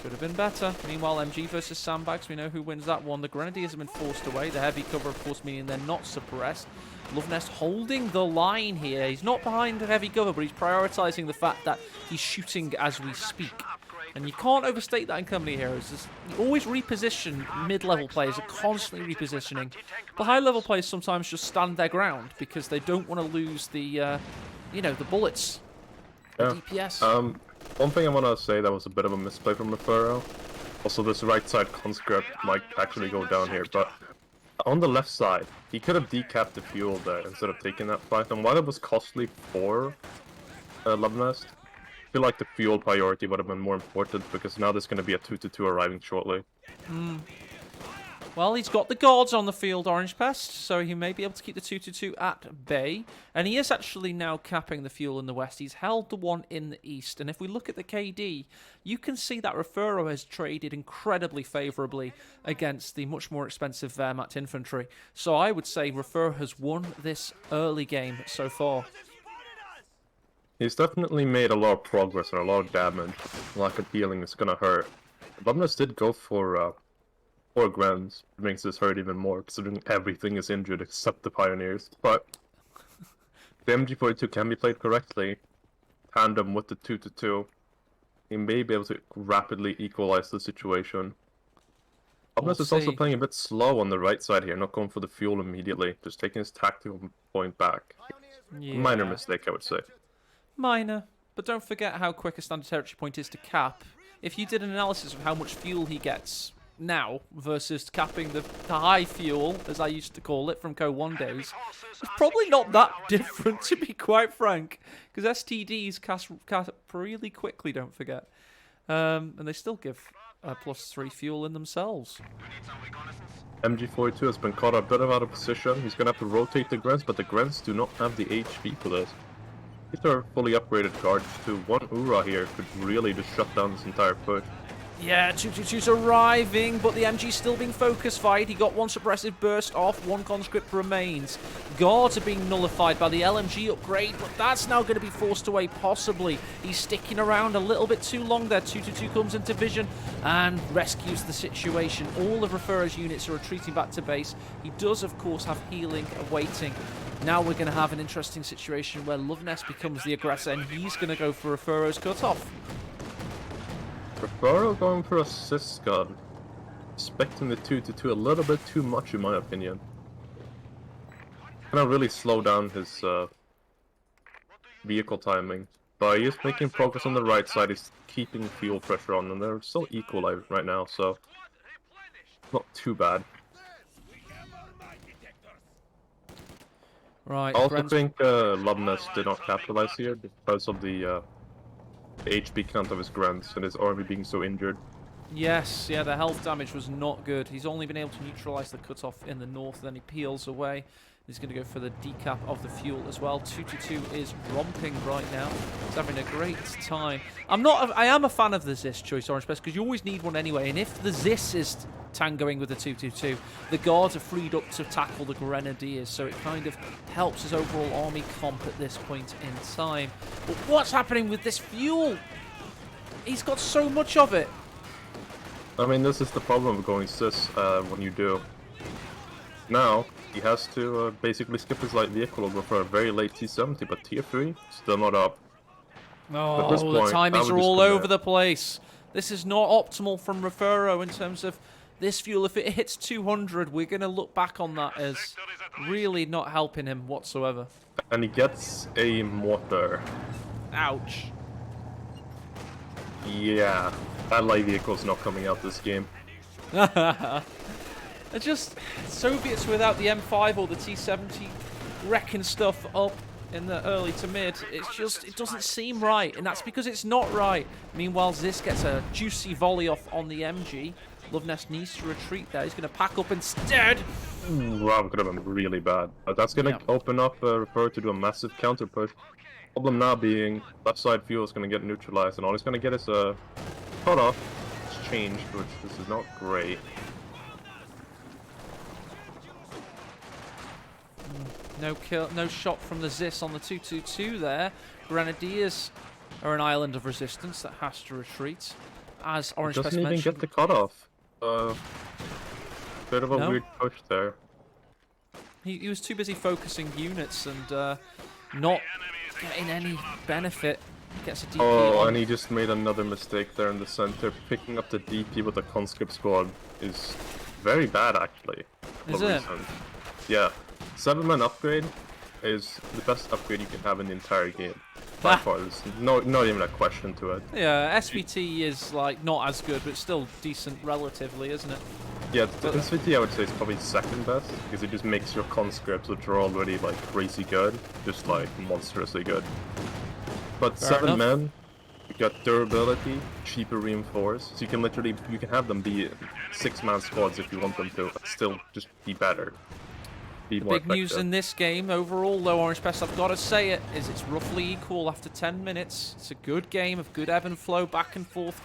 Could have been better. Meanwhile, MG versus Sandbags, we know who wins that one. The Grenadiers have been forced away. The heavy cover, of course, meaning they're not suppressed. Love Nest holding the line here. He's not behind the heavy cover, but he's prioritising the fact that he's shooting as we speak. And you can't overstate that in Company Heroes. You always reposition mid-level players, are constantly repositioning. But high-level players sometimes just stand their ground because they don't want to lose the, the bullets. Yeah. The DPS. One thing I want to say that was a bit of a misplay from Refero. Also, this right side conscript might actually go down here, but On the left side, he could have decapped the fuel there instead of taking that fight. And while it was costly for Love Nest, I feel like the fuel priority would have been more important because now there's going to be a 2-2 arriving shortly. Well, he's got the guards on the field, Orange Pest, so he may be able to keep the 2-2 at bay. And he is actually now capping the fuel in the west. He's held the one in the east. And if we look at the KD, you can see that Refuro has traded incredibly favourably against the much more expensive Wehrmacht infantry. So I would say Refuro has won this early game so far. He's definitely made a lot of progress and a lot of damage. Lack of healing is going to hurt. Bumness did go for 4 grams, which makes this hurt even more, considering everything is injured except the Pioneers. But the MG42 can be played correctly, tandem with the 2-2. He may be able to rapidly equalize the situation. Bumness is also playing a bit slow on the right side here, not going for the fuel immediately, just taking his tactical point back. Yeah. Minor mistake, I would say. Minor, but don't forget how quick a standard territory point is to cap. If you did an analysis of how much fuel he gets now versus capping the high fuel, as I used to call it from CoH2 days, it's probably not that different, to be quite frank, because STDs cap really quickly, don't forget. And they still give +3 fuel in themselves. MG42 has been caught a bit out of position. He's going to have to rotate the Grens, but the Grens do not have the HP for this. These are fully upgraded guards too. One Ura here could really just shut down this entire push. Yeah, 2-2-2's arriving, but the MG's still being focus fight. He got one suppressive burst off, 1 conscript remains. Guards are being nullified by the LMG upgrade, but that's now going to be forced away, possibly. He's sticking around a little bit too long there. 2-2-2 comes into vision and rescues the situation. All of Refuro's units are retreating back to base. He does, of course, have healing awaiting. Now we're going to have an interesting situation where Loveness becomes the aggressor, and he's going to go for Refuro's cutoff. Refuro going for a assist gun. Expecting the 2-2 a little bit too much in my opinion. Gonna really slow down his vehicle timing. But he is making progress on the right side, he's keeping fuel pressure on, and they're still equal right now, so not too bad. Right. I also think Loveness did not capitalize here because of the HP count of his grants and his army being so injured. Yes, yeah, the health damage was not good. He's only been able to neutralize the cutoff in the north, then he peels away. He's going to go for the decap of the fuel as well. 2-2 is romping right now. He's having a great time. I am a fan of the Zis choice, Orange Pest, because you always need one anyway. And if the Zis is tangoing with the 2-2, the guards are freed up to tackle the grenadiers, so it kind of helps his overall army comp at this point in time. But what's happening with this fuel? He's got so much of it. I mean, this is the problem of going Sis when you do. Now, he has to basically skip his light vehicle or go for a very late T70, but tier 3, still not up. Oh, the timings are all over the place. This is not optimal from Refuro in terms of this fuel. If it hits 200, we're going to look back on that as really not helping him whatsoever. And he gets a mortar. Ouch. Yeah, that light vehicle's not coming out this game. Just Soviets without the M5 or the T70 wrecking stuff up in the early to mid. It's just, it doesn't seem right, and that's because it's not right. Meanwhile, Zis gets a juicy volley off on the MG. Loveness needs to retreat there. He's going to pack up instead. Ooh, wow, could have been really bad. But that's going to open up Refuro to do a massive counter push. Problem now being left side fuel is going to get neutralized, and all he's going to get is a cutoff. It's changed, which this is not great. No kill, no shot from the Zis on the 2-2 there. Grenadiers are an island of resistance that has to retreat. As Orange Pest mentioned, doesn't even get the cutoff. Bit of a weird push there. He was too busy focusing units and not getting any benefit. He gets a DP on. And he just made another mistake there in the center. Picking up the DP with the conscript squad is very bad, actually. Is it? Yeah. 7-man upgrade is the best upgrade you can have in the entire game. By far, there's not even a question to it. Yeah, SVT is like not as good, but still decent relatively, isn't it? Yeah, in City I would say it's probably second best, because it just makes your conscripts, which are already like crazy good, just like monstrously good. But Fair 7 enough. men, you got durability, cheaper reinforced, so you can literally, you can have them be 6-man squads if you want them to, but still just be better. Be more Big news effective. in this game overall, though, Orange Pest, I've got to say it, is it's roughly equal after 10 minutes. It's a good game of good ebb and flow, back and forth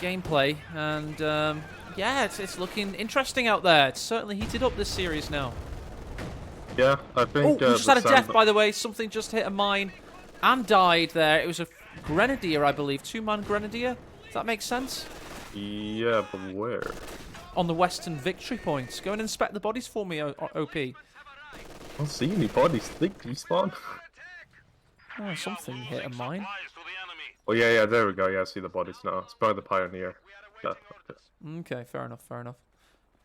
gameplay, and yeah, it's looking interesting out there. It's certainly heated up this series now. Yeah, I Oh, think. we just had a death, by the way. Something just hit a mine and died there. It was a Grenadier, I believe. 2-man Grenadier. Does that make sense? Yeah, but where? On the western victory points. Go and inspect the bodies for me, OP. I don't see any bodies. Think respawn. Oh, something hit a mine. Oh yeah, there we go. Yeah, I see the bodies now. It's by the Pioneer. Yeah. Okay. Okay, fair enough, fair enough.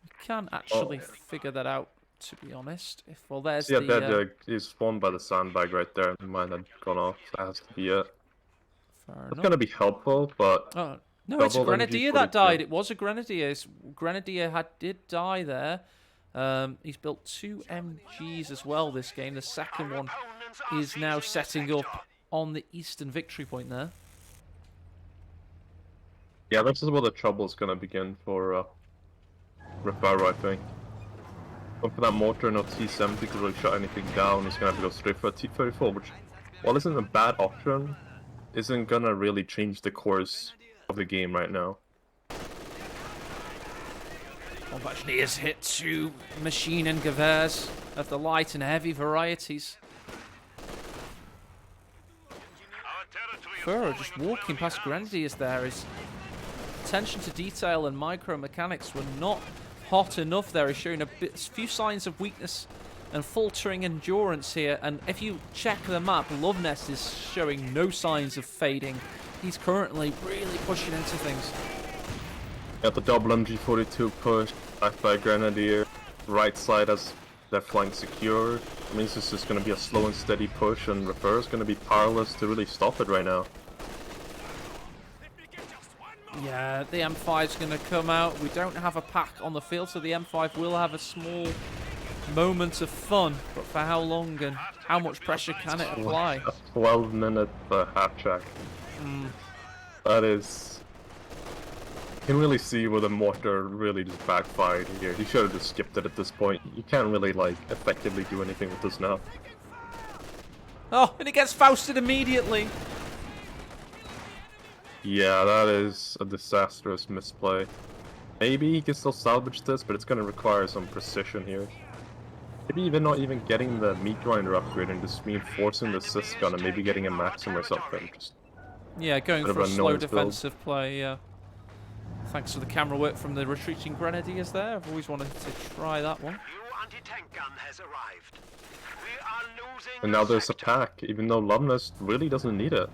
You can actually figure that out, to be honest. If well, there's Yeah, the... he's spawned by the sandbag right there. Mine had gone off. That has to be it. fair It's enough. gonna be helpful, but Oh, no, it's a double Grenadier that MG42. died. It was a Grenadier. Grenadier did die there. He's built 2 MGs as well this game. The second one is now setting up on the eastern victory point there. yeah, this is where the trouble's gonna begin for Rafaro, I think. But for that mortar, no T70 could really shut anything down. He's gonna have to go straight for a T34, which, while isn't a bad option, isn't gonna really change the course of the game right now. Actually, has hit 2 machine and gevers of the light and heavy varieties. Furrow just walking past Grenadiers there. His attention to detail and micro mechanics were not hot enough there. He's showing a few signs of weakness and faltering endurance here. And if you check the map, Loveness is showing no signs of fading. He's currently really pushing into things. Got the double MG42 push, backed by Grenadier. Right side has their flank secured. It means this is going to be a slow and steady push, and Refer is going to be powerless to really stop it right now. Yeah, the M5's going to come out. We don't have a pack on the field, so the M5 will have a small moment of fun. But for how long and how much pressure can it apply? A 12-minute half check. That is... You can really see where the mortar really just backfired here. He should have just skipped it at this point. You can't really, like, effectively do anything with this now. Oh, and it gets Fausted immediately. Yeah, that is a disastrous misplay. Maybe he can still salvage this, but it's going to require some precision here. Maybe even not even getting the meat grinder upgrade and just reinforcing the assist gun and maybe getting a maxim or something. Just yeah, going bit for of a a slow noise build. defensive play, yeah. Thanks for the camera work from the retreating Grenadiers there. I've always wanted to try that one. New anti-tank gun has arrived. We are losing And now there's a pack, even though Loveness really doesn't need it.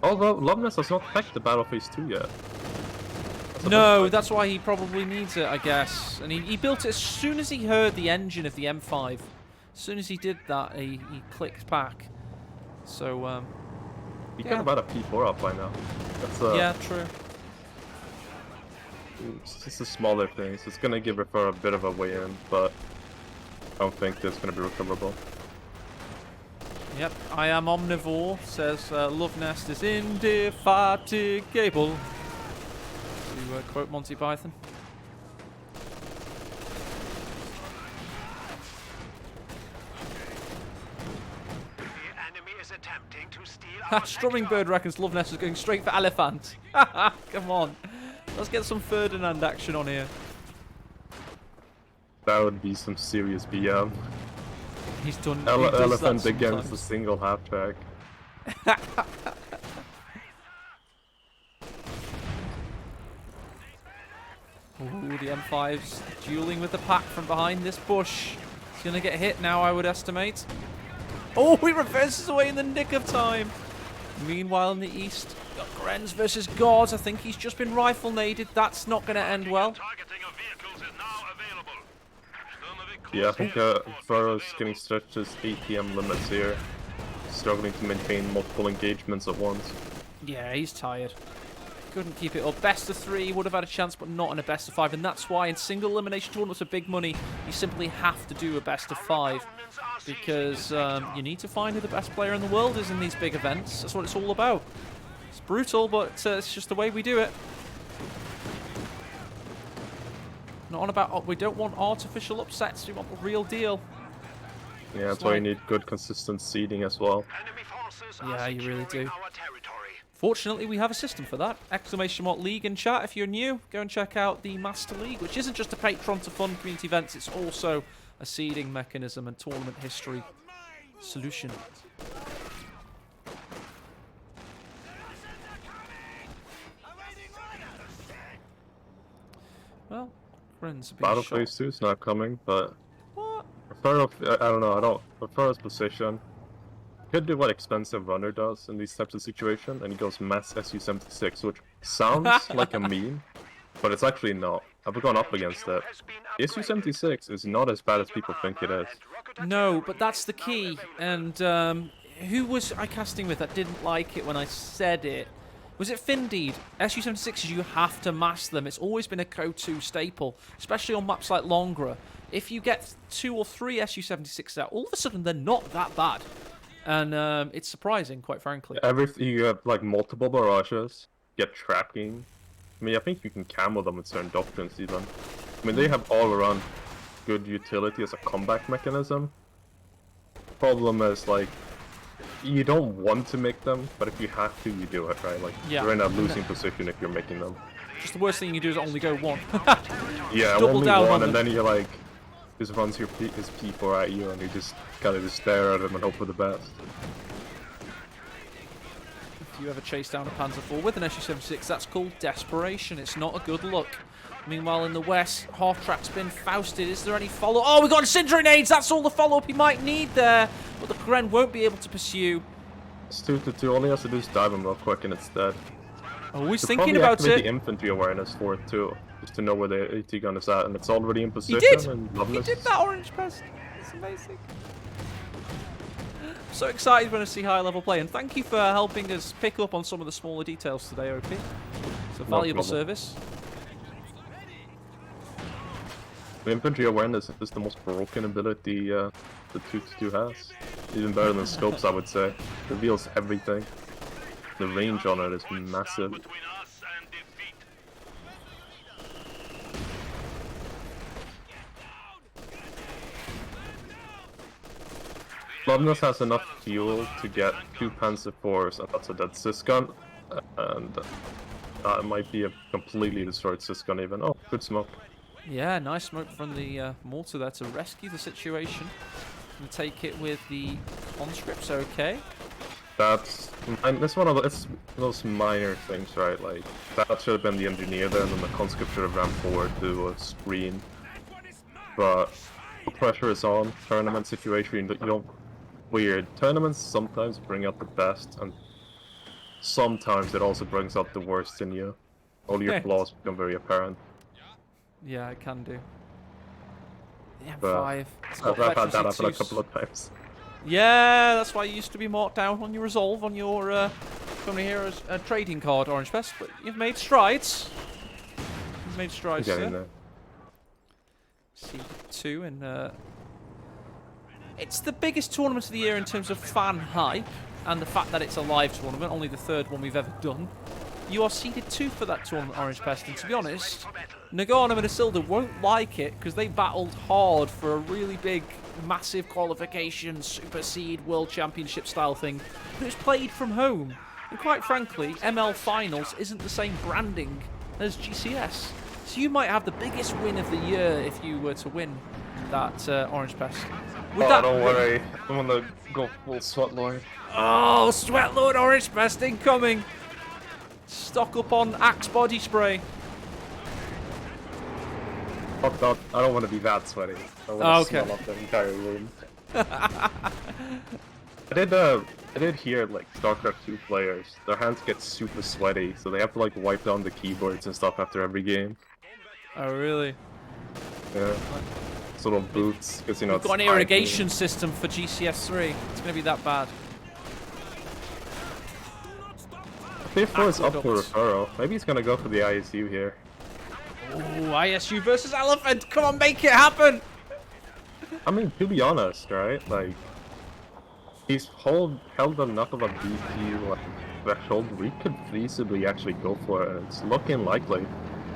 Although Loveness has not packed the Battle Phase 2 yet. No, that's why he probably needs it, I guess. And he built it as soon as he heard the engine of the M5. As soon as he did that, he clicked back. So, He yeah. could have had a P4 up by now. That's yeah, true. It's just the smaller things. It's gonna give Refer a bit of a way in, but I don't think that's gonna be recoverable. Yep, I am omnivore, says Love Nest is indefatigable. To quote Monty Python. The enemy is attempting to steal our Strumming sector. Bird reckons Love Nest is going straight for Elephant. Come on. Let's get some Ferdinand action on here. That would be some serious BM. He's done he does Elephant that against sometimes. a single half track. Ooh, the M5's dueling with the pack from behind this bush. He's going to get hit now, I would estimate. Oh, he reverses away in the nick of time. Meanwhile, in the east, got Grenz versus God. I think he's just been rifle naded. That's not going to end well. Targeting of vehicles is now available. Yeah, I think Furrow's getting stretched to his ATM limits here. Struggling to maintain multiple engagements at once. Yeah, he's tired. Couldn't keep it up. Best of 3 would have had a chance, but not in a best of 5. And that's why in single elimination tournaments with big money, you simply have to do a best of 5. Because you need to find who the best player in the world is in these big events. That's what it's all about. It's brutal, but it's just the way we do it. Not on about... we don't want artificial upsets. We want the real deal. Yeah, that's why you need good, consistent seeding as well. Yeah, you really do. Fortunately, we have a system for that. !League in chat. If you're new, go and check out the Master League, which isn't just a patron to fund community events. It's also a seeding mechanism and tournament history solution. Well, friends have been Battle shot. Phase 2 is not coming, but What? I don't know. Referral's position could do what expensive runner does in these types of situations, and he goes mass SU-76, which sounds like a meme, but it's actually not. I've gone up against it. The SU-76 is not as bad as people think it is. No, but that's the key. And who was I casting with that didn't like it when I said it? Was it Findeed? SU-76s, you have to mass them. It's always been a CoH2 staple, especially on maps like Longra. If you get 2 or 3 SU-76s out, all of a sudden they're not that bad. And it's surprising, quite frankly. You have like multiple barrages, get tracking. I mean, I think you can camo them with certain doctrines even. I mean, they have all around good utility as a comeback mechanism. Problem is, like, you don't want to make them, but if you have to, you do it, right? Like, Yeah. you're in a losing position if you're making them. Just the worst thing you do is only go 1. Yeah, Double only down on one, and them. then you're like, just runs his P4 at you, and you just gotta just stare at him and hope for the best. If you ever chase down a Panzer IV with an SU-76, that's called desperation. It's not a good look. Meanwhile, in the west, half-track's been fousted. Is there any follow? Oh, we got Cinder grenades! That's all the follow-up he might need there. But the Kren won't be able to pursue. It's 2-2, all he has to do is dive him real quick, and it's dead. Always Could thinking probably about activate it. the infantry awareness for it too, just to know where the AT gun is at, and it's already in position. did! And He Loveless. did that orange pest. It's amazing. So excited when I see high-level play, and thank you for helping us pick up on some of the smaller details today, OP. It's a valuable problem. service. The infantry awareness is the most broken ability the 2-2 has. Even better than scopes, I would say. It reveals everything. The range on it is massive. Loveless has enough fuel to get 2 Panzer IVs, and that's a dead Sysgun. And that might be a completely destroyed Sysgun even. Oh, good smoke. Yeah, nice smoke from the mortar there to rescue the situation. And take it with the conscripts, okay. That's one of it's those minor things, right? Like, that should have been the engineer there, and then the conscript should have ran forward to a screen. But the pressure is on. Tournament situation, you don't... Weird. Tournaments sometimes bring out the best, and sometimes it also brings out the worst in you. All your flaws become very apparent. Yeah, it can do. The But M5. I've had that happen a couple of times. Yeah, that's why you used to be marked down on your resolve on your Company Heroes trading card, Orange Pest. But you've made strides. You've made strides, Getting sir. there. C2 and it's the biggest tournament of the year in terms of fan hype and the fact that it's a live tournament, only the 3rd one we've ever done. You are seeded 2 for that tournament, Orange Pest, and to be honest, Nagano and Isilda won't like it because they battled hard for a really big, massive qualification, super seed, world championship style thing, but it was played from home. And quite frankly, ML Finals isn't the same branding as GCS. So you might have the biggest win of the year if you were to win that Orange Pest. Don't worry. I'm gonna go full Sweat Lord. Oh, Sweat Lord Orange Pest incoming! Stock up on Axe body spray. Fuck that. I don't want to be that sweaty. I want to smell up the entire room. I did hear, like, StarCraft 2 players, their hands get super sweaty, so they have to, like, wipe down the keyboards and stuff after every game. Oh, really? Yeah. Little boots, because, you know, We've got an irrigation system for GCS3. It's going to be that bad. Tier 4 is up to Aqueduct. referral. Maybe he's gonna go for the ISU here. Oh, ISU versus Elephant. Come on, make it happen. I mean, to be honest, right? Like, he's held enough of a BP like threshold. We could feasibly actually go for it. It's looking likely.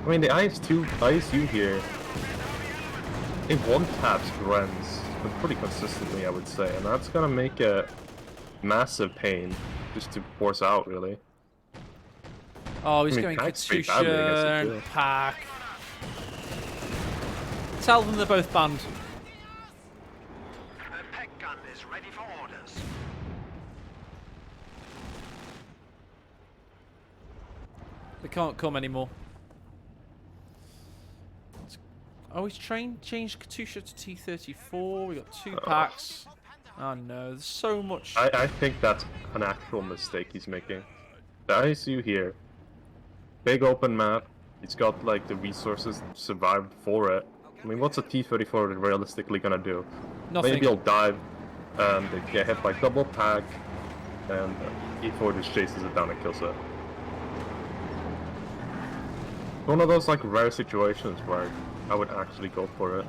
I mean, the ISU here, it one taps Grens pretty consistently, I would say, and that's gonna make a massive pain just to force out, really. Oh, he's I mean, going Pack's pretty badly against it, Katusha too. and Pack. Tell them they're both banned. The peg gun is ready for orders. They can't come anymore. Oh, he's changed Katusha to T-34. We got 2 packs. Oh no, there's so much. I think that's an actual mistake he's making. The ISU here, big open map. He's got like the resources to survive for it. I mean, what's a T-34 realistically gonna do? Nothing. Maybe he'll dive, and they get hit by double pack, and E4 just chases it down and kills it. One of those like rare situations where I would actually go for it.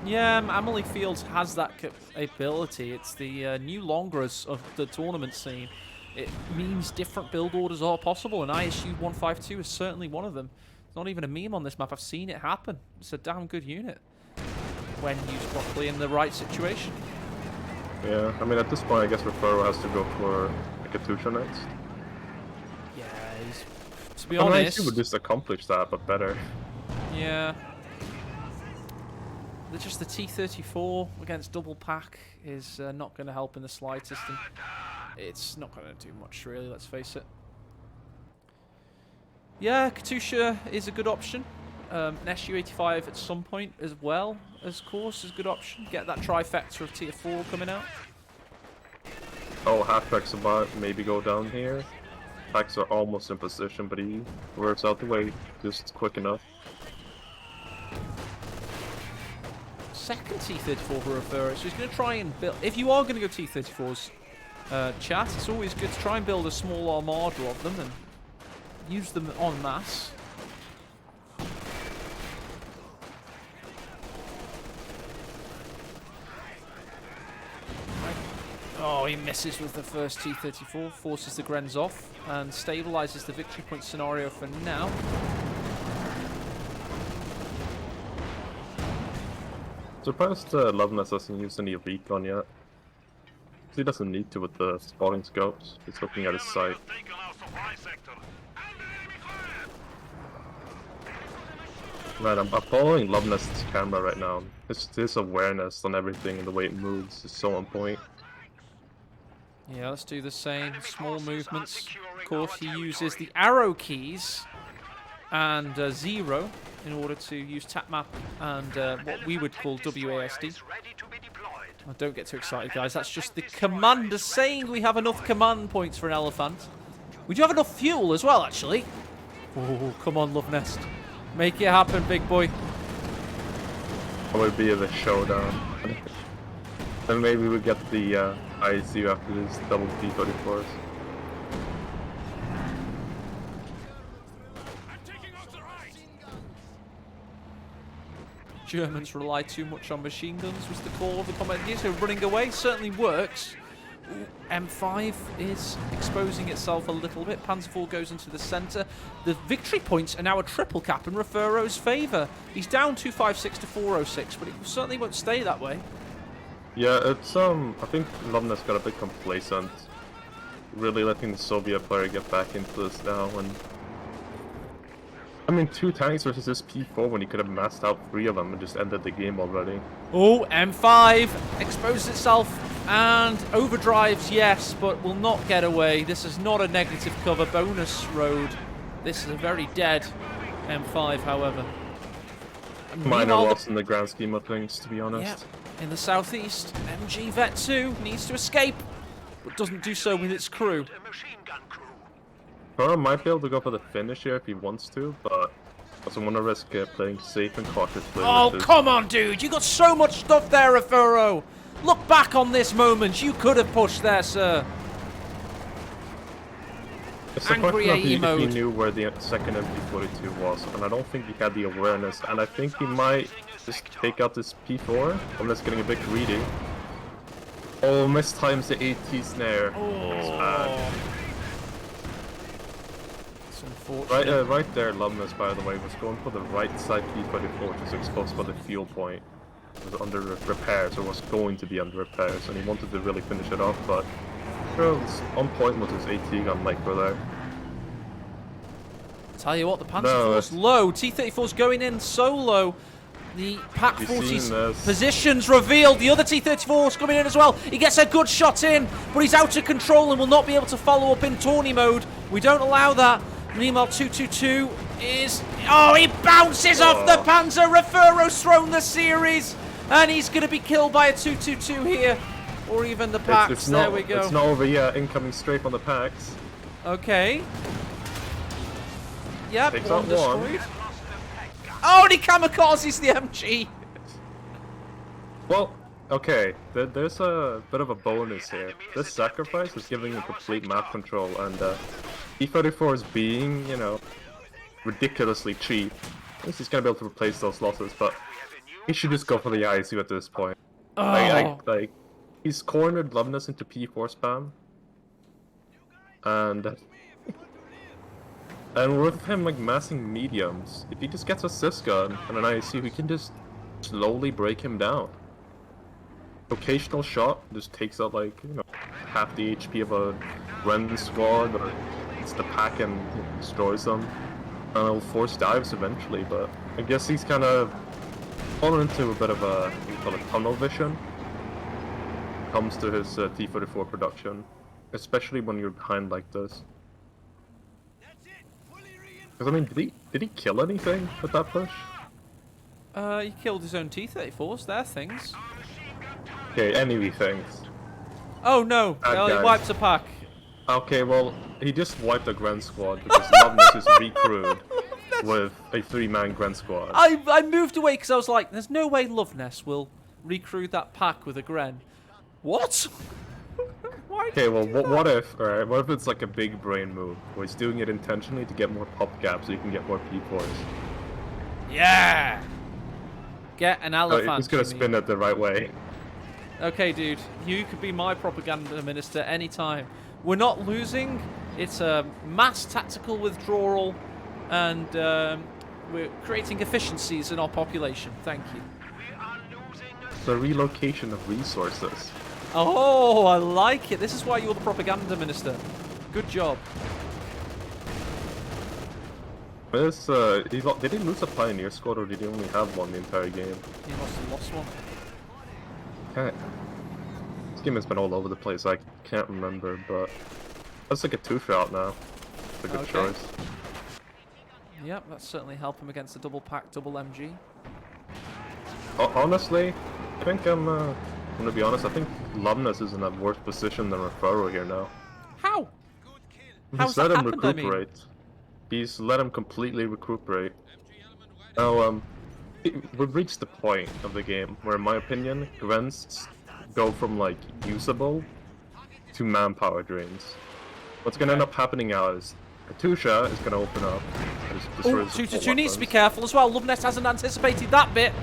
Yeah, Amelie Fields has that ability. It's the new Longras of the tournament scene. It means different build orders are possible, and ISU 152 is certainly one of them. It's not even a meme on this map. I've seen it happen. It's a damn good unit when used properly in the right situation. Yeah, I mean at this point I guess Refero has to go for a Katusha next. Yeah, to be I mean, honest. ISU would just accomplish that, but better. Yeah. Just the T-34 against double pack is not going to help in the slightest, and it's not going to do much really, let's face it. Yeah, Katusha is a good option. An SU-85 at some point as well, of course, is a good option. Get that trifecta of Tier 4 coming out. Oh, half-track's about maybe go down here. Packs are almost in position, but he works out the way just quick enough. Second T-34 for Refero, so he's going to try and build... If you are going to go T-34s, chat, it's always good to try and build a small armada of them and use them en masse. Oh, he misses with the first T-34, forces the Grens off, and stabilizes the victory point scenario for now. Surprised Loveness hasn't used any recon yet. He doesn't need to with the spotting scopes. He's looking at his sight. Man, I'm following Loveness's camera right now. His awareness on everything and the way it moves is so on point. Yeah, let's do the same. Small movements. Of course, he uses the arrow keys and 0 in order to use tap map and what we would call WASD. Oh, don't get too excited, guys. That's just the commander saying we have enough command points for an elephant. We do have enough fuel as well, actually. Oh, come on, Love Nest. Make it happen, big boy. That would be the showdown. Then maybe we get the ISU after this double T-34s. Germans rely too much on machine guns was the call of the comment here, so running away certainly works. Ooh, M5 is exposing itself a little bit. Panzer IV goes into the centre. The victory points are now a triple cap in Refero's favour. He's down 256 to 406, but it certainly won't stay that way. Yeah, it's I think Loveness got a bit complacent, really letting the Soviet player get back into this now. And I mean, 2 tanks versus this P4 when he could have massed out 3 of them and just ended the game already. Oh, M5 exposes itself and overdrives, yes, but will not get away. This is not a negative cover bonus road. This is a very dead M5, however. And Minor meanwhile, loss in the grand scheme of things, to be honest. yeah, in the southeast, MG Vet 2 needs to escape, but doesn't do so with its crew. Burrow might be able to go for the finish here if he wants to, but doesn't want to risk playing safe and cautiously. Oh, come on, dude. You got so much stuff there, Refero. Look back on this moment. You could have pushed there, sir. It's a Angry question of AE if he mode. knew where the second MG42 was, and I don't think he had the awareness, and I think he might just take out this P4, unless getting a bit greedy. Oh, mistimes the AT snare. It's bad. It's unfortunate. Right there, Lumnus, by the way, was going for the right side P44, which was exposed by the fuel point. It was under repairs, or was going to be under repairs, and he wanted to really finish it off, but was on point with his AT gun micro there. Tell you what, the Panzer Force low. T-34's going in solo. The Pack 40's positions revealed. The other T-34's coming in as well. He gets a good shot in, but he's out of control and will not be able to follow up in tourney mode. We don't allow that. Meanwhile, 222 is... Oh, he bounces off the Panzer. Refuro's thrown the series, and he's going to be killed by a 222 here. Or even the Packs. There we go. It's not over yet. Incoming strafe on the Packs. Okay. Yep, Takes one out destroyed. Oh, and he kamikazes the MG. Well, okay. There's a bit of a bonus here. This sacrifice is giving him complete map control, and E34 is being, you know, ridiculously cheap. At least he's gonna be able to replace those losses, but he should just go for the ISU at this point. Oh. Like, he's cornered Lumnus into P4 spam, and with him like massing mediums, if he just gets a sys gun and an ISU, we can just slowly break him down. Occasional shot just takes out like, you know, half the HP of a Ren squad, or it's the pack and destroys them. And it'll force dives eventually, but I guess he's kind of fallen into a bit of a, what do you call it, tunnel vision when it comes to his T-34 production, especially when you're behind like this. Because I mean, did he kill anything with that push? He killed his own T-34s. They're things. Okay, enemy things. Oh no! Well, he wiped a pack. Okay, well, he just wiped a Grand Squad because Loveness is recrewed with a 3-man Grand Squad. I moved away because I was like, there's no way Loveness will recruit that pack with a Gren. What? Okay, well, what if, alright, what if it's like a big brain move, where he's doing it intentionally to get more pop gaps so you can get more P4s? Yeah! Get an elephant. He's gonna spin it the right way. Okay, dude, you could be my propaganda minister anytime. We're not losing. It's a mass tactical withdrawal, and we're creating efficiencies in our population. Thank you. The relocation of resources. Oh, I like it. This is why you're the propaganda minister. Good job. This, did he lose a Pioneer squad, or did he only have one the entire game? He must have lost one. Okay. This game has been all over the place, I can't remember, but that's like a 2-shot now. It's a good choice. Yep, that's certainly help him against the double pack, double MG. Honestly, I think I'm gonna be honest, I think Lumnus is in a worse position than Refaro here now. How? How's He's let that him happened, I mean? recuperate. He's let him completely recuperate. Now, we've reached the point of the game where, in my opinion, Grens go from, like, usable to manpower drains. What's gonna end up happening now is Katusha is gonna open up. Oh, 222 needs to be careful as well. Loveness hasn't anticipated that bit.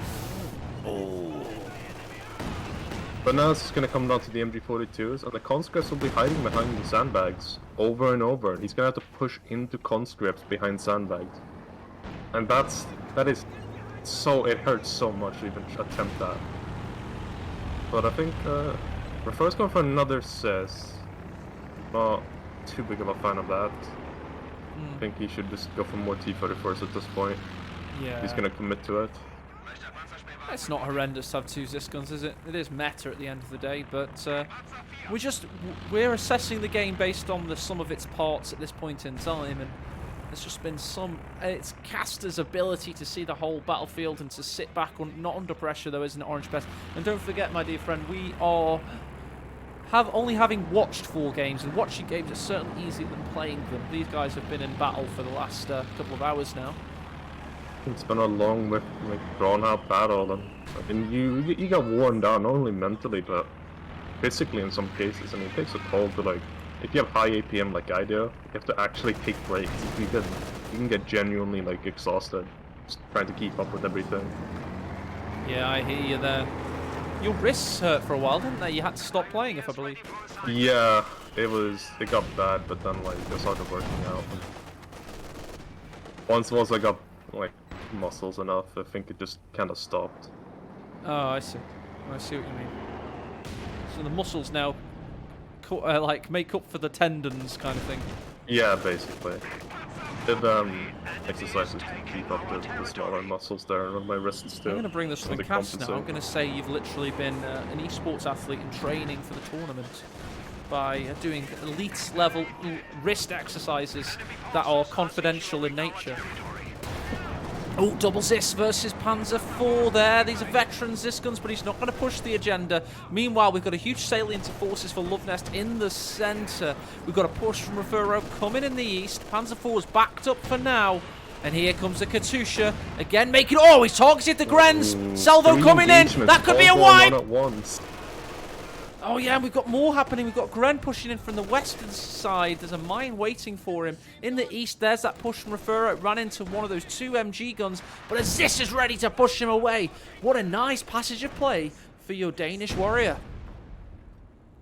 But now it's going to come down to the MG42s, and the conscripts will be hiding behind the sandbags over and over. He's going to have to push into conscripts behind sandbags. And that is so, it hurts so much to even attempt that. But I think, Refer's going for another Sis. Not too big of a fan of that. I think he should just go for more T-34s at this point. Yeah. He's going to commit to it. It's not horrendous to have 2 Zis guns, is it? It is meta at the end of the day, but we're assessing the game based on the sum of its parts at this point in time, and there's just been it's Caster's ability to see the whole battlefield and to sit back, not under pressure though, isn't it, Orange Best? And don't forget, my dear friend, we are only having watched 4 games, and watching games is certainly easier than playing them. These guys have been in battle for the last couple of hours now. It's been a long, like, drawn-out battle, and I mean, you got worn down, not only mentally, but physically in some cases. I mean, it takes a toll to, like, if you have high APM like I do, you have to actually take breaks. You can get genuinely like exhausted just trying to keep up with everything. Yeah, I hear you there. Your wrists hurt for a while, didn't they? You had to stop playing, if I believe. Yeah, it got bad, but then like it started working out. Once I got like muscles enough, I think it just kind of stopped. Oh, I see. I see what you mean. So the muscles now, like, make up for the tendons, kind of thing. Yeah, basically. Did exercises to keep up the smaller muscles there on my wrists too. I'm going to bring this to the to cast now. I'm compensate. going to say you've literally been an esports athlete in training for the tournament by doing elite level wrist exercises that are confidential in nature. Oh, double Zis versus Panzer IV there. These are veteran Zis guns, but he's not going to push the agenda. Meanwhile, we've got a huge salient of forces for Love Nest in the centre. We've got a push from Revero coming in the east. Panzer IV is backed up for now. And here comes the Katusha. Again, making... Oh, he's targeted the Grens. Salvo coming in. That could be a wipe. At once. Oh yeah, and we've got more happening. We've got Gren pushing in from the western side. There's a mine waiting for him. In the east, there's that push from Revero. It ran into one of those 2 MG guns, but Aziz is ready to push him away. What a nice passage of play for your Danish warrior.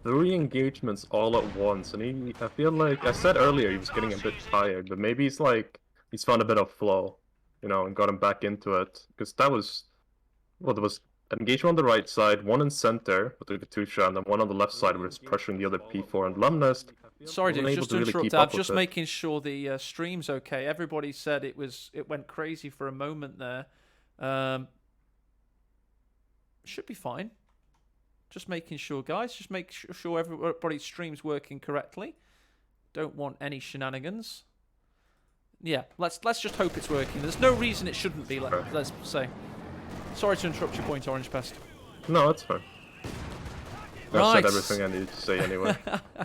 3 engagements all at once, and I feel like, I said earlier he was getting a bit tired, but maybe he's found a bit of flow, you know, and got him back into it. Because that was, well, there was an engagement on the right side, one in center with the Katusha, and then one on the left side where it's pressuring the other P4 and Lumnest. Sorry, dude, just to really interrupt. keep I'm up with just it. making sure the stream's okay. Everybody said it went crazy for a moment there. Should be fine. Just making sure, guys. Just make sure everybody's stream's working correctly. Don't want any shenanigans. Yeah, let's just hope it's working. There's no reason it shouldn't be. Let's say. Sorry to interrupt your point, Orange Pest. No, that's fine. I said everything I needed to say anyway.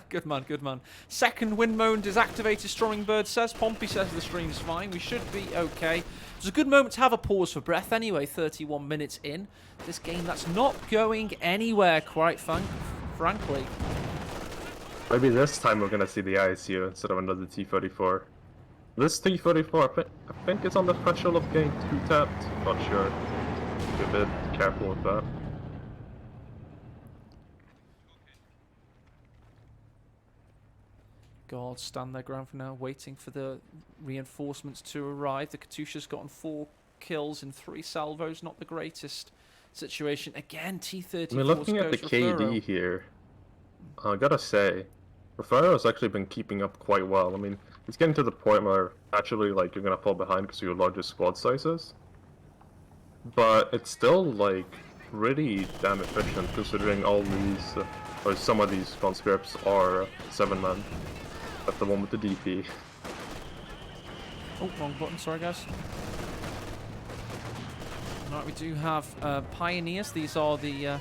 Good man, good man. Second wind mode is activated, Strommingbird says. Pompey says the stream's fine. We should be okay. It's a good moment to have a pause for breath anyway, 31 minutes in. This game that's not going anywhere, quite frankly. Maybe this time we're gonna see the ISU instead of another T-34. This T-34, I think it's on the threshold of getting 2-tapped. Not sure. Be a bit careful with that. God, stand their ground for now, waiting for the reinforcements to arrive. The Katusha's gotten 4 kills in 3 salvos, not the greatest situation. Again, T-34 I mean, looking at the KD here, I gotta say, Refero's actually been keeping up quite well. I mean, it's getting to the point where actually, like, you're gonna fall behind because of your larger squad sizes. But it's still, like, really damn efficient considering all these, or some of these conscripts are 7-man. That's the one with the DP. Oh, wrong button, sorry guys. Alright, we do have Pioneers. These are the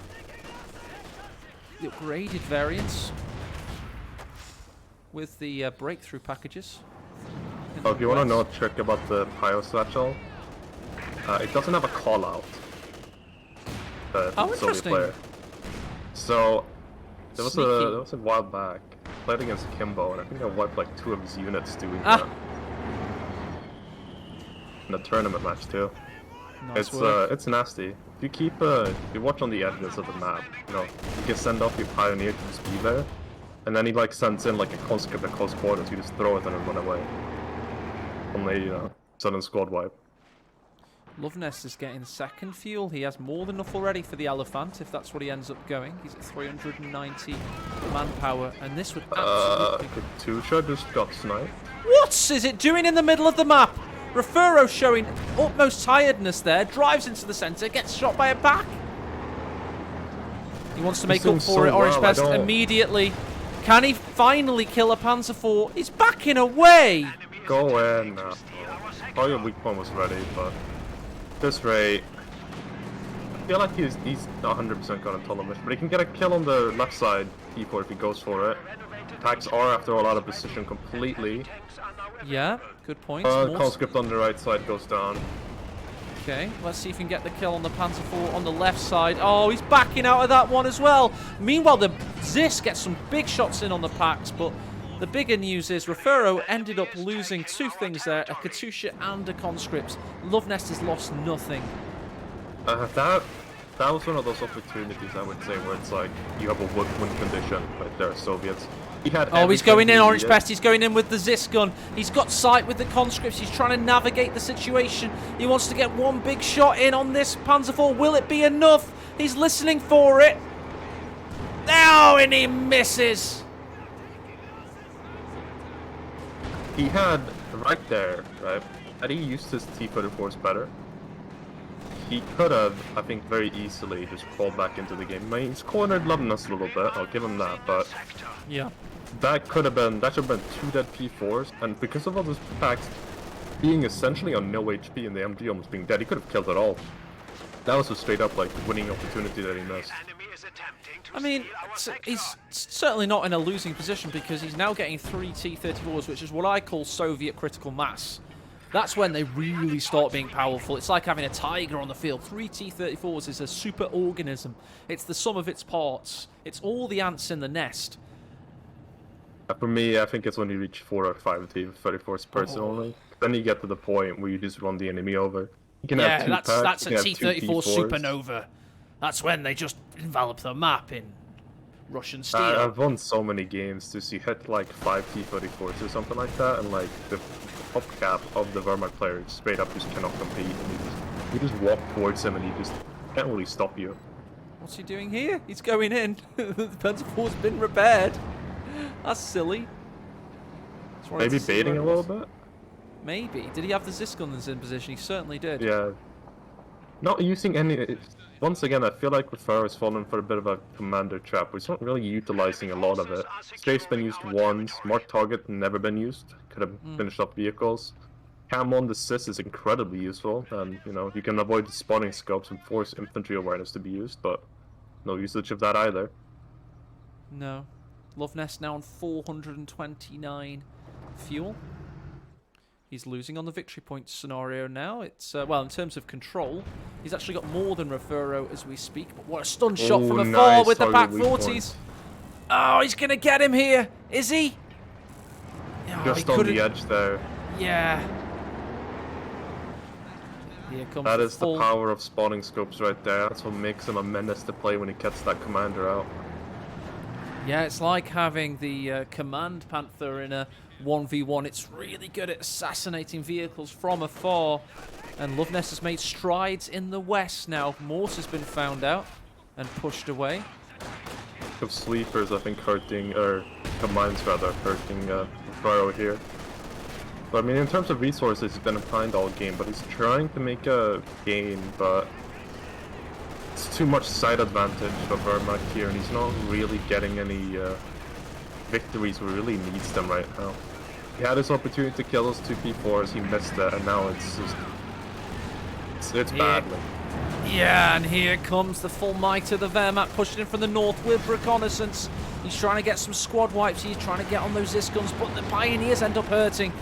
upgraded variants with the breakthrough packages. Oh, if you want to know a trick about the Pio Satchel, it doesn't have a call out. Oh, interesting. Player. So there was a while back. I played against Kimbo, and I think I wiped like 2 of his units doing that. In a tournament match too. Nice work. It's nasty. If you keep if you watch on the edges of the map, you know, you can send off your Pioneer to just be there, and then he like sends in like a conscript at close quarters. You just throw it and then run away. Only, you know, sudden squad wipe. Loveness is getting second fuel. He has more than enough already for the Elephant, if that's what he ends up going. He's at 390 manpower, and this would absolutely... Katusha just got sniped. What is it doing in the middle of the map? Refero showing utmost tiredness there, drives into the centre, gets shot by a back. He wants to make up for it, Orange Pest, immediately. Can he finally kill a Panzer IV? He's backing away! Go in now. Oh, your weak point was ready, but this rate, I feel like he's 100% gonna Ptolemy, but he can get a kill on the left side T4 if he goes for it. Attacks are after all out of position completely. Yeah, good point. Conscript on the right side goes down. Okay, let's see if he can get the kill on the Panzer IV on the left side. Oh, he's backing out of that one as well. Meanwhile, the Zis gets some big shots in on the packs, but The bigger news is Refero ended up losing two things there, a Katusha and a Conscript. Love Nest has lost nothing. That was one of those opportunities, I would say, where it's like you have a win condition right there, Soviets. He had he's going in, Orange needed. Pest. He's going in with the Zis gun. He's got sight with the Conscripts. He's trying to navigate the situation. He wants to get one big shot in on this Panzer IV. Will it be enough? He's listening for it. Now, and he misses. He had right there, right? Had he used his T-34s better, he could have, I think, very easily just crawled back into the game. I mean, he's cornered Love Nest a little bit, I'll give him that, but Yeah. that should have been 2 dead P4s, and because of all those packs being essentially on no HP and the MG almost being dead, he could have killed it all. That was a straight up like winning opportunity that he missed. I mean, he's certainly not in a losing position because he's now getting 3 T-34s, which is what I call Soviet critical mass. That's when they really start being powerful. It's like having a tiger on the field. 3 T-34s is a super organism. It's the sum of its parts. It's all the ants in the nest. For me, I think it's when you reach 4 or 5 T-34s personally. Then you get to the point where you just run the enemy over. You can have 2 packs, that's you a can have 2 T-34 P4s. supernova. That's when they just envelop the map in Russian steel. I've won so many games to see hit like 5 T-34s or something like that, and like the top cap of the Wehrmacht player straight up just cannot compete. And you just walk towards him and he just can't really stop you. What's he doing here? He's going in. The Panzer IV's been repaired. That's silly. Just wanted Maybe to see baiting where a it was. little bit? Maybe. Did he have the Zisguns in position? He certainly did. Yeah. Not using any... Once again, I feel like Refero has fallen for a bit of a commander trap. He's not really utilizing a lot of it. Strafe's been used once. Mark Target never been used. Could have finished off vehicles. Cam on the Sis is incredibly useful, and you know you can avoid the spawning scopes and force infantry awareness to be used, but no usage of that either. No. Love Nest now on 429 fuel. He's losing on the victory point scenario now. It's well, in terms of control, he's actually got more than Refero as we speak. But what a stun shot from afar nice with the Pack target weak 40s. point. Oh, he's gonna get him here, is he? Oh, Just he on couldn't- the edge there. Yeah. Here comes That is the full- power of spawning scopes right there. That's what makes him a menace to play when he gets that commander out. Yeah, it's like having the Command Panther in a 1v1. It's really good at assassinating vehicles from afar. And Love Nest has made strides in the west now. Morse has been found out and pushed away. Of sleepers, I think, hurting, or combines rather, hurting Refero here. But I mean, in terms of resources, he's been behind all game, but he's trying to make a gain, but it's too much side advantage for Wehrmacht here, and he's not really getting any victories where he really needs them right now. He had his opportunity to kill those 2 P4s, he missed it, and now it's just... It's badly. Yeah, and here comes the full might of the Wehrmacht pushing in from the north with reconnaissance. He's trying to get some squad wipes. He's trying to get on those Zisguns, but the Pioneers end up hurting.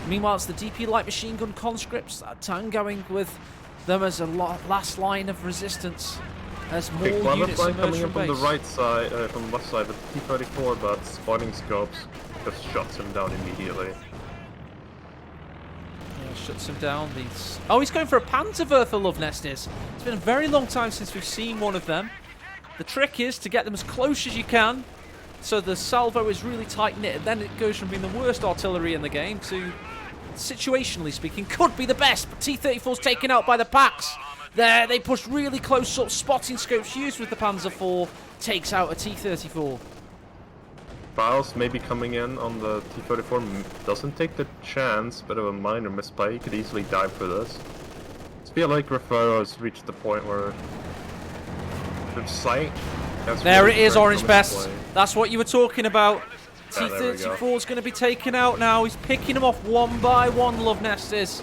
Meanwhile, it's the DP light machine gun conscripts that time going with them as a last line of resistance. As more Okay, units line emerge coming in from from the base. right side, from the left side with T-34, but spawning scopes just shuts him down immediately. Yeah, shuts him down. Oh, he's going for a Panzerwehr for Love Nest is. It's been a very long time since we've seen one of them. The trick is to get them as close as you can, so the salvo is really tight-knit, and then it goes from being the worst artillery in the game to, situationally speaking, could be the best, but T-34's taken out by the packs. There, they pushed really close up, spotting scopes used with the Panzer IV, takes out a T-34. Files maybe coming in on the T-34 doesn't take the chance, bit of a minor misplay, he could easily dive for this. I feel like Refero has reached the point where the sight... There it is, Orange Best. Best. That's what you were talking about. Yeah, there we go. T-34 is going to be taken out now. He's picking them off one by one, Love Nest is.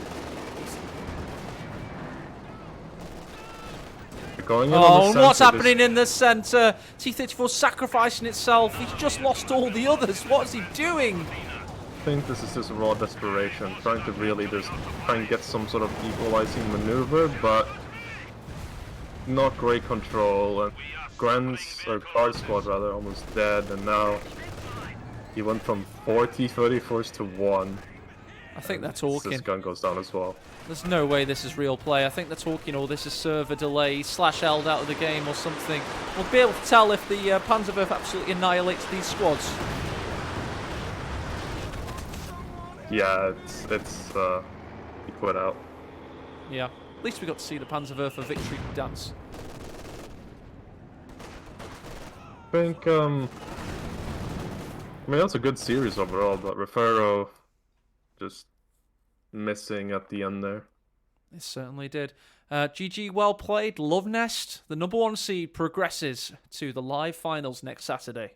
Going in Oh, on and the what's center, happening in the centre? T-34 sacrificing itself. He's just lost all the others. What is he doing? I think this is just raw desperation, trying to really just try and get some sort of equalizing maneuver, but not great control. And Guard Squad rather almost dead, and now He went from 40 34s to 1. I think they're His talking. gun goes down as well. There's no way this is real play. I think they're talking, or this is server delay, /held out of the game or something. We'll be able to tell if the Panzerwerf absolutely annihilates these squads. Yeah, it's he quit out. Yeah. At least we got to see the Panzerwerfer victory dance. I think I mean that's a good series overall, but Refero just missing at the end there. It certainly did. GG, well played. Love Nest, the number 1 seed, progresses to the live finals next Saturday.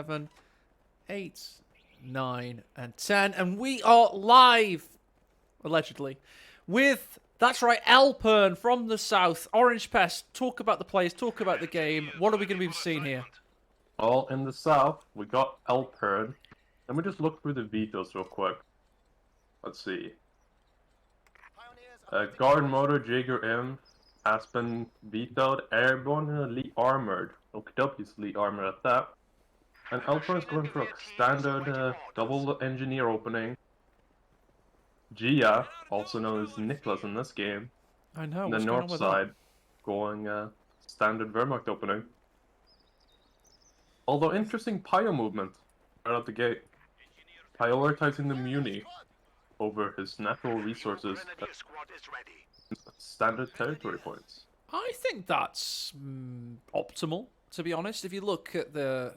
7, 8, 9, and 10. And we are live, allegedly, with, that's right, Alpern from the south. Orange Pest, talk about the players, talk about the game. What are we going to be seeing here? All in the south, we got Alpern. Let me just look through the vetoes real quick. Let's see. Guard Motor Jaeger M has been vetoed. Airborne and Elite Armored. OKW is Elite Armored at that. And Alpern is going for a standard double engineer opening. Gia, also known as Nicholas in this game, I know, on the what's going on north with side, going standard Wehrmacht opening. Although interesting Pio movement right out the gate. Prioritizing the Muni over his natural resources at standard territory points. I think that's optimal, to be honest. If you look at the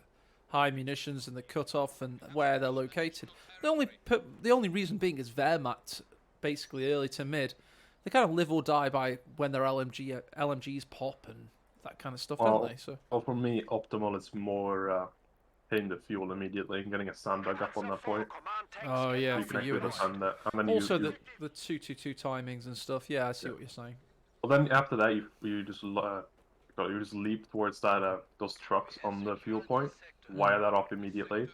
high munitions and the cutoff and where they're located, the only reason being is Wehrmacht, basically early to mid. They kind of live or die by when their LMGs pop and that kind of stuff, don't they? So, well, for me, optimal is more hitting the fuel immediately and getting a sandbag up on that point. oh yeah, You for can you. actually It is. defend that. I mean, Also, you, the 2-2-2 timings and stuff. Yeah, I see what you're saying. well, then after that, you just leap towards that those trucks on the fuel point, wire that off immediately,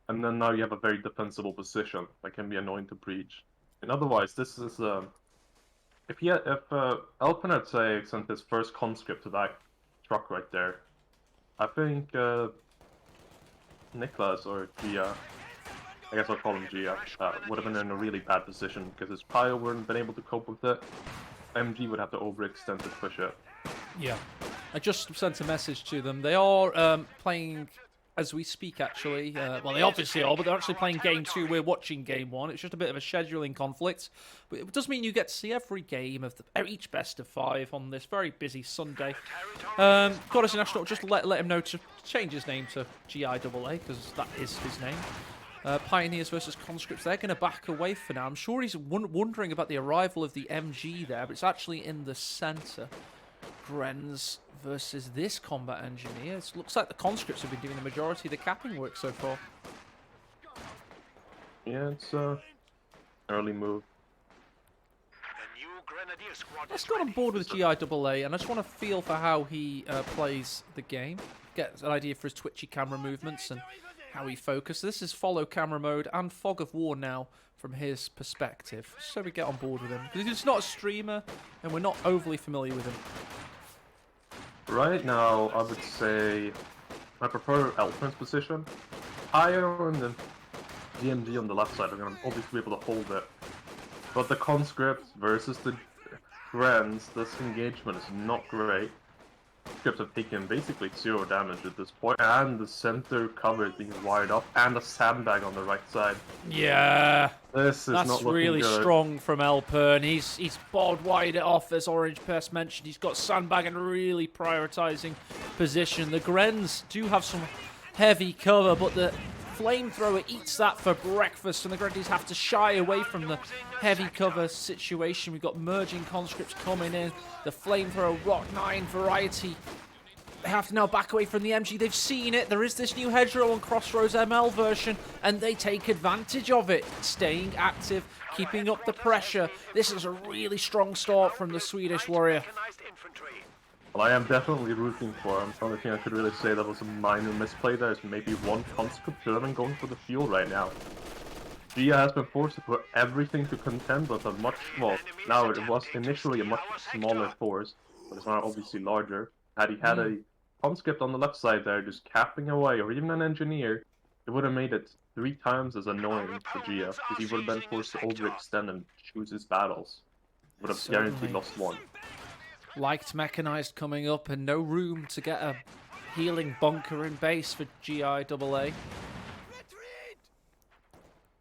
and then now you have a very defensible position that can be annoying to breach. And otherwise, this is if Alpin had say sent his first conscript to that truck right there, I think Niklas or Gia, I guess I'll call him Gia, would have been in a really bad position because his Pio wouldn't been able to cope with it. MG would have to overextend to push it. Yeah. I just sent a message to them. They are playing as we speak, actually. Well, they obviously are, but they're actually playing Game 2. We're watching Game 1. It's just a bit of a scheduling conflict. But it does mean you get to see every game of each best of 5 on this very busy Sunday. Goddess National, just let him know to change his name to GIAA, because that is his name. Pioneers versus Conscripts, they're going to back away for now. I'm sure he's wondering about the arrival of the MG there, but it's actually in the centre. Grenz versus this combat engineer. It looks like the conscripts have been doing the majority of the capping work so far. Yeah, it's early move. Let's go on board with GIAA, and I just want to feel for how he plays the game. Get an idea for his twitchy camera movements and how he focuses. This is follow camera mode and fog of war now from his perspective. So we get on board with him. Because he's not a streamer, and we're not overly familiar with him. Right now, I would say I prefer Alpin's position. Pio and the DMG on the left side are going to obviously be able to hold it. But the conscripts versus the Grenz, this engagement is not great. Conscripts have taken basically 0 damage at this point, and the center cover is being wired up, and a sandbag on the right side. Yeah, this is that's not looking really good. strong from Alpern. He's board wired it off, as Orange Pest mentioned. He's got sandbag and really prioritizing position. The Grenz do have some heavy cover, but the flamethrower eats that for breakfast, and the Grendies have to shy away from the heavy cover situation. We've got merging conscripts coming in. The flamethrower Rock 9 variety. They have to now back away from the MG. They've seen it. There is this new hedgerow on Crossroads ML version, and they take advantage of it. Staying active, keeping up the pressure. This is a really strong start from the Swedish warrior. Well, I am definitely rooting for him. The only thing I could really say that was a minor misplay there is maybe one conscript should have been going for the fuel right now. Gia has been forced to put everything to contend with a much, well, now it was initially a much smaller force, but it's now obviously larger. Had he had a conscript on the left side there just capping away, or even an engineer, it would have made it 3 times as annoying for Gia, because he would have been forced to overextend and choose his battles. Would have guaranteed lost 1. Liked mechanized coming up, and no room to get a healing bunker in base for GIAA.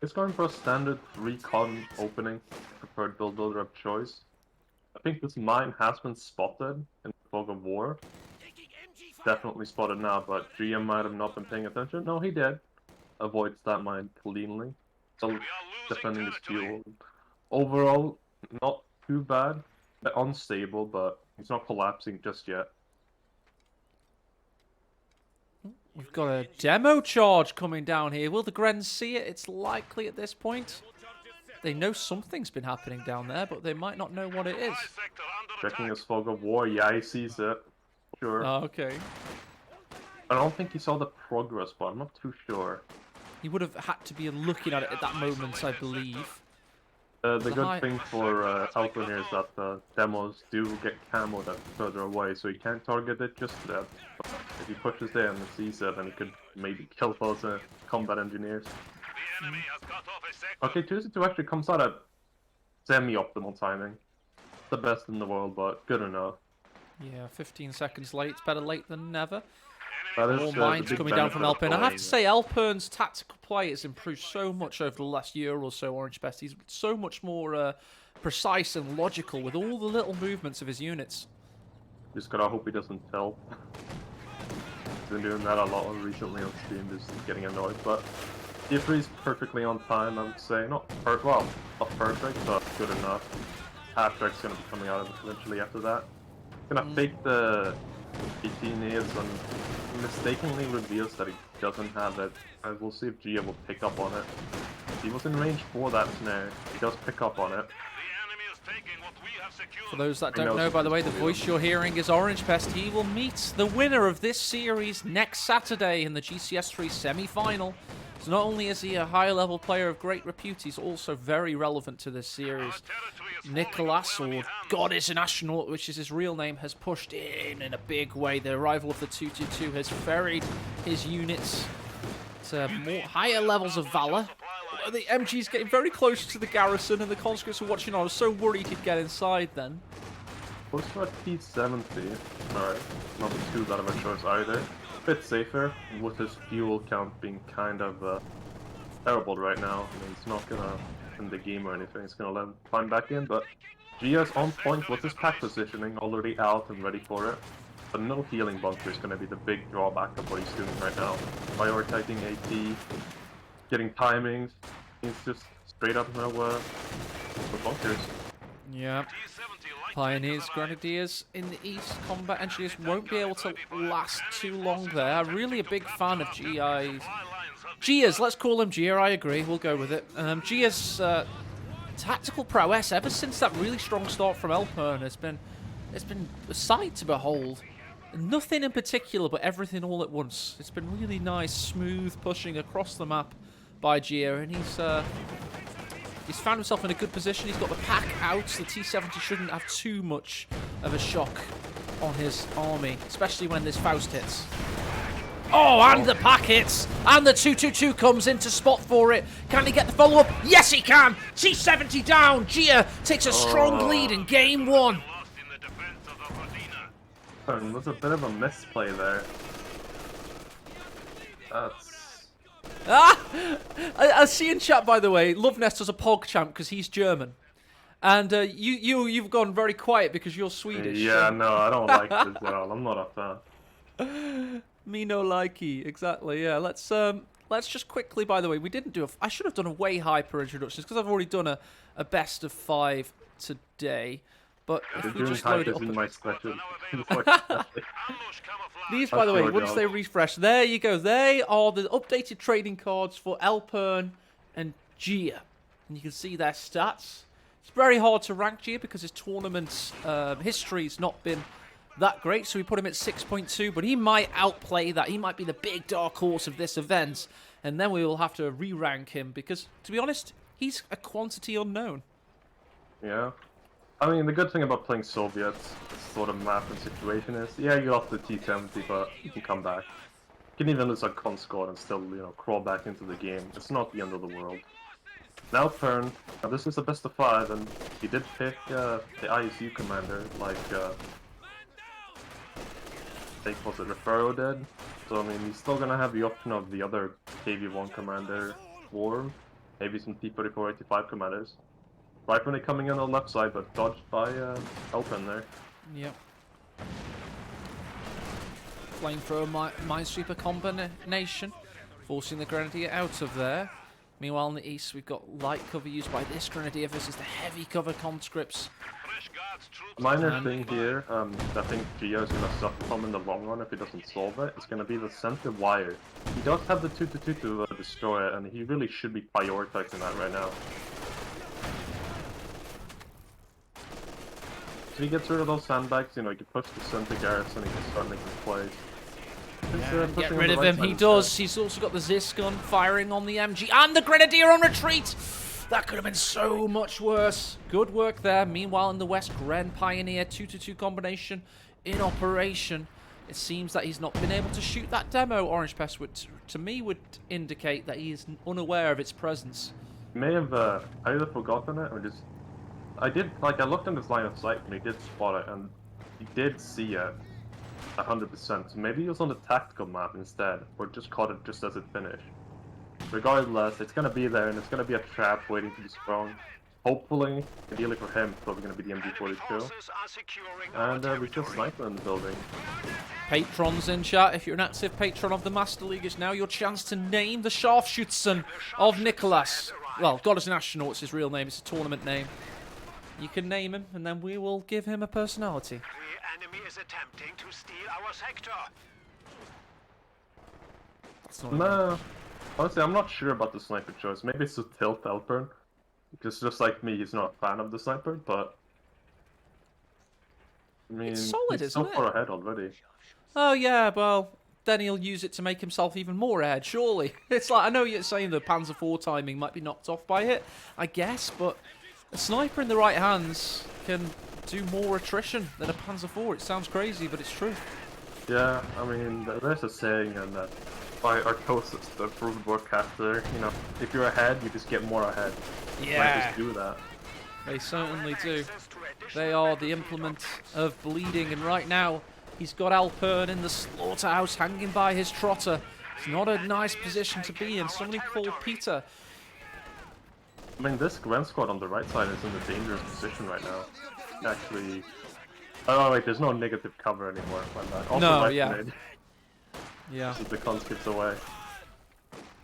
It's going for a standard 3-con opening, preferred build builder of choice. I think this mine has been spotted in the fog of war. Definitely spotted now, but GM might have not been paying attention. No, he did. Avoids that mine cleanly. Still defending his fuel. Overall, not too bad. Bit unstable, but he's not collapsing just yet. We've got a demo charge coming down here. Will the Grens see it? It's likely at this point. They know something's been happening down there, but they might not know what it is. Checking his fog of war. Yeah, he sees it. Sure. Oh, okay. I don't think he saw the progress, but I'm not too sure. He would have had to be looking at it at that moment, I believe. The good thing for Alpha here is that the demos do get camoed at further away, so he can't target it just yet. But if he pushes there and sees it, then he could maybe kill those combat engineers. Okay, 2 actually comes out at semi-optimal timing. The best in the world, but good enough. Yeah, 15 seconds late. It's better late than never. That is, More the minds big coming down from benefit of Alpern. I have to playing. say, Alpern's tactical play has improved so much over the last year or so, Orange Best. He's so much more precise and logical with all the little movements of his units. Just gotta hope he doesn't tell. He's been doing that a lot recently on Steam, just getting annoyed. But GCS3 is perfectly on time, I would say. Not perfect, well, not perfect, but good enough. Half-track's gonna be coming out eventually after that. Gonna fake the 18 nades and mistakenly reveals that he doesn't have it. And we'll see if Gia will pick up on it. He was in range for that snare. He does pick up on it. For those that don't know, by the way, the voice you're hearing is Orange Pest. He will meet the winner of this series next Saturday in the GCS3 semi-final. So not only is he a high-level player of great repute, he's also very relevant to this series. Nicholas, or Goddess and Astronaut, which is his real name, has pushed in a big way. The arrival of the 222 has ferried his units to more higher levels of valor. The MG's getting very close to the garrison, and the conscripts are watching on. I was so worried he'd get inside then. Close to a T70. Alright, not the two that of a choice either. Bit safer, with his fuel count being kind of terrible right now. I mean, he's not gonna end the game or anything, he's gonna let him climb back in, but Gia's on point with his pack positioning, already out and ready for it. But no healing bunker is gonna be the big drawback of what he's doing right now. Prioritizing AP, getting timings, he's just straight up no bunkers. Yeah. Pioneers, Grenadiers in the east. Combat engineers won't be able to last too long there. I'm really a big fan of Gia's, let's call him Gia, I agree, we'll go with it. Gia's tactical prowess ever since that really strong start from Alpern has been a sight to behold. Nothing in particular, but everything all at once. It's been really nice, smooth pushing across the map by Gia, and he's found himself in a good position. He's got the pack out. The T-70 shouldn't have too much of a shock on his army, especially when this Faust hits. Oh, and the pack hits, and the 222 comes in to spot for it. Can he get the follow-up? Yes, he can. T-70 down. Gia takes a strong lead in game one. There's a bit of a misplay there. That's... I see in chat, by the way, Lovenest does a pog champ because he's German. And you've gone very quiet because you're Swedish. Yeah, no, I don't like it as well. I'm not a fan. Me no likey, exactly. Yeah, let's just quickly. By the way, we didn't do I should have done a way hyper introductions because I've already done a best of 5 today. But if we just load it up, my special. these, by the way, once they refresh, there you go. They are the updated trading cards for Alpern and Gia, and you can see their stats. It's very hard to rank Gia because his tournament history's not been that great, so we put him at 6.2, but he might outplay that. He might be the big dark horse of this event, and then we will have to re-rank him because, to be honest, he's a quantity unknown. Yeah. I mean, the good thing about playing Soviets, this sort of map and situation is, yeah, you lost the T-70, but you can come back. You can even lose a con squad and still, crawl back into the game. It's not the end of the world. Now turn. Now this is a best of 5, and he did pick the ISU commander, like was it Refero did? So I mean, he's still gonna have the option of the other KV1 commander, or maybe some T-34-85 commanders. Rifle coming in on the left side, but dodged by Alpern there. Yep. Flamethrower Minesweeper combination, forcing the Grenadier out of there. Meanwhile, in the east, we've got light cover used by this Grenadier versus the heavy cover conscripts. Minor thing here, I think Gio is going to suffer from in the long run if he doesn't solve it. It's going to be the center wire. He does have the 2-2 to destroy it, and he really should be prioritizing that right now. If he gets rid of those sandbags, you know, he can push the center Garrets and he can start making plays. Get rid of him, he does. He's also got the Zisk gun firing on the MG and the Grenadier on retreat. That could have been so much worse. Good work there. Meanwhile, in the west, Gren Pioneer 2-2 combination in operation. It seems that he's not been able to shoot that demo. Orange Pest would, to me, would indicate that he is unaware of its presence. He may have either forgotten it or just... I looked in his line of sight and he did spot it, and he did see it 100%. So maybe he was on the tactical map instead, or just caught it just as it finished. Regardless, it's going to be there, and it's going to be a trap waiting to be sprung. Hopefully, ideally for him, it's probably going to be the MG42. And we still sniper in the building. Patrons in chat. If you're an active patron of the Master League, it's now your chance to name the Scharfschützen of Nicholas. Well, Goddess and Astronaut's his real name. It's a tournament name. You can name him, and then we will give him a personality. The enemy is attempting to steal our sector. That's not No. Honestly, I'm not sure about the sniper choice. Maybe it's to tilt Elpern. Because just like me, he's not a fan of the sniper, but... I mean, It's solid, he's isn't so it? far ahead already. Oh yeah, well, then he'll use it to make himself even more ahead, surely. It's like, I know you're saying the Panzer IV timing might be knocked off by it, I guess, but a sniper in the right hands can do more attrition than a Panzer IV. It sounds crazy, but it's true. Yeah, I mean, there's a saying and that by our closest approved broadcaster, you know, if you're ahead, you just get more ahead. Might just do that. They certainly do. They are the implement of bleeding, and right now, he's got Alpern in the slaughterhouse hanging by his trotter. It's not a nice position to be in. Somebody called Peter. I mean, this Gren squad on the right side is in a dangerous position right now. Actually, oh wait, there's no negative cover anymore. Also, No, yeah. Yeah. The conscripts away.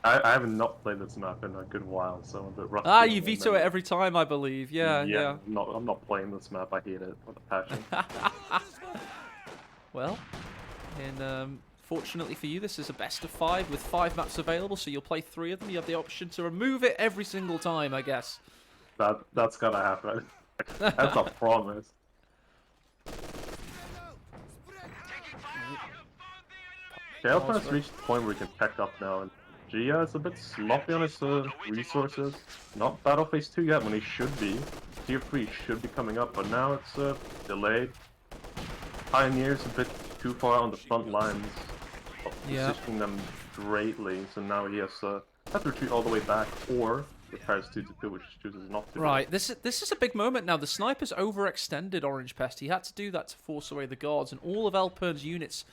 I have not played this map in a good while, so I'm a bit rusty. Ah, you veto it every time, I believe. Yeah. I'm not playing this map. I hate it with a passion. Well, and fortunately for you, this is a best of 5 with 5 maps available, so you'll play 3 of them. You have the option to remove it every single time, I guess. That's gonna happen. That's a promise. Okay, Alpha's reached the point where he can pack up now, and Gia is a bit sloppy on his resources. Not Battle Phase 2 yet, when he should be. Tier 3 should be coming up, but now it's delayed. Pioneer's a bit too far on the front lines, positioning them greatly, so now he has to retreat all the way back, or repairs 2-2, which chooses not to. Right, this is a big moment now. The sniper's overextended Orange Pest. He had to do that to force away the guards, and all of Alpern's units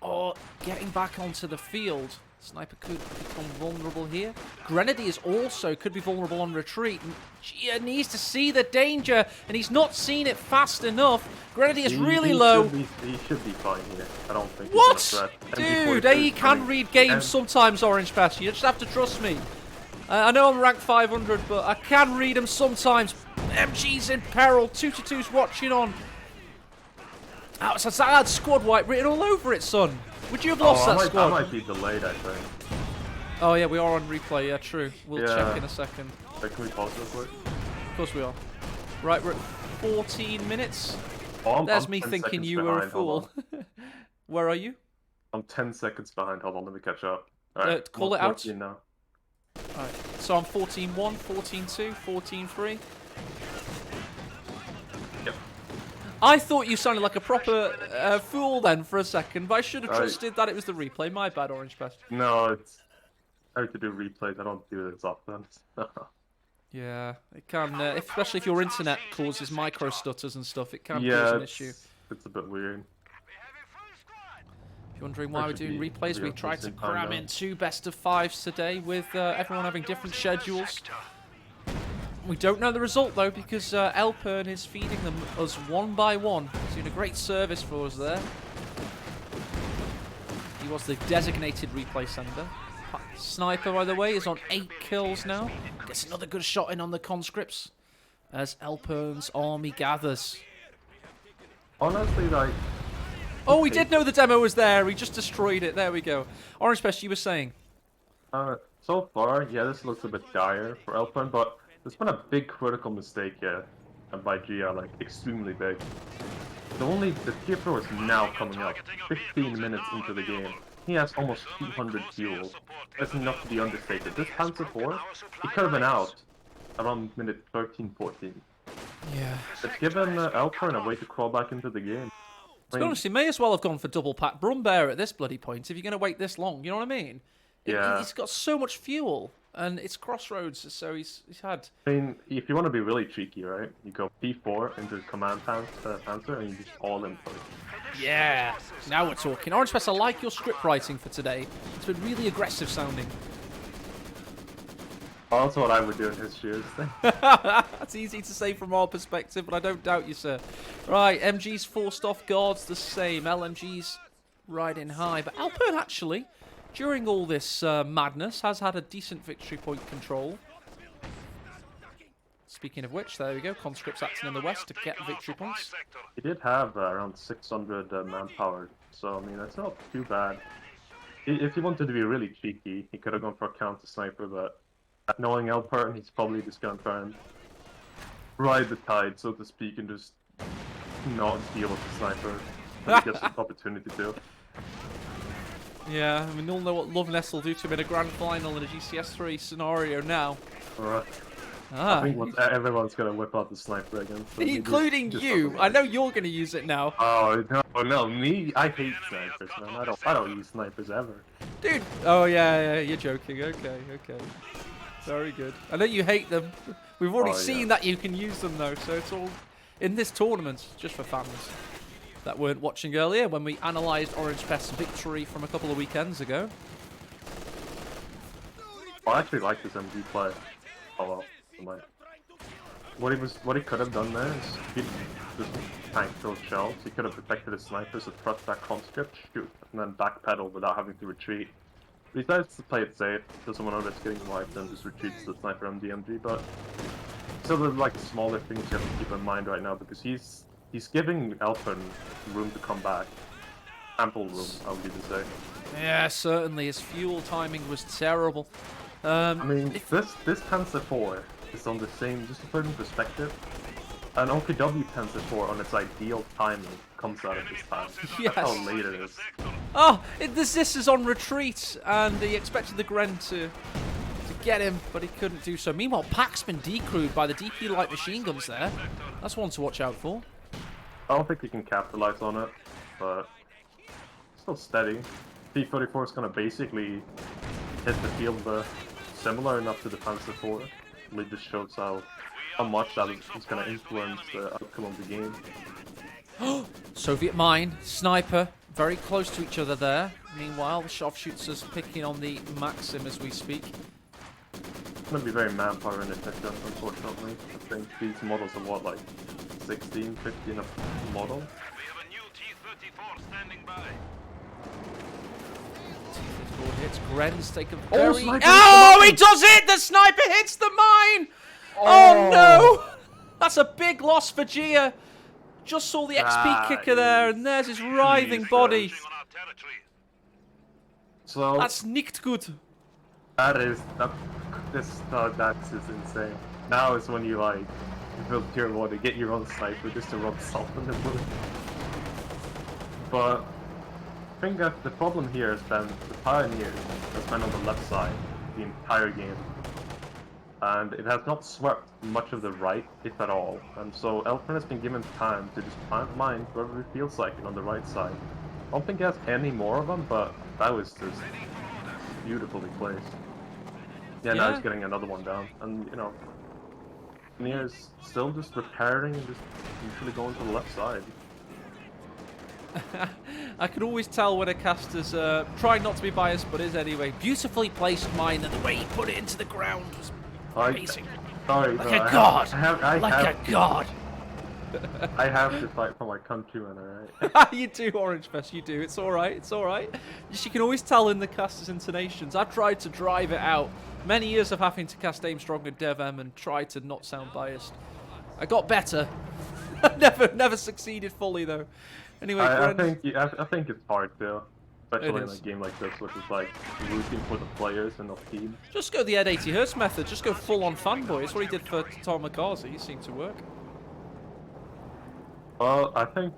are getting back onto the field. Sniper could become vulnerable here. Grenadiers also could be vulnerable on retreat. Gia needs to see the danger, and he's not seen it fast enough. Grenadier's really low. He should be fine here. I don't think What? he's under threat. Dude, MG42 he is can coming. read games And- sometimes, Orange Pest. You just have to trust me. I know I'm ranked 500, but I can read them sometimes. MG's in peril. 2-2's watching on. That had squad wipe written all over it, son. Would you have lost that I squad? might be delayed, I think. Oh yeah, we are on replay. Yeah, true. We'll check in a second. Wait, can we pause real quick? Of course we are. Right, we're at 14 minutes. Oh, There's I'm me 10 thinking seconds you were a behind, hold fool. Where are you? I'm 10 seconds behind. Hold on, let me catch up. Call it out. Now. Alright, so I'm 14-1, 14-2, 14-3. Yep. I thought you sounded like a proper fool then for a second, but I should have trusted that it was the replay. My bad, Orange Pest. No, it's hard to do replays. I don't do this often. Yeah, it can, especially if your internet causes micro stutters and stuff, it can Yeah, cause an issue. it's a bit weird. If you're wondering why we're doing Actually, replays, we yeah, tried to it's in time cram now. in 2 best of 5s today with everyone having different schedules. We don't know the result though because Alpern is feeding them us one by one. He's doing a great service for us there. He was the designated replay sender. Sniper, by the way, is on 8 kills now. Gets another good shot in on the conscripts as Alpern's army gathers. honestly, like, Oh, we did know the demo was there. We just destroyed it. There we go. Orange Pest, you were saying? so far, yeah, this looks a bit dire for Alpine, but there's been a big critical mistake here by Gia, like extremely big. The tier 4 is now coming up, 15 minutes into the game. He has almost 200 fuel. That's enough to be understated. This Panzer 4, he could have been out around minute 13, 14. Yeah. It's given Alpine a way to crawl back into the game. To be honest, he may as well have gone for double pack Brumbear at this bloody point if you're going to wait this long. You know what I mean? Yeah. He's got so much fuel, and it's crossroads, so he's had. I mean, if you want to be really cheeky, right? You go P4 into command Panzer and you just all in for it. Yeah. Now we're talking. Orange Pest, I like your script writing for today. It's been really aggressive sounding. Also, what I would do in his shoes. That's easy to say from our perspective, but I don't doubt you, sir. Right, MG's forced off guards the same. LMG's riding high, but Alpern actually, during all this madness, has had a decent victory point control. Speaking of which, there we go. Conscripts acting in the west to get victory points. He did have around 600 manpower, so I mean that's not too bad. If he wanted to be really cheeky, he could have gone for a counter sniper, but knowing Alpern, he's probably just gonna try and ride the tide, so to speak, and just not deal with the sniper when he gets the opportunity to. Yeah, I mean, we'll know what Loveness will do to him in a grand final in a GCS3 scenario now. Right. Ah. I think everyone's gonna whip out the sniper again. So Including you. I know you're going to use it now. Oh no, me! I hate snipers, man. I don't use snipers ever. Dude. Oh, yeah, you're joking. Okay. Very good. I know you hate them. We've already seen that you can use them, though, so it's all in this tournament, just for fans that weren't watching earlier when we analysed Orange Pest's victory from a couple of weekends ago. I actually like this MG play. Oh well. What he could have done there is he just tanked those shells. He could have protected his snipers, so trust that conscript, shoot, and then backpedal without having to retreat. But he decides to play it safe, doesn't want to risk getting wiped, and just retreats the sniper on DMG. But still, there's like smaller things you have to keep in mind right now because he's giving Alpern room to come back, ample room, I would even say. Yeah, certainly. His fuel timing was terrible. I mean, this Panzer 4 is on the same, just to put it in perspective, an OKW Panzer 4 on its ideal timing comes out at this time. Yes. That's how late it is. Oh, this is on retreat, and he expected the Gren to get him, but he couldn't do so. Meanwhile, Pack's been decrewed by the DP light machine guns there. That's one to watch out for. I don't think he can capitalize on it, but still steady. T-34 is going to basically hit the field similar enough to the Panzer 4. It just shows how much that is going to influence the outcome of the game. Soviet mine, sniper, very close to each other there. Meanwhile, the sharpshooters picking on the Maxim as we speak. It's going to be very manpower inefficient, unfortunately. I think these models are what, like 16, 15 a model? We have a new T-34 standing by. T-34 hits, Gren's taken Oh, very... sniper Oh, he does it! The sniper hits the mine! Oh, no! That's a big loss for Gia. Just saw the XP kicker there, and there's his writhing body. Jesus. So That's nicht gut. that's just insane. Now is when you like build tier 1 to get your own sniper just to run salt in the blue. But I think that the problem here has been the Pioneer has been on the left side the entire game. And it has not swept much of the right, if at all. And so Elfrin has been given time to just plant mines wherever it feels like it on the right side. I don't think he has any more of them, but that was just beautifully placed. Yeah, now he's getting another one down. And, you know, Pioneer's still just repairing and just usually going to the left side. I can always tell when a caster's trying not to be biased, but is anyway. Beautifully placed mine, and the way he put it into the ground was amazing. Sorry, Like no, a god! I God! have to fight for my countrymen, alright? You do, Orange Fest, you do. It's alright, it's alright. You can always tell in the caster's intonations. I've tried to drive it out. Many years of having to cast Aim Strong and Dev M and try to not sound biased. I got better. never succeeded fully though. Anyway, I Gren, think it's hard to, especially in a is. game like this, which is like rooting for the players and not teams. just go the Ed 80 Hertz method. Just go full on fanboy. It's what he did for Tom McCarthy. He seemed to work. Well, I think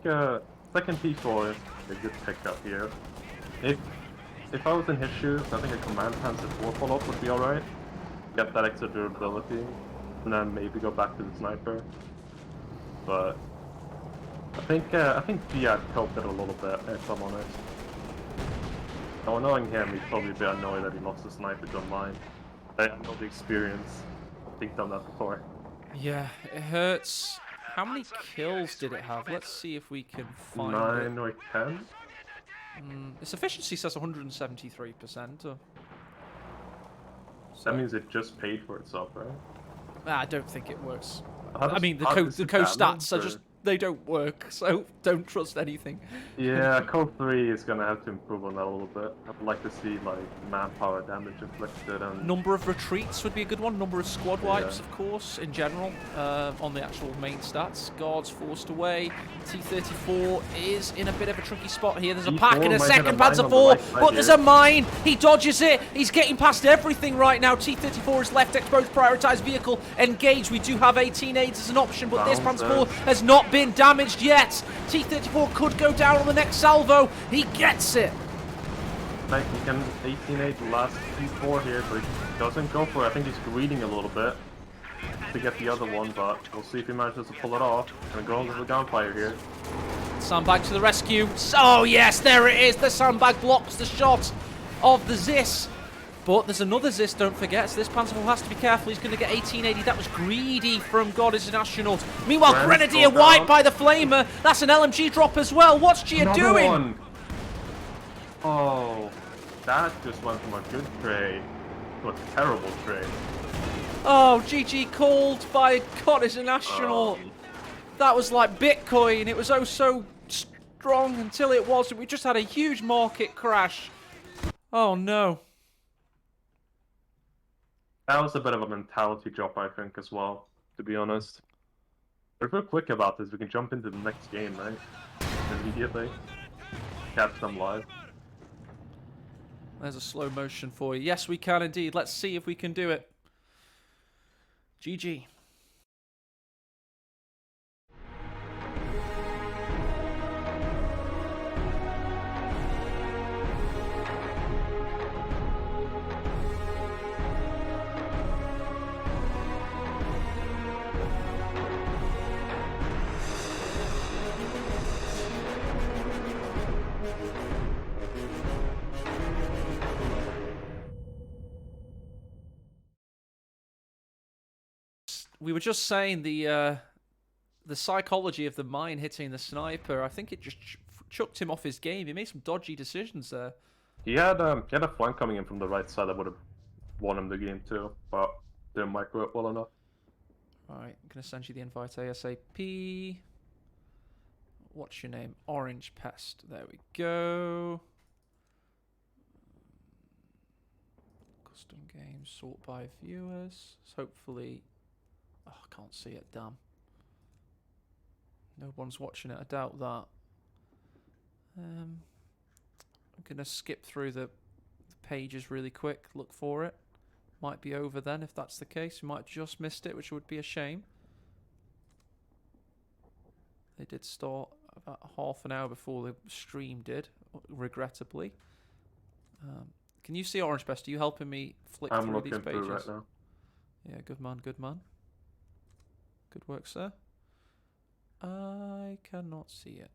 second P4 is a good pickup here. If I was in his shoes, I think a command panzer 4 follow-up would be alright. Get that extra durability, and then maybe go back to the sniper. But I think Fiat coped it a little bit, if I'm honest. Now, knowing him, he'd probably be annoyed that he lost the sniper to mine. I know the experience. I think done that before. Yeah, it hurts. How many kills did it have? Let's see if we can find 9 or 10? it. Its efficiency says 173%. That means it just paid for itself, right? I don't think it works. How I does- mean, the how co does the it co stats damage, are or- just they don't work. So don't trust anything. Yeah, Code 3 is gonna have to improve on that a little bit. I'd like to see like manpower damage inflicted and Number of retreats would be a good one. Number of squad wipes, Yeah. of course, in general, on the actual main stats. Guards forced away. T-34 is in a bit of a tricky spot here. There's a T4 pack and a might second hit a mine Panzer on the 4, right side but there's here. a mine. He dodges it. He's getting past everything right now. T-34 is left exposed, prioritized vehicle, engaged. We do have 18 aids as an option, but this Bounce Panzer 4 there. has not been damaged yet. T-34 could go down on the next salvo. He gets it. like he can 18-8 the last P4 here, but he doesn't go for it. I think he's greeding a little bit to get the other one, but we'll see if he manages to pull it off. Gonna go into the gunfire here. Sandbag to the rescue. Oh yes, there it is. The sandbag blocks the shot of the Zis. But there's another Zis, don't forget. So this Panzer IV has to be careful. He's going to get 1880. That was greedy from God is an Astronaut. Meanwhile, Grand Grenadier showdown. wiped by the Flamer. That's an LMG drop as well. What's Gia Another doing? one. Oh, that just went from a good trade to a terrible trade. Oh, GG called by God is an Astronaut. That was like Bitcoin. It was oh so strong until it wasn't. We just had a huge market crash. Oh no. That was a bit of a mentality drop, I think, as well, to be honest. But if we're quick about this, we can jump into the next game, right? Immediately. Catch them live. There's a slow motion for you. Yes, we can indeed. Let's see if we can do it. GG. We were just saying the psychology of the mine hitting the sniper. I think it just chucked him off his game. He made some dodgy decisions there. He had a flank coming in from the right side that would have won him the game too, but didn't micro it well enough. Alright, I'm going to send you the invite ASAP. What's your name? Orange Pest. There we go. Custom games, sort by viewers. Hopefully... Oh, I can't see it, damn. No one's watching it, I doubt that. I'm going to skip through the pages really quick, look for it. Might be over then if that's the case. We might have just missed it, which would be a shame. They did start about half an hour before the stream did, regrettably. Can you see Orange Best? Are you helping me flick I'm through looking these pages? through right now. Yeah, good man, good man. Good work, sir. I cannot see it.